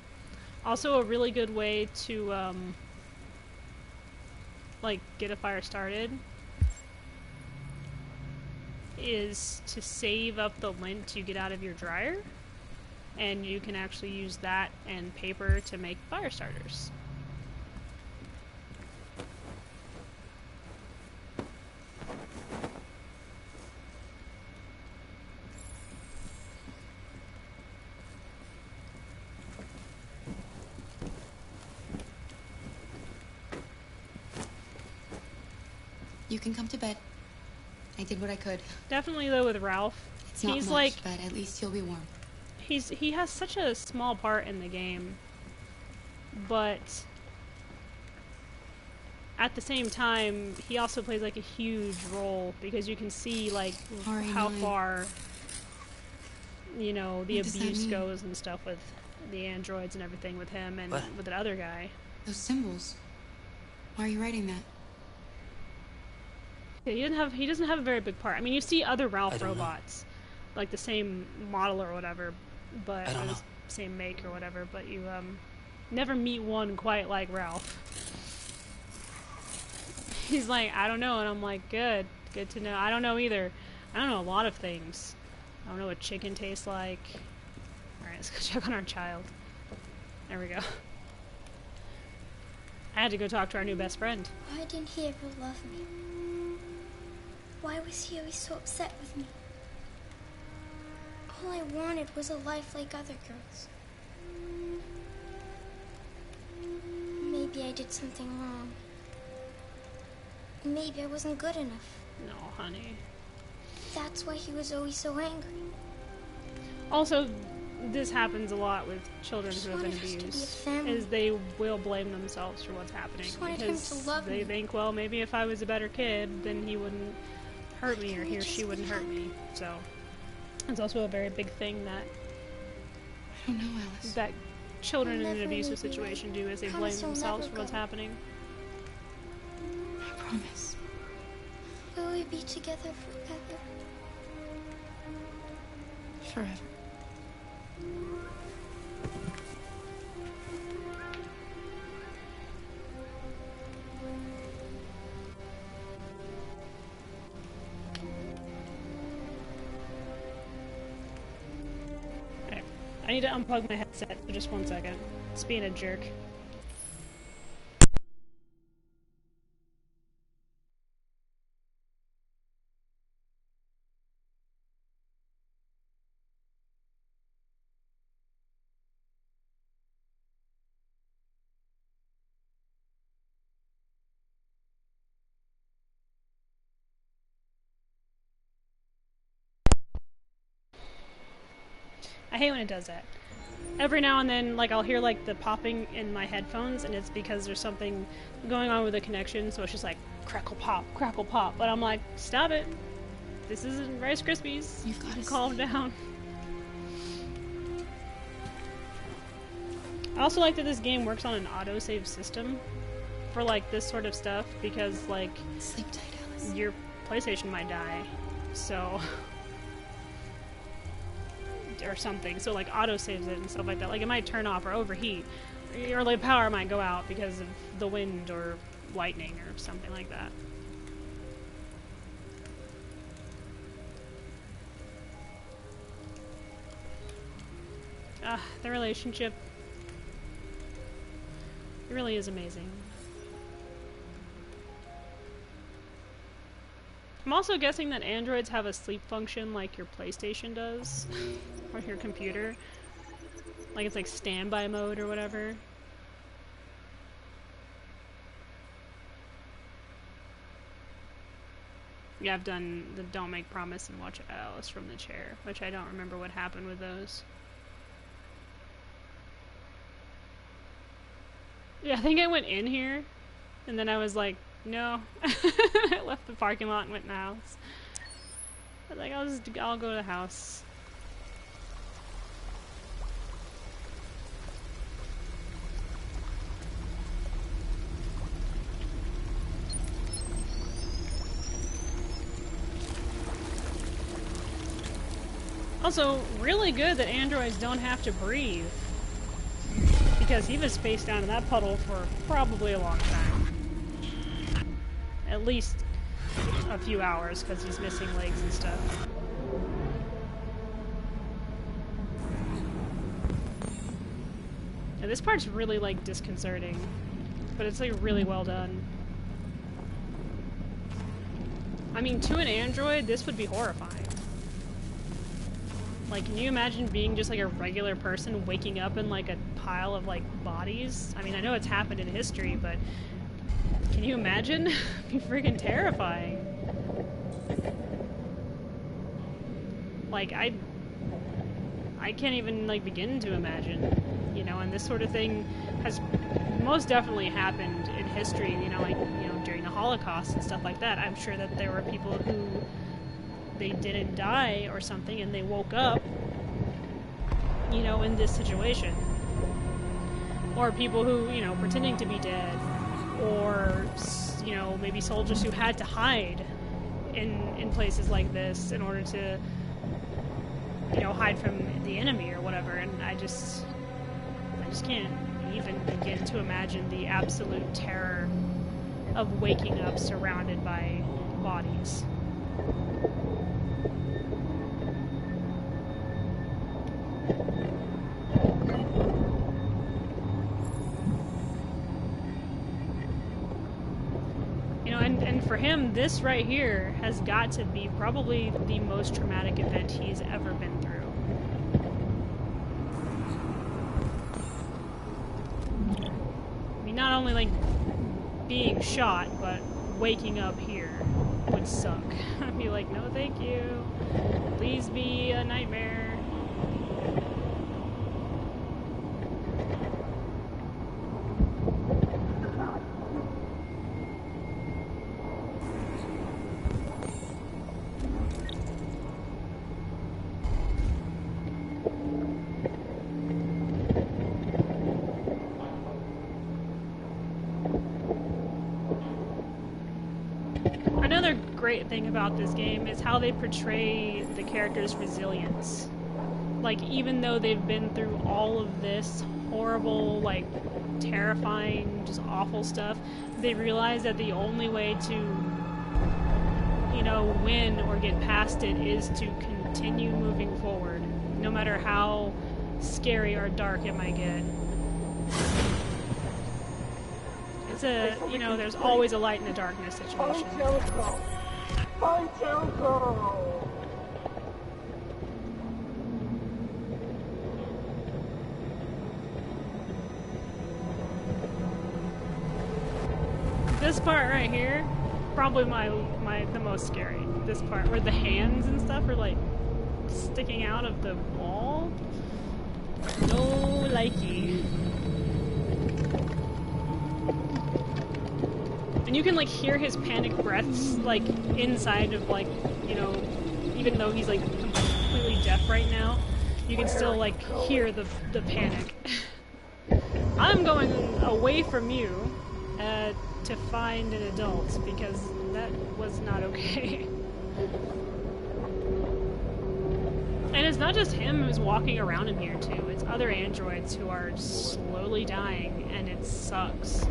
S1: Also, a really good way to like get a fire started is to save up the lint you get out of your dryer, and you can actually use that and paper to make fire starters.
S13: You can come to bed. I did what I could.
S1: Definitely though with Ralph,
S13: It's not
S1: he's
S13: much,
S1: like,
S13: but at least you'll be warm.
S1: he has such a small part in the game, but at the same time he also plays like a huge role because you can see like how far, you know, the
S13: What does that
S1: abuse
S13: mean?
S1: goes and stuff with the androids and everything with him and
S13: What?
S1: with the other guy.
S13: Those symbols. Why are you writing that?
S1: Yeah, he doesn't have a very big part. I mean, you see other
S6: I
S1: Ralph
S6: don't know.
S1: robots, like the same model or whatever, but
S6: I don't
S1: or the
S6: know.
S1: same make or whatever. But you never meet one quite like Ralph. He's like, I don't know, and I'm like, good to know. I don't know either. I don't know a lot of things. I don't know what chicken tastes like. All right, let's go check on our child. There we go. I had to go talk to our new best friend.
S14: Why didn't he ever love me? Why was he always so upset with me? All I wanted was a life like other girls. Maybe I did something wrong. Maybe I wasn't good enough.
S1: No, honey.
S14: That's why he was always so angry.
S1: Also, this happens a lot with children who have been
S14: wanted us to be a
S1: abused,
S14: family.
S1: is they will blame themselves for what's happening
S14: Just wanted him
S1: because
S14: to love
S1: they
S14: me.
S1: think, well, maybe if I was a better kid, then he wouldn't hurt me, or he or she wouldn't hurt me. So it's also a very big thing that
S13: I don't know, Alice.
S1: that children in
S14: I'll
S1: an
S14: never
S1: abusive
S14: leave you.
S1: situation do, is they blame
S14: Promise you'll
S1: themselves
S14: never
S1: for what's
S14: go.
S1: happening.
S13: I promise.
S14: Will we be together forever?
S13: Forever.
S1: Alright. I need to unplug my headset for just 1 second. It's being a jerk. I hate when it does that. Every now and then, like, I'll hear, like, the popping in my headphones, and it's because there's something going on with the connection, so it's just like, crackle pop, but I'm like, stop it. This isn't Rice Krispies.
S13: You've got to
S1: calm down. I also like that this game works on an autosave system for, like, this sort of stuff, because, like,
S13: Sleep tight, Alice.
S1: your PlayStation might die, so... or something, so like auto saves it and stuff like that. Like it might turn off or overheat, or like power might go out because of the wind or lightning or something like that. The relationship, it really is amazing. I'm also guessing that androids have a sleep function like your PlayStation does, or your computer. Like it's like standby mode or whatever. Yeah, I've done the Don't Make Promise and Watch Alice from the Chair, which I don't remember what happened with those. Yeah, I think I went in here, and then I was like, no. I left the parking lot and went in the house. I was like, I'll go to the house. Also, really good that androids don't have to breathe. Because he was spaced down in that puddle for probably a long time. At least a few hours, because he's missing legs and stuff. And this part's really, like, disconcerting. But it's, like, really well done. I mean, to an android, this would be horrifying. Like, can you imagine being just, like, a regular person waking up in, like, a pile of, like, bodies? I mean, I know it's happened in history, but can you imagine? It'd be freaking terrifying. Like, I can't even, like, begin to imagine, you know, and this sort of thing has most definitely happened in history, you know, like, you know, during the Holocaust and stuff like that. I'm sure that there were people who they didn't die or something and they woke up, you know, in this situation. Or people who, you know, pretending to be dead, or, you know, maybe soldiers who had to hide in places like this in order to, you know, hide from the enemy or whatever. And I just can't even begin to imagine the absolute terror of waking up surrounded by bodies. You know, and for him, this right here has got to be probably the most traumatic event he's ever been through. I mean, not only, like, being shot, but waking up here would suck. I'd be like, no thank you. Please be a nightmare. Another great thing about this game is how they portray the characters' resilience. Like, even though they've been through all of this horrible, like, terrifying, just awful stuff, they realize that the only way to, you know, win or get past it is to continue moving forward, no matter how scary or dark it might get. It's a, you know, there's always a light in the darkness situation.
S8: Find Jericho!
S1: This part right here, probably the most scary. This part where the hands and stuff are like sticking out of the wall. No likey. And you can, like, hear his panic breaths, like, inside of, like, you know, even though he's, like, completely deaf right now, you can still, like, hear the panic. I'm going away from you to find an adult, because that was not okay. And it's not just him who's walking around in here, too. It's other androids who are slowly dying, and it sucks.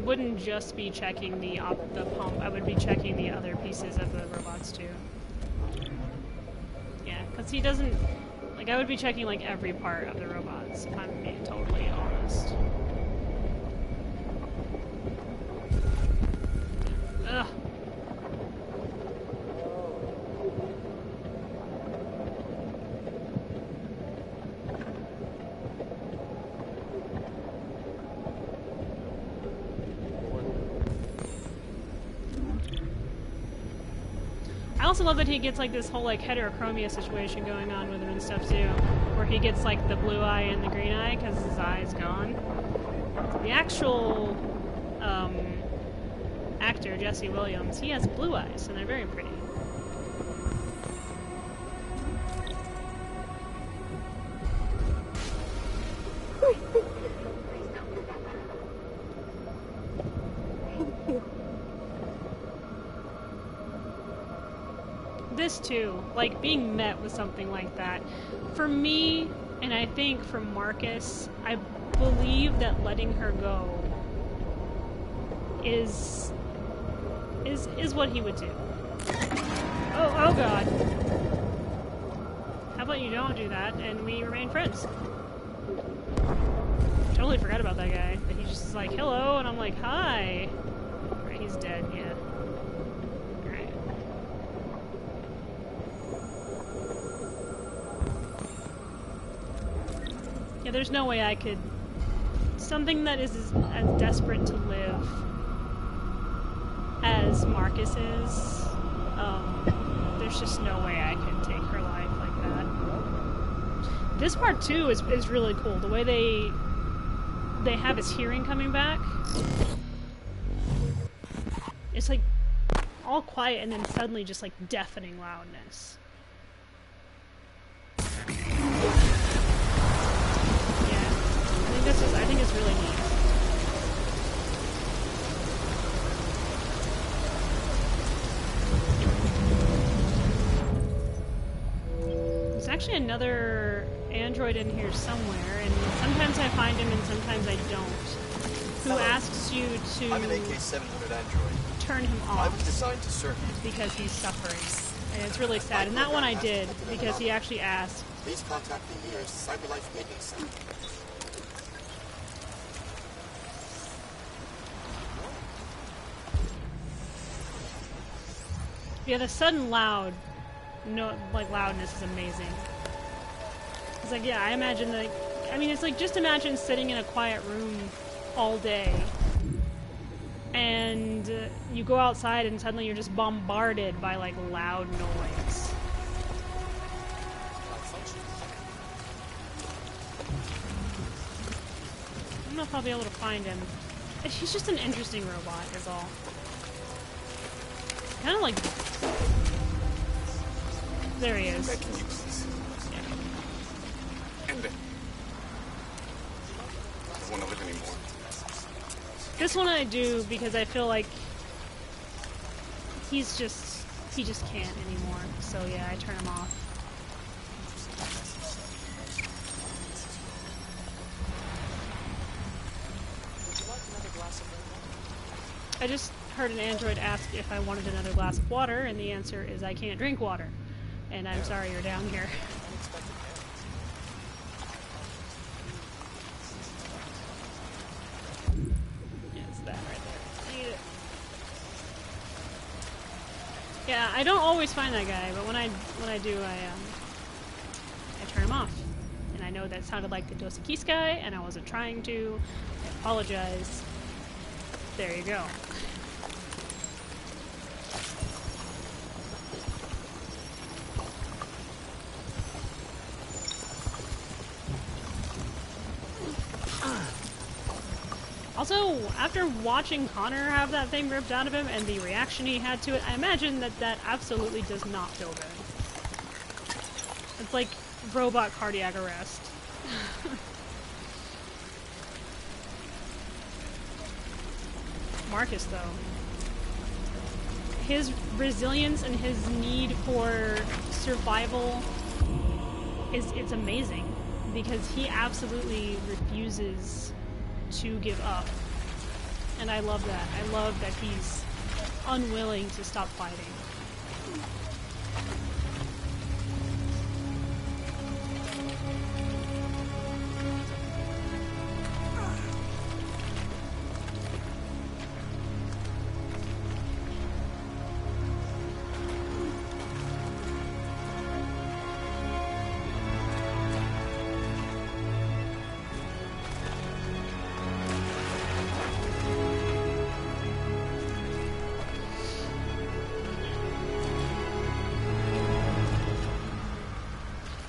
S1: Wouldn't just be checking the pump, I would be checking the other pieces of the robots too. Yeah, because he doesn't, like, I would be checking, like, every part of the robots, if I'm being totally honest. Ugh. I also love that he gets like this whole like heterochromia situation going on with him and stuff too, where he gets like the blue eye and the green eye because his eye is gone. The actual actor, Jesse Williams, he has blue eyes and they're very pretty. This too, like being met with something like that, for me, and I think for Marcus, I believe that letting her go is what he would do. Oh god. How about you don't do that and we remain friends? Totally forgot about that guy, but he just is like, hello, and I'm like, hi. Right, he's dead, yeah. Alright. Yeah, there's no way I could... Something that is as desperate to live as Marcus is, there's just no way I could take her life like that. This part too is really cool. The way they have his hearing coming back. It's like all quiet and then suddenly just like deafening loudness. I think it's really neat. There's actually another android in here somewhere, and sometimes I find him and sometimes I don't. Who asks you to
S17: I'm an AK-700 android.
S1: Turn him off.
S17: I was designed to serve you.
S1: Because he's suffering. And it's really sad. And that one I did because he actually asked.
S10: Please contact the nearest CyberLife maintenance center.
S1: Yeah, the sudden loudness is amazing. It's like, yeah, I imagine like, I mean, it's like, just imagine sitting in a quiet room all day, and you go outside and suddenly you're just bombarded by like loud noise. I don't know if I'll be able to find him. He's just an interesting robot, is all. Kind of like... There he is.
S10: Can you please?
S1: Yeah.
S10: End it. I don't want to live anymore.
S1: This one I do because I feel like he just can't anymore. So yeah, I turn him off. I just heard an android ask if I wanted another glass of water, and the answer is I can't drink water. And I'm sorry you're down here. Yeah, it's that right there. I need it. Yeah, I don't always find that guy, but when I do, I turn him off. And I know that sounded like the Dos Equis guy, and I wasn't trying to. I apologize. There you go. Also, after watching Connor have that thing ripped out of him and the reaction he had to it, I imagine that that absolutely does not feel good. It's like robot cardiac arrest. Marcus, though. His resilience and his need for survival it's amazing, because he absolutely refuses to give up. And I love that. I love that he's unwilling to stop fighting.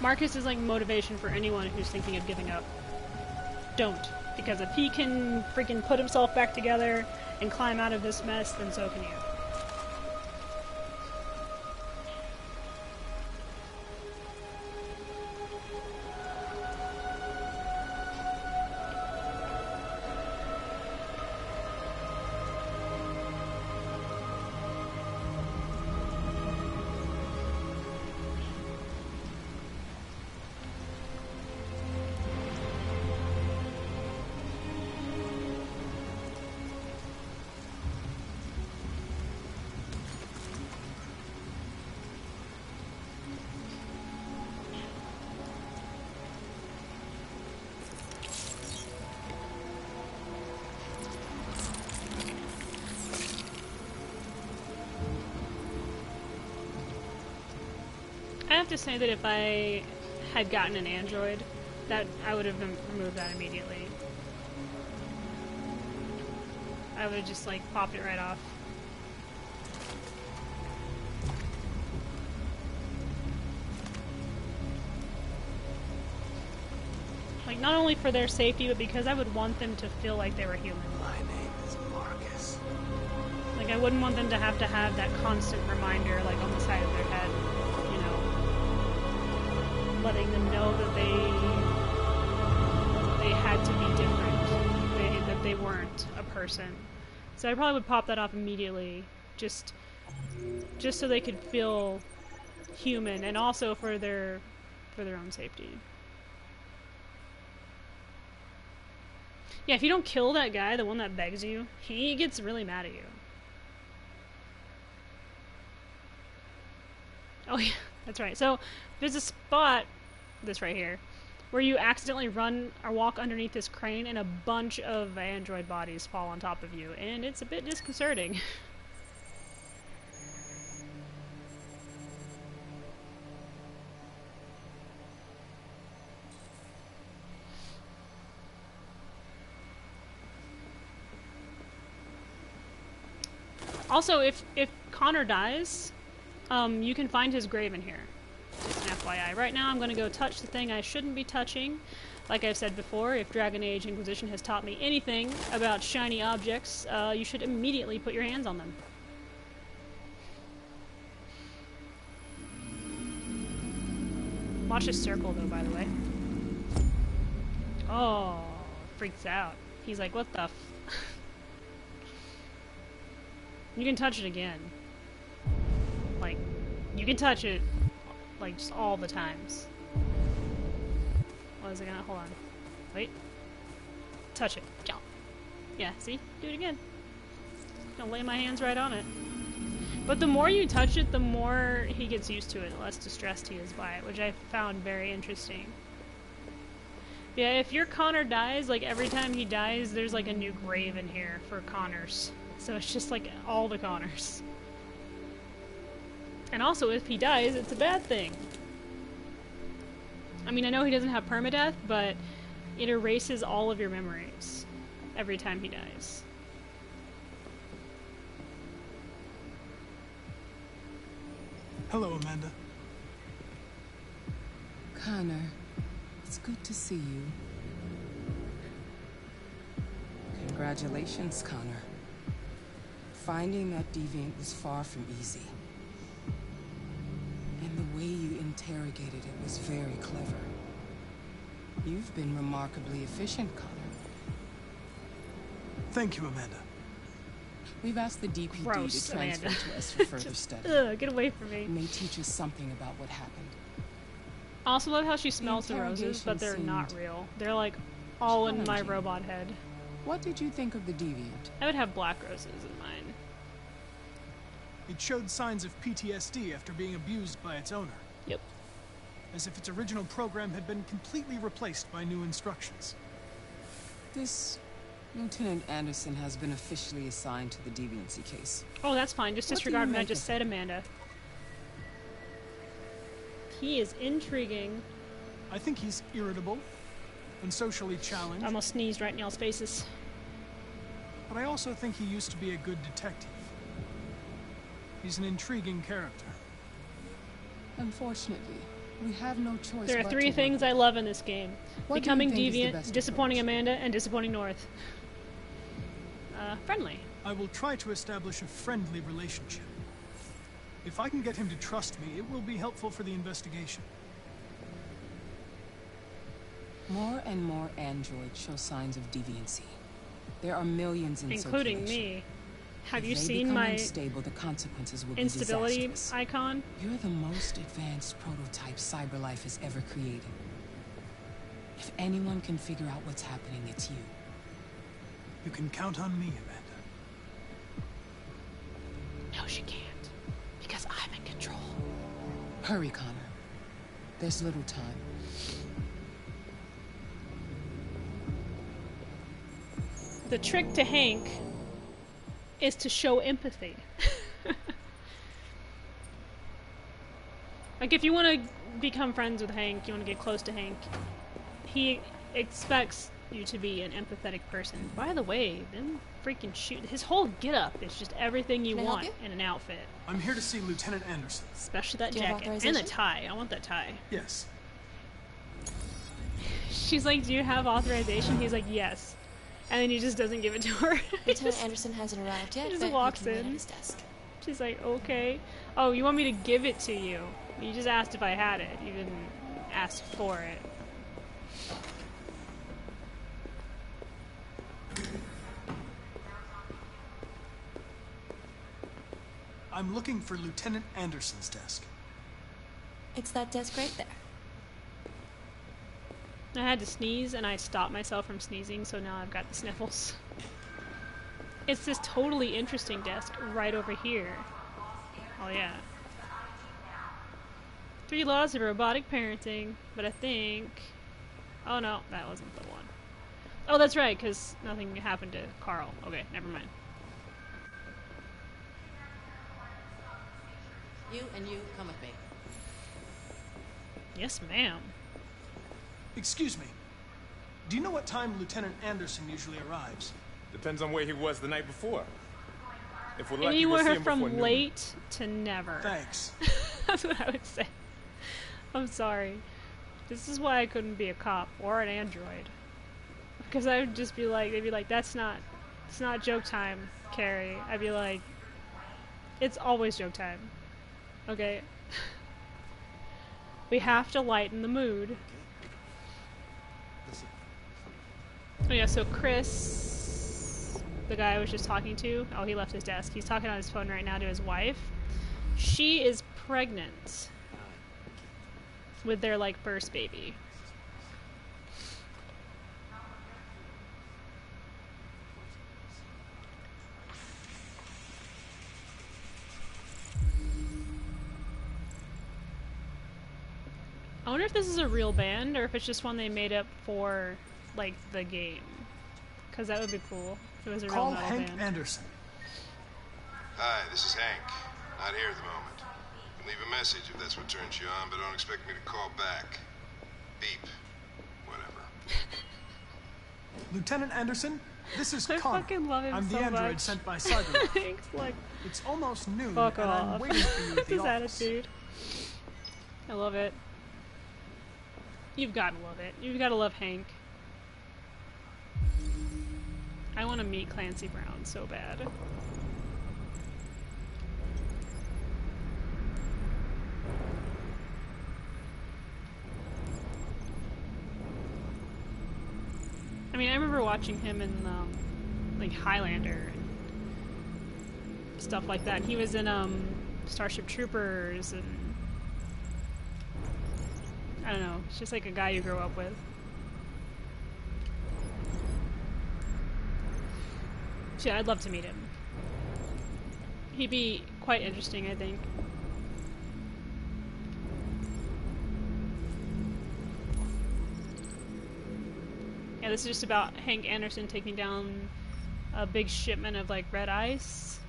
S1: Marcus is like motivation for anyone who's thinking of giving up. Don't. Because if he can freaking put himself back together and climb out of this mess, then so can you. I have to say that if I had gotten an android, that I would have removed that immediately. I would have just like popped it right off. Like, not only for their safety, but because I would want them to feel like they were human.
S17: My name is Marcus.
S1: Like, I wouldn't want them to have that constant reminder, like, on the side of their head, you know, letting them know that they had to be different, that they weren't a person. So I probably would pop that off immediately, just so they could feel human, and also for their own safety. Yeah, if you don't kill that guy, the one that begs you, he gets really mad at you. Oh yeah, that's right. So there's a spot, this right here, where you accidentally run or walk underneath this crane and a bunch of android bodies fall on top of you, and it's a bit disconcerting. Also, if Connor dies, you can find his grave in here. Just an FYI. Right now I'm going to go touch the thing I shouldn't be touching. Like I've said before, if Dragon Age Inquisition has taught me anything about shiny objects, you should immediately put your hands on them. Watch his circle though, by the way. Oh, freaks out. He's like, what the f... You can touch it again. Like, you can touch it, like, just all the times. What is it gonna... Hold on. Wait. Touch it. Yeah, see? Do it again. Gonna lay my hands right on it. But the more you touch it, the more he gets used to it, the less distressed he is by it, which I found very interesting. Yeah, if your Connor dies, like, every time he dies, there's, like, a new grave in here for Connors. So it's just like all the Connors. And also, if he dies, it's a bad thing. I mean, I know he doesn't have permadeath, but it erases all of your memories every time he dies.
S4: Hello, Amanda.
S2: Connor, it's good to see you. Congratulations, Connor. Finding that deviant was far from easy. And the way you interrogated it was very clever. You've been remarkably efficient, Connor.
S4: Thank you, Amanda.
S2: We've asked the DPD
S1: Gross,
S2: to transfer
S1: Amanda.
S2: to us for further study.
S1: Ugh, get away from me.
S2: It may teach us something about what happened.
S1: I also love how she smells the roses, but they're not real. They're like all in my robot head.
S2: What did you think of the deviant?
S1: I would have black roses in mine.
S4: It showed signs of PTSD after being abused by its owner.
S1: Yep.
S4: As if its original program had been completely replaced by new instructions.
S2: This Lieutenant Anderson has been officially assigned to the deviancy case.
S1: Oh, that's fine. Just disregard what I just said, Amanda. He is intriguing.
S4: I think he's irritable and socially challenged.
S1: I almost sneezed right in y'all's faces.
S4: But I also think he used to be a good detective. He's an intriguing character.
S2: Unfortunately, We have no choice.
S1: There are
S2: but
S1: 3
S2: to
S1: things I love in this game.
S2: What do you
S1: Becoming
S2: think is the
S1: deviant,
S2: best
S1: disappointing Amanda, and disappointing North. Friendly.
S4: I will try to establish a friendly relationship. If I can get him to trust me, it will be helpful for the investigation.
S2: More and more androids show signs of deviancy. There are millions in
S1: Including
S2: circulation.
S1: me. Have
S2: If
S1: you
S2: they
S1: seen
S2: become
S1: my
S2: unstable, the consequences will
S1: instability
S2: be disastrous.
S1: icon?
S2: You're the most advanced prototype CyberLife has ever created. If anyone can figure out what's happening, it's you.
S4: You can count on me, Amanda.
S1: No, she can't. Because I'm in control.
S2: Hurry, Connor. There's little time.
S1: The trick to Hank is to show empathy. Like, if you want to become friends with Hank, you want to get close to Hank, he expects you to be an empathetic person. By the way, them freaking shoot. His whole get-up is just everything you
S14: Can I help
S1: want
S14: you?
S1: in an outfit.
S4: I'm here to see Lieutenant Anderson.
S1: Especially that
S14: Do you have
S1: jacket. And the
S14: authorization?
S1: tie. I want that tie.
S4: Yes.
S1: She's like, do you have authorization? He's like, yes. And then he just doesn't give it to her.
S14: Lieutenant Anderson hasn't arrived yet,
S1: He just
S14: but
S1: walks
S14: you can wait
S1: in.
S14: at his desk.
S1: She's like, okay. Oh, you want me to give it to you? You just asked if I had it. You didn't ask for it.
S4: I'm looking for Lieutenant Anderson's desk.
S14: It's that desk right there.
S1: I had to sneeze and I stopped myself from sneezing, so now I've got the sniffles. It's this totally interesting desk right over here. Oh yeah. 3 laws of robotic parenting, but I think... Oh no, that wasn't the one. Oh, that's right, because nothing happened to Carl. Okay, never mind.
S3: You and you come with me.
S1: Yes, ma'am.
S4: Excuse me. Do you know what time Lieutenant Anderson usually arrives?
S22: Depends on where he was the night before. If we're lucky, we'll see
S1: Anywhere
S22: him before
S1: from
S22: noon.
S1: late to never.
S4: Thanks.
S1: That's what I would say. I'm sorry. This is why I couldn't be a cop or an android. Because I would just be like, they'd be like, it's not joke time, Carrie. I'd be like, it's always joke time. Okay? We have to lighten the mood. Oh yeah, so Chris, the guy I was just talking to, oh, he left his desk. He's talking on his phone right now to his wife. She is pregnant with their, like, first baby. I wonder if this is a real band or if it's just one they made up for, like, the game. Because that would be cool if it was a real
S4: Call
S1: metal
S4: Hank
S1: band.
S4: Anderson.
S23: Hi, this is Hank. Not here at the moment. You can leave a message if that's what turns you on, but don't expect me to call back. Beep. Whatever.
S4: Lieutenant Anderson, this is
S1: I
S4: Connor.
S1: fucking love him
S4: I'm the
S1: so
S4: android
S1: much.
S4: sent by Cyberlife.
S1: Hank's like,
S4: It's almost noon,
S1: fuck
S4: and I'm
S1: off.
S4: waiting for you at the
S1: His
S4: office.
S1: attitude. I love it. You've got to love it. You've got to love Hank. I want to meet Clancy Brown so bad. I mean, I remember watching him in, like, Highlander and stuff like that. And he was in, Starship Troopers and... I don't know. It's just like a guy you grow up with. So yeah, I'd love to meet him. He'd be quite interesting, I think. Yeah, this is just about Hank Anderson taking down a big shipment of, like, red ice.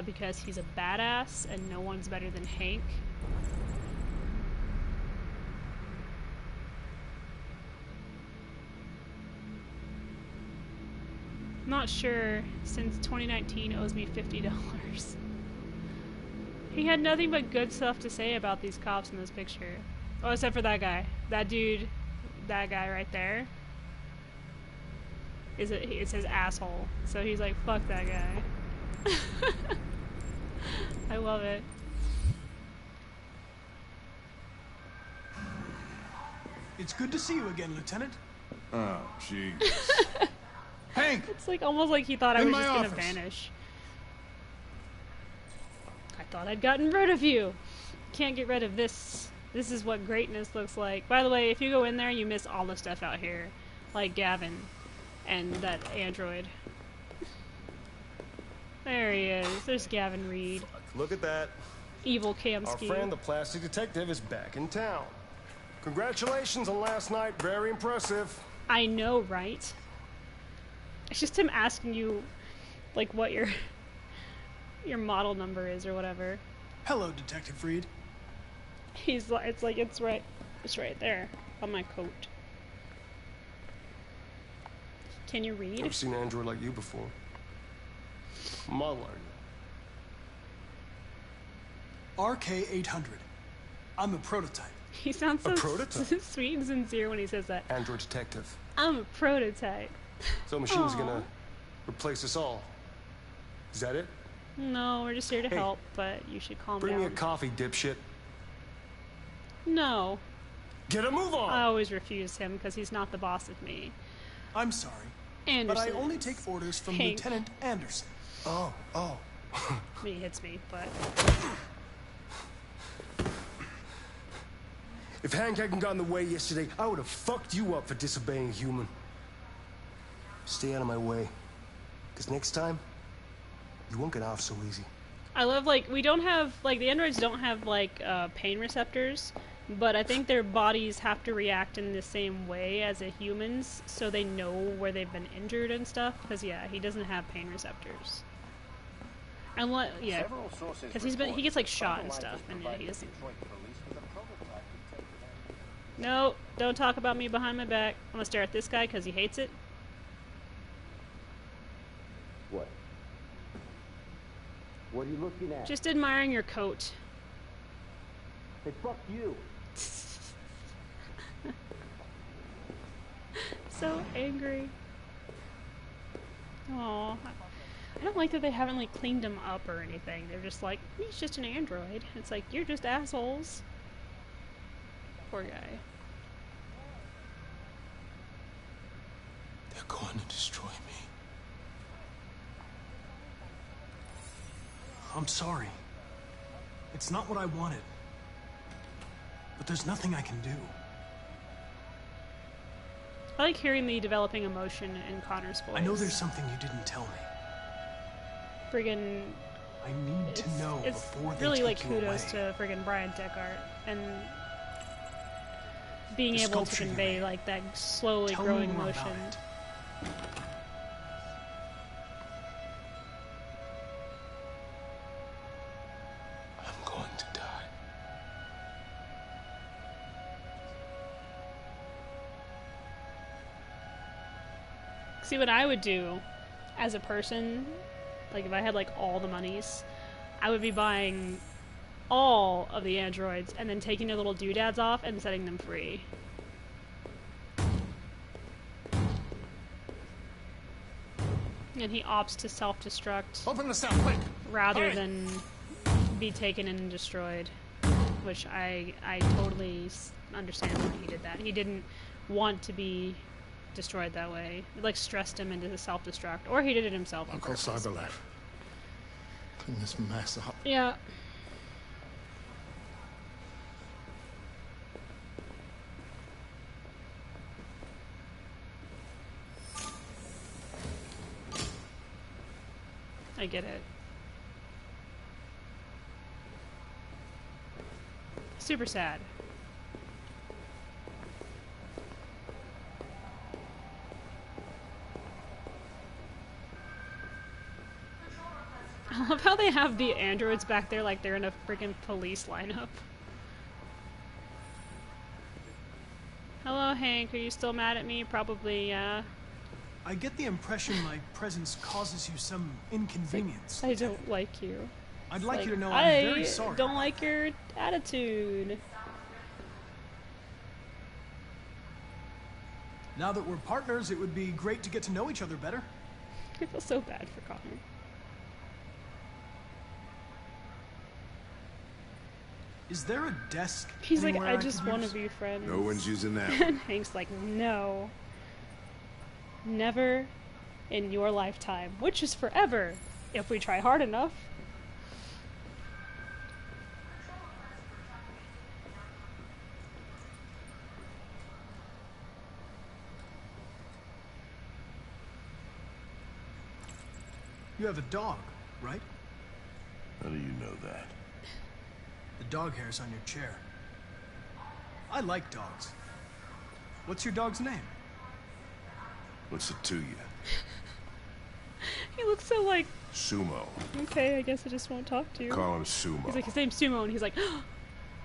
S1: Because he's a badass and no one's better than Hank. Not sure, since 2019 owes me $50. He had nothing but good stuff to say about these cops in this picture. Oh, except for that guy. That dude, that guy right there. It says asshole. So he's like, fuck that guy. I love it.
S4: It's good to see you again, Lieutenant.
S16: Oh, jeez.
S4: Hank!
S1: It's like almost like he thought I
S4: In
S1: was
S4: my
S1: just gonna
S4: office.
S1: vanish. I thought I'd gotten rid of you. Can't get rid of this. This is what greatness looks like. By the way, if you go in there, you miss all the stuff out here. Like Gavin and that android. There he is. There's Gavin Reed.
S9: Look at that.
S1: Evil
S9: Our
S1: Kamsky.
S9: friend, the plastic detective, is back in town. Congratulations on last night. Very impressive.
S1: I know, right? It's just him asking you, like, what your model number is or whatever.
S4: Hello, Detective Reed.
S1: He's like, it's right there on my coat. Can you read?
S9: Never seen an android like you before. Model, are you?
S4: RK-800. I'm a prototype.
S1: He sounds so
S9: A prototype?
S1: sweet and sincere when he says that.
S9: Android detective.
S1: I'm a prototype.
S9: So machine's
S1: Aw.
S9: gonna replace us all. Is that it?
S1: No, we're just here to
S9: Hey,
S1: help, but you should calm
S9: Bring
S1: down.
S9: me a coffee, dipshit.
S1: No.
S9: Get a move on!
S1: I always refuse him because he's not the boss of me.
S4: I'm sorry,
S1: Anderson.
S4: but I only take orders from
S1: Hank.
S4: Lieutenant Anderson.
S9: Oh.
S1: I mean, he hits me, but...
S9: If Hank hadn't gotten in the way yesterday, I would have fucked you up for disobeying human. Stay out of my way. Because next time, you won't get off so easy.
S1: I love, like, we don't have, like, the androids don't have, like, pain receptors, but I think their bodies have to react in the same way as a human's, so they know where they've been injured and stuff, because, yeah, he doesn't have pain receptors. Unless, yeah, because he gets, like, shot and stuff, and yeah, he doesn't. No, don't talk about me behind my back. I'm gonna stare at this guy because he hates it.
S7: What? What are you looking at?
S1: Just admiring your coat.
S7: Hey, fuck you.
S1: So angry. Aw. I don't like that they haven't, like, cleaned him up or anything. They're just like, he's just an android. It's like, you're just assholes. Poor guy.
S20: They're going to destroy me.
S4: I'm sorry. It's not what I wanted. But there's nothing I can do.
S1: I like hearing the developing emotion in Connor's voice.
S4: I know there's something you didn't tell me.
S1: Friggin'
S4: I need to know
S1: it's
S4: before they
S1: really
S4: take
S1: like
S4: you
S1: kudos
S4: away.
S1: to friggin' Brian Deckard and being
S4: The
S1: able to
S4: sculpture you
S1: convey
S4: made.
S1: like that slowly
S4: Tell me
S1: growing
S4: more
S1: emotion.
S4: about it.
S20: I'm going to die.
S1: See, what I would do as a person, like if I had like all the monies, I would be buying all of the androids and then taking their little doodads off and setting them free. And he opts to self-destruct.
S9: Open the cell, quick!
S1: Rather
S9: Hurry.
S1: than be taken and destroyed. Which I totally understand why he did that. He didn't want to be destroyed that way. It like stressed him into the self-destruct. Or he did it himself. on
S11: Uncle
S1: purpose.
S11: Cyberlife. Clean this mess up.
S1: Yeah. I get it. Super sad. I love how they have the androids back there like they're in a freaking police lineup. Hello, Hank. Are you still mad at me? Probably, yeah.
S4: I get the impression my presence causes you some inconvenience.
S1: I don't like you.
S4: I'd like you to know
S1: I
S4: I'm very sorry.
S1: don't like your attitude.
S4: Now that we're partners, it would be great to get to know each other better.
S1: I feel so bad for Connor.
S4: Is there a desk?
S1: He's like,
S4: anywhere
S1: I
S4: could
S1: just want to
S4: use?
S1: be friends.
S23: No one's using that
S1: And Hank's like, no. Never in your lifetime, which is forever, if we try hard enough.
S4: You have a dog, right?
S23: How do you know that?
S4: The dog hair's on your chair. I like dogs. What's your dog's name?
S23: What's it to you?
S1: He looks so like,
S23: Sumo.
S1: okay, I guess I just won't talk to you.
S23: Call him Sumo.
S1: He's like, his name's Sumo, and he's like, oh,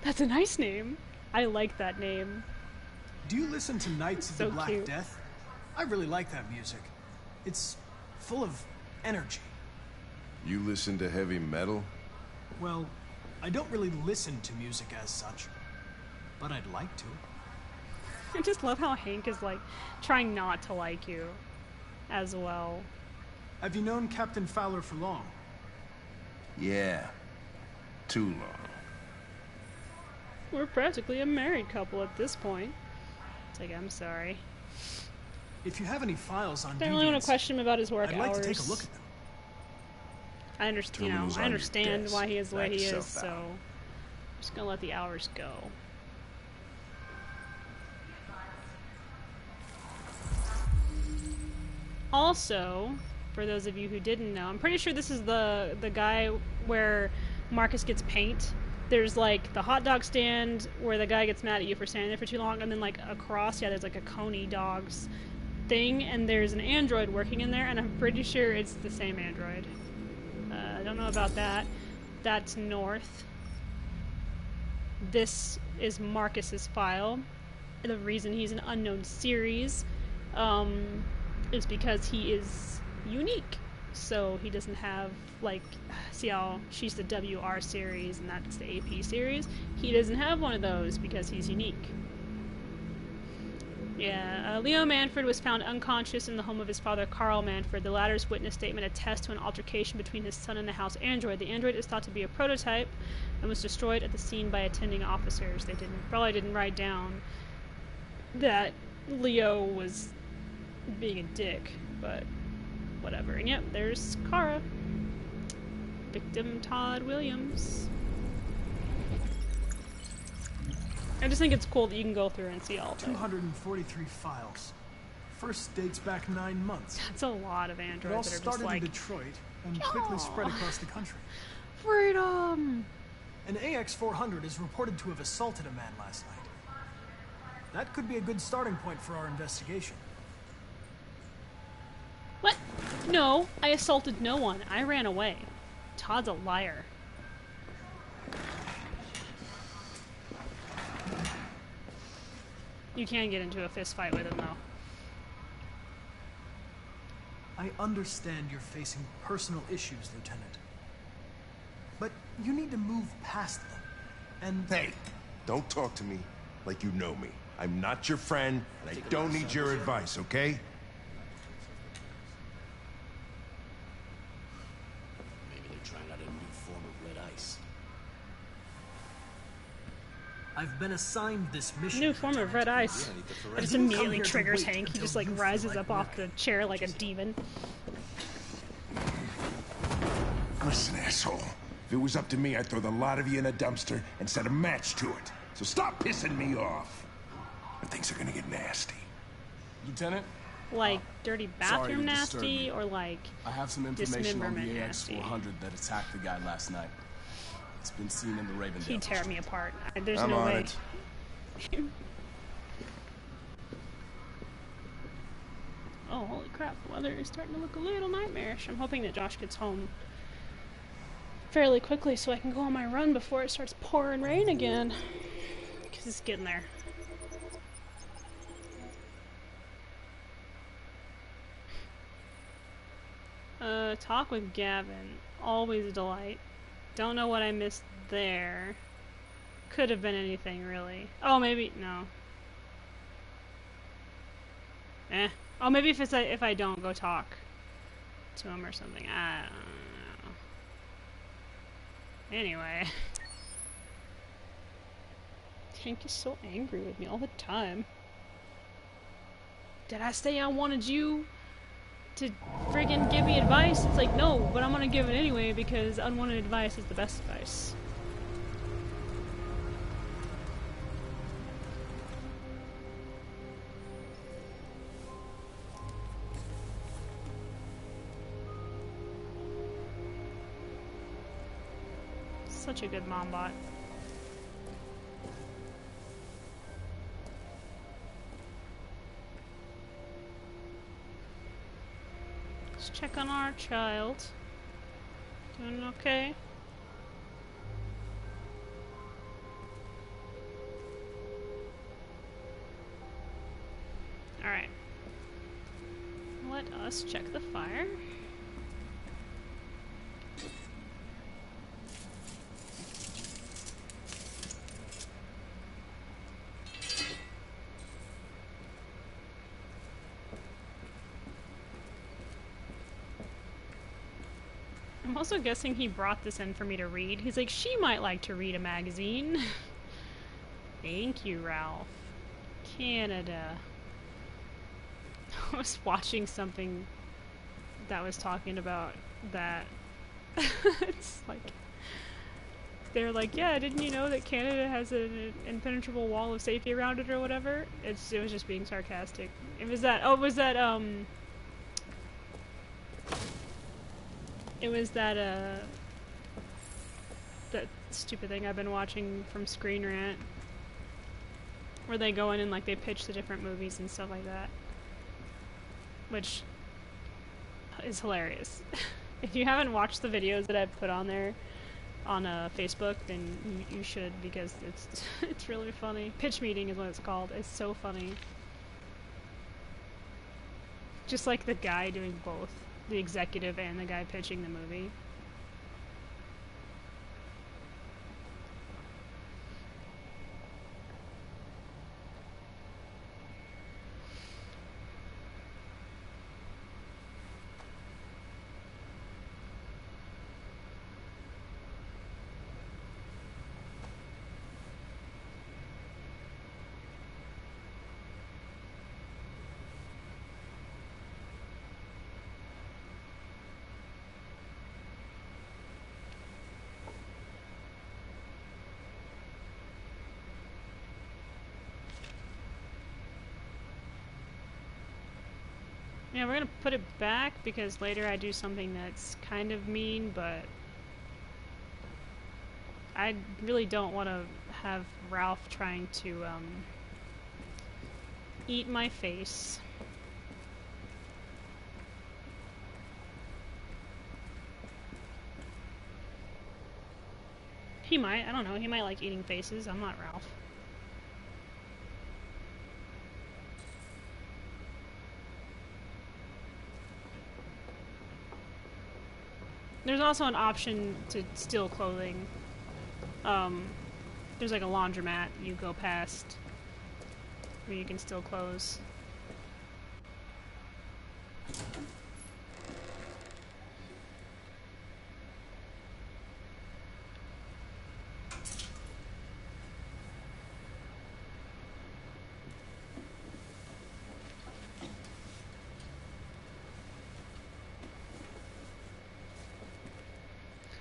S1: that's a nice name. I like that name.
S4: Do you listen to Knights of
S1: So
S4: the Black
S1: cute.
S4: Death? I really like that music. It's full of energy.
S23: You listen to heavy metal?
S4: Well, I don't really listen to music as such, but I'd like to.
S1: I just love how Hank is like trying not to like you as well.
S4: Have you known Captain Fowler for long?
S23: Yeah. Too long.
S1: We're practically a married couple at this point. It's like, I'm sorry.
S4: If you have any files on
S1: I don't really want
S4: deviants,
S1: to question him about his work
S4: I'd like
S1: hours.
S4: to take a look at them.
S1: I understand, you know,
S23: Terminal's
S1: I
S23: on your
S1: understand
S23: desk.
S1: why he is the way
S23: Knock
S1: he is,
S23: yourself
S1: so
S23: out.
S1: I'm just gonna let the hours go. Also, for those of you who didn't know, I'm pretty sure this is the guy where Marcus gets paint. There's like the hot dog stand where the guy gets mad at you for standing there for too long, and then like across, yeah, there's like a Coney Dogs thing, and there's an android working in there, and I'm pretty sure it's the same android. I don't know about that. That's North. This is Marcus's file. The reason he's an unknown series is because he is unique. So he doesn't have, like, see how she's the WR series and that's the AP series? He doesn't have one of those because he's unique. Yeah, Leo Manfred was found unconscious in the home of his father, Carl Manfred. The latter's witness statement attests to an altercation between his son and the house android. The android is thought to be a prototype and was destroyed at the scene by attending officers. They probably didn't write down that Leo was being a dick, but whatever. And yep, there's Kara. Victim Todd Williams. I just think it's cool that you can go through and see all of them.
S4: 243 files. First dates back 9 months.
S1: That's a lot of
S4: It all
S1: androids that are just
S4: started
S1: like,
S4: in Detroit and quickly spread across the country.
S1: freedom!
S4: An AX-400 is reported to have assaulted a man last night. That could be a good starting point for our investigation.
S1: What? No, I assaulted no one. I ran away. Todd's a liar. You can get into a fist fight with him, though.
S4: I understand you're facing personal issues, Lieutenant. But you need to move past them. And...
S23: Hey, don't talk to me like you know me. I'm not your friend, and I don't need your advice, okay?
S7: Maybe they're trying out a new form of red ice.
S4: I've been assigned this mission.
S1: New form of red ice. It just immediately triggers Hank. He just like rises up off the chair like a demon.
S23: Listen, asshole. If it was up to me, I'd throw the lot of you in a dumpster and set a match to it. So stop pissing me off. Or things are gonna get nasty.
S15: Lieutenant?
S1: Like dirty
S15: Sorry
S1: bathroom
S15: to disturb
S1: nasty
S15: you.
S1: or like
S15: I have some information on the
S1: dismemberment nasty.
S15: AX-400 that attacked the guy last night. It's been seen in the Ravendale.
S1: He'd tear me apart. There's
S23: I'm
S1: no
S23: on
S1: way.
S23: it.
S1: Oh, holy crap. The weather is starting to look a little nightmarish. I'm hoping that Josh gets home fairly quickly so I can go on my run before it starts pouring rain again. Because it's getting there. Talk with Gavin. Always a delight. Don't know what I missed there. Could have been anything, really. Oh, maybe... no. Eh. Oh, maybe if I don't go talk to him or something. I don't know. Anyway. Hank is so angry with me all the time. Did I say I wanted you to friggin' give me advice? It's like, no, but I'm gonna give it anyway because unwanted advice is the best advice. Such a good mom bot. Let's check on our child. Doing okay? Alright. Let us check the fire. I'm also guessing he brought this in for me to read. He's like, she might like to read a magazine. Thank you, Ralph. Canada. I was watching something that was talking about that. It's like, they're like, yeah, didn't you know that Canada has an impenetrable wall of safety around it or whatever? It was just being sarcastic. It was that, it was that, that stupid thing I've been watching from Screen Rant, where they go in and, like, they pitch the different movies and stuff like that. Which is hilarious. If you haven't watched the videos that I've put on there on Facebook, then you should, because it's really funny. Pitch meeting is what it's called. It's so funny. Just like the guy doing both. The executive and the guy pitching the movie. Yeah, we're gonna put it back because later I do something that's kind of mean, but I really don't want to have Ralph trying to eat my face. He might, I don't know, he might like eating faces. I'm not Ralph. There's also an option to steal clothing. There's like a laundromat you go past where you can steal clothes.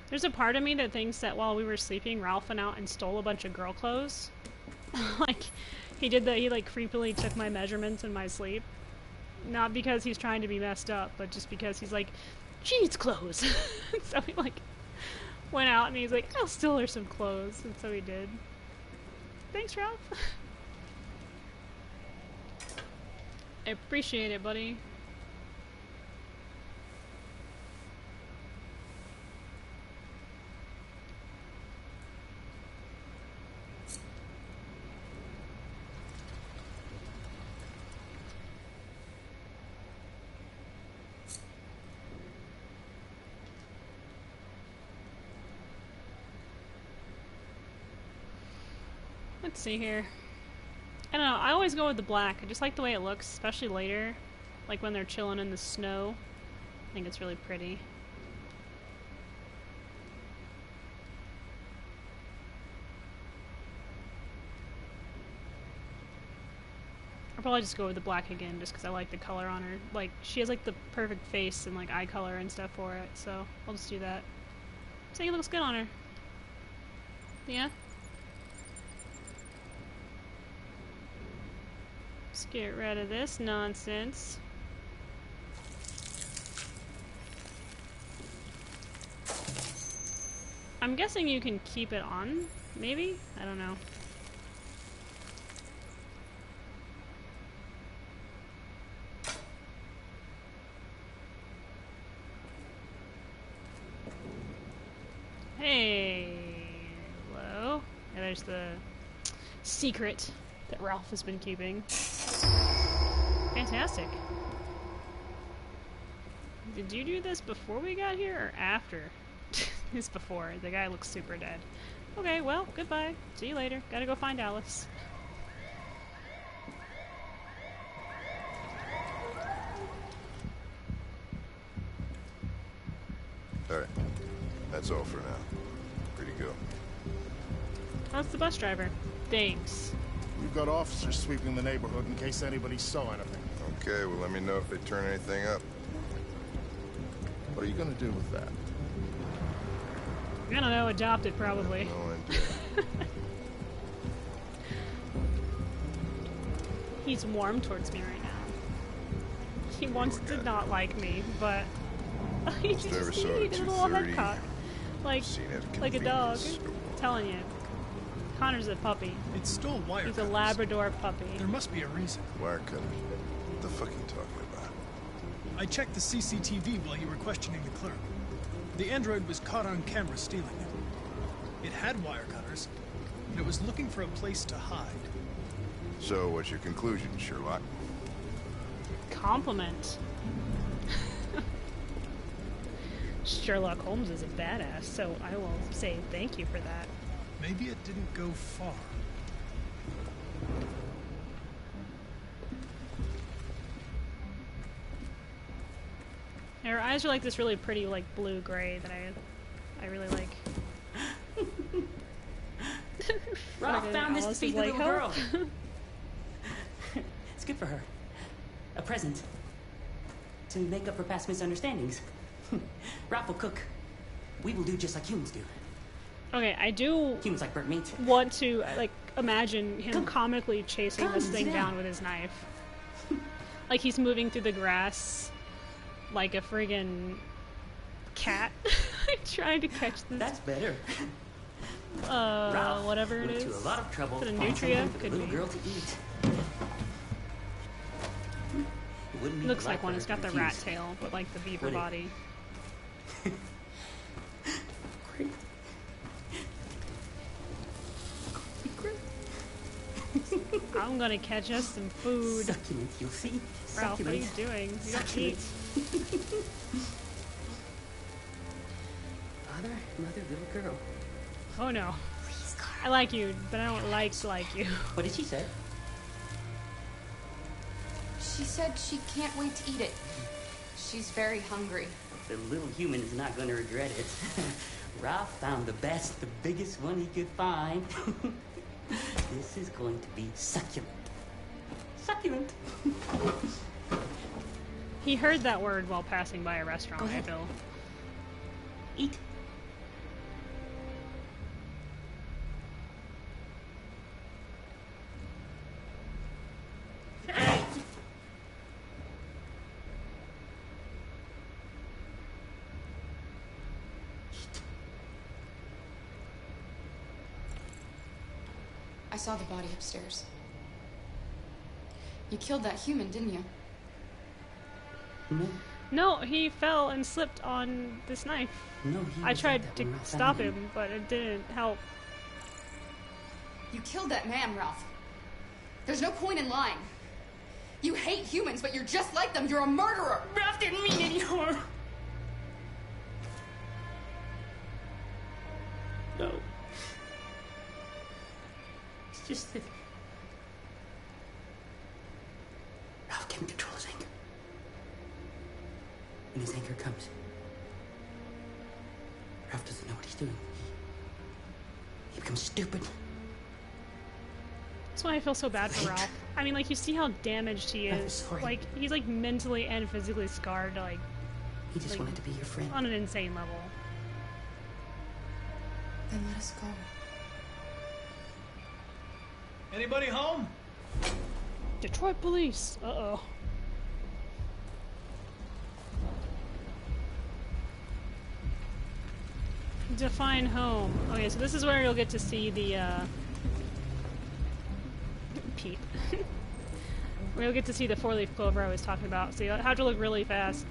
S1: There's a part of me that thinks that while we were sleeping, Ralph went out and stole a bunch of girl clothes. Like, he did that, he like creepily took my measurements in my sleep. Not because he's trying to be messed up, but just because he's like, she needs clothes. So he like, went out and he's like, I'll steal her some clothes. And so he did. Thanks, Ralph. I appreciate it, buddy. Let's see here. I don't know, I always go with the black. I just like the way it looks, especially later. Like when they're chilling in the snow. I think it's really pretty. I'll probably just go with the black again, just because I like the color on her. Like, she has like the perfect face and like eye color and stuff for it, so I'll just do that. I think it looks good on her. Yeah? Let's get rid of this nonsense. I'm guessing you can keep it on, maybe? I don't know. Hey, hello. Yeah, there's the secret that Ralph has been keeping. Fantastic. Did you do this before we got here or after? It's before. The guy looks super dead. Okay, well, goodbye. See you later. Gotta go find Alice.
S23: Alright. That's all for now. Free to go.
S1: How's the bus driver? Thanks.
S11: We've got officers sweeping the neighborhood in case anybody saw anything.
S23: Okay, well let me know if they turn anything up.
S11: What are you gonna do with that?
S1: I don't know, adopt it probably.
S23: No idea.
S1: He's warm towards me right now. He wants to not like me, but he just
S23: never saw
S1: he
S23: a
S1: did a little head
S23: 230.
S1: cock. Like a dog. Telling you. Connor's a puppy.
S4: It stole wire
S1: He's
S4: cutters.
S1: a Labrador puppy.
S4: There must be a reason.
S23: Wire cutters. What the fuck are you talking about?
S4: I checked the CCTV while you were questioning the clerk. The android was caught on camera stealing it. It had wire cutters, and it was looking for a place to hide.
S23: So, what's your conclusion, Sherlock?
S1: Compliment. Sherlock Holmes is a badass, so I will say thank you for that.
S4: Maybe it didn't go far.
S1: Her eyes are like this really pretty, like blue-gray that I really like.
S6: Ralph found this
S1: Alice
S6: sweet
S1: is like,
S6: little girl.
S1: "Oh."
S6: It's good for her. A present. To make up for past misunderstandings. Ralph will cook. We will do just like humans do.
S1: Okay, I do
S6: Humans like burnt meat.
S1: want to like imagine him comically chasing
S6: Come,
S1: this thing
S6: sit
S1: down
S6: down.
S1: with his knife. Like he's moving through the grass like a friggin' cat. Trying to catch this.
S6: That's better. Ralph
S1: whatever it
S6: went
S1: is.
S6: to a lot of trouble
S1: Is it a
S6: to find
S1: nutria?
S6: something for the
S1: Could
S6: little
S1: be.
S6: girl to eat. It wouldn't be
S1: Looks
S6: polite
S1: like one.
S6: for
S1: It's
S6: her
S1: got
S6: to
S1: the rat
S6: refuse.
S1: tail, but like the beaver
S6: Would it?
S1: body. I'm gonna catch us some food.
S6: Succulent, you'll see.
S1: Ralph, what are you
S6: Succulent.
S1: doing? You don't
S6: Succulent.
S1: eat.
S6: Father, mother, little girl.
S1: Oh no. I like you, but I don't like you.
S6: What did she say?
S13: She said she can't wait to eat it. She's very hungry.
S6: The little human is not going to regret it. Ralph found the best, the biggest one he could find. This is going to be succulent. Succulent.
S1: He heard that word while passing by a restaurant,
S6: Go
S1: I
S6: ahead.
S1: feel.
S6: Eat.
S13: I saw the body upstairs. You killed that human, didn't you?
S6: No.
S1: No, he fell and slipped on this knife.
S6: No, he
S1: I
S6: was
S1: tried
S6: like that
S1: to
S6: when Ralph
S1: stop
S6: found
S1: him, but it didn't help.
S13: You killed that man, Ralph. There's no point in lying. You hate humans, but you're just like them. You're a murderer.
S6: Ralph didn't mean any harm. No. It's just that as anger comes. Ralph doesn't know what he's doing. He becomes stupid.
S1: That's why I feel so bad for Ralph. I mean, like, you see how damaged he is.
S6: sorry.
S1: Like, he's like mentally and physically scarred. Like,
S6: He just wanted to be your friend.
S1: on an insane level.
S13: Then let us go.
S4: Anybody home?
S1: Detroit police. Uh-oh. Define home. Okay, so this is where you'll get to see the, Pete. Where you'll get to see the four-leaf clover I was talking about. So you'll have to look really fast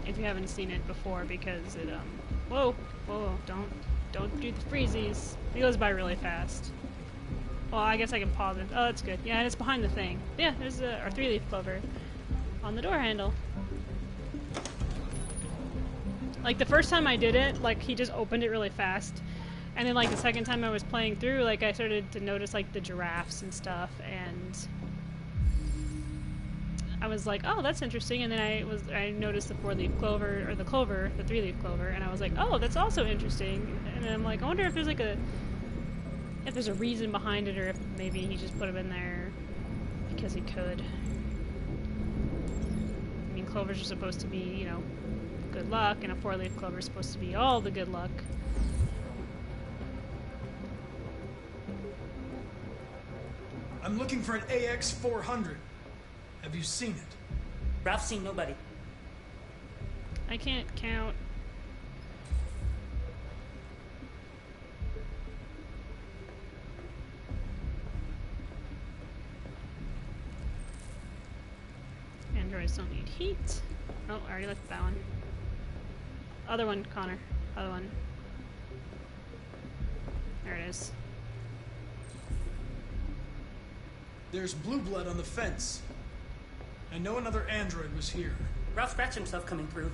S1: if you haven't seen it before, because it, whoa, don't do the freezies. It goes by really fast. Well, I guess I can pause it. Oh, that's good. Yeah, and it's behind the thing. Yeah, there's our three-leaf clover on the door handle. Like, the first time I did it, like, he just opened it really fast. And then, like, the second time I was playing through, like, I started to notice, like, the giraffes and stuff, and I was like, oh, that's interesting. And then I noticed the four-leaf clover, or the clover, the three-leaf clover, and I was like, oh, that's also interesting. And then I'm like, I wonder if there's, like, if there's a reason behind it, or if maybe he just put them in there because he could. I mean, clovers are supposed to be, you know, good luck, and a four-leaf clover is supposed to be all the good luck.
S4: I'm looking for an AX-400. Have you seen it?
S6: Ralph's seen nobody.
S1: I can't count. Androids don't need heat. Oh, I already looked at that one. Other one, Connor. Other one. There it is.
S4: There's blue blood on the fence. I know another android was here.
S6: Ralph scratched himself coming through.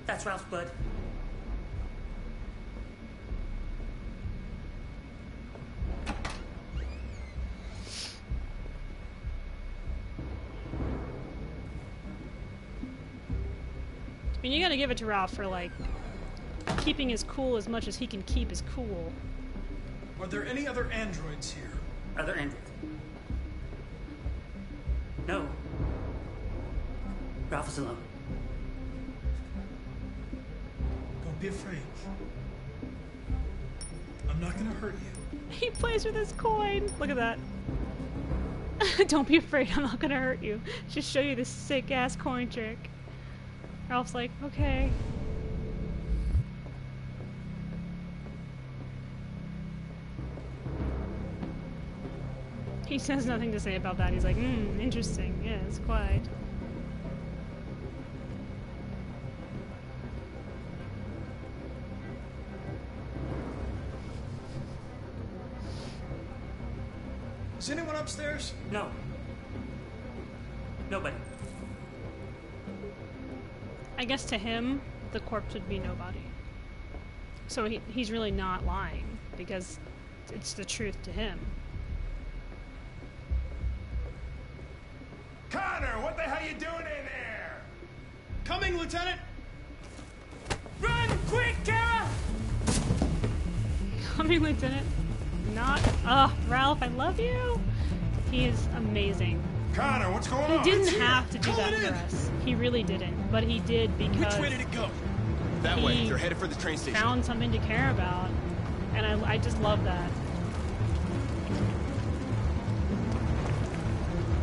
S6: That's Ralph's blood.
S1: I mean, you gotta give it to Ralph for, like, keeping his cool as much as he can keep his cool.
S4: Are there any other androids here?
S6: Other androids? No. Ralph is alone.
S4: Don't be afraid. I'm not gonna hurt you.
S1: He plays with his coin. Look at that. Don't be afraid, I'm not gonna hurt you. Just show you this sick-ass coin trick. Ralph's like, okay. He says nothing to say about that. He's like, interesting. Yes, quite.
S4: Is anyone upstairs?
S6: No. Nobody.
S1: I guess to him, the corpse would be nobody. So he's really not lying, because it's the truth to him.
S11: Connor, what the hell you doing in there?
S4: Coming, Lieutenant!
S6: Run! Quick, Kara!
S1: Coming, Lieutenant. Not. Ralph, I love you! He is amazing.
S11: Connor, what's going on?
S1: He didn't have to do that for us. He really didn't. But he did because...
S15: Which way did it go? That way. They're headed for the train station.
S1: Found something to care about. And I just love that.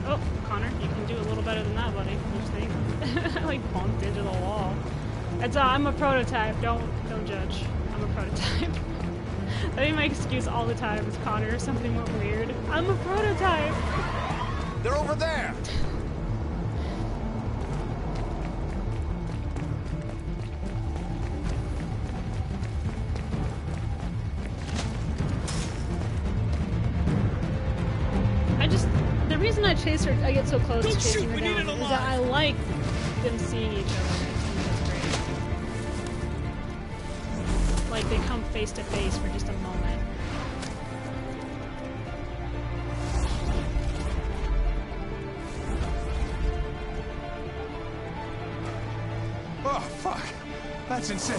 S1: Oh, Connor, you can do a little better than that, buddy. What do you think? I like bumped into the wall. It's I'm a prototype. Don't judge. I'm a prototype. That'd be my excuse all the time is Connor or something went weird. I'm a prototype.
S11: They're over there.
S1: The reason I get so close to chasing them down is that I like them seeing each other. It's great. Like they come face to face for just a moment.
S11: That's insane.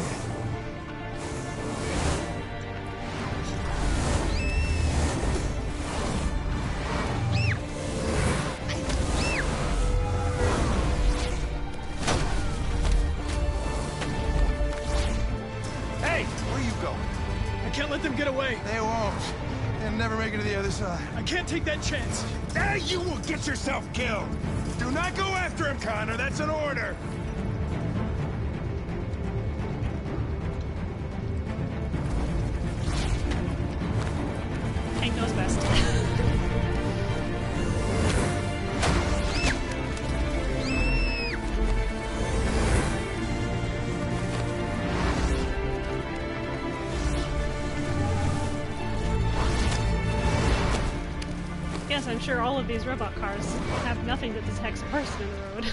S4: Hey, where you going? I can't let them get away.
S10: They won't. They'll never make it to the other side.
S4: I can't take that chance.
S10: Hey, you will get yourself killed. Do not go after him, Connor. That's an order.
S1: Hank knows best. Yes, I'm sure all of these robot cars have nothing that detects a person in the road.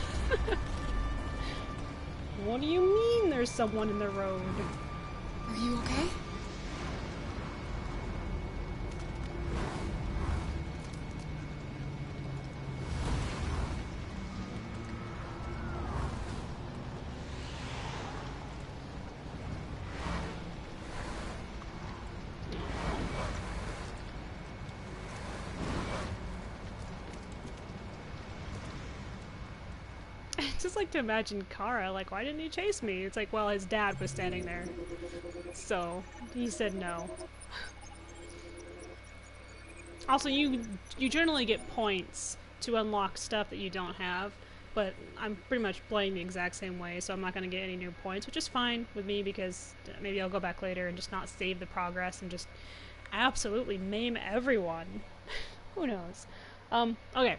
S1: What do you mean there's someone in the road?
S13: Are you okay?
S1: I just like to imagine Kara, like, why didn't he chase me? It's like, well, his dad was standing there. So, he said no. Also, you generally get points to unlock stuff that you don't have, but I'm pretty much playing the exact same way, so I'm not going to get any new points, which is fine with me because maybe I'll go back later and just not save the progress and just absolutely maim everyone. Who knows? Okay.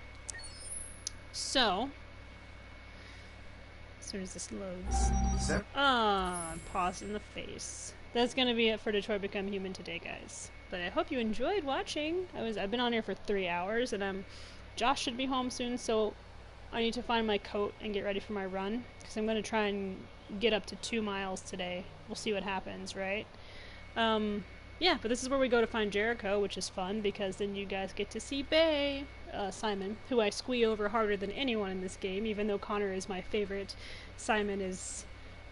S1: So, as soon as this loads. Pause in the face. That's gonna be it for Detroit Become Human today, guys. But I hope you enjoyed watching. I've been on here for 3 hours, and Josh should be home soon, so I need to find my coat and get ready for my run, because I'm gonna try and get up to 2 miles today. We'll see what happens, right? Yeah, but this is where we go to find Jericho, which is fun, because then you guys get to see Bay, Simon, who I squee over harder than anyone in this game, even though Connor is my favorite. Simon is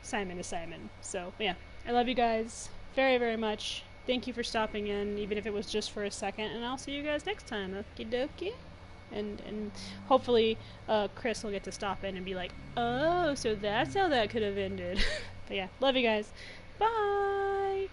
S1: Simon. So, yeah, I love you guys very, very much. Thank you for stopping in, even if it was just for a second, and I'll see you guys next time. Okie dokie. And hopefully Chris will get to stop in and be like, oh, so that's how that could have ended. But yeah, love you guys. Bye!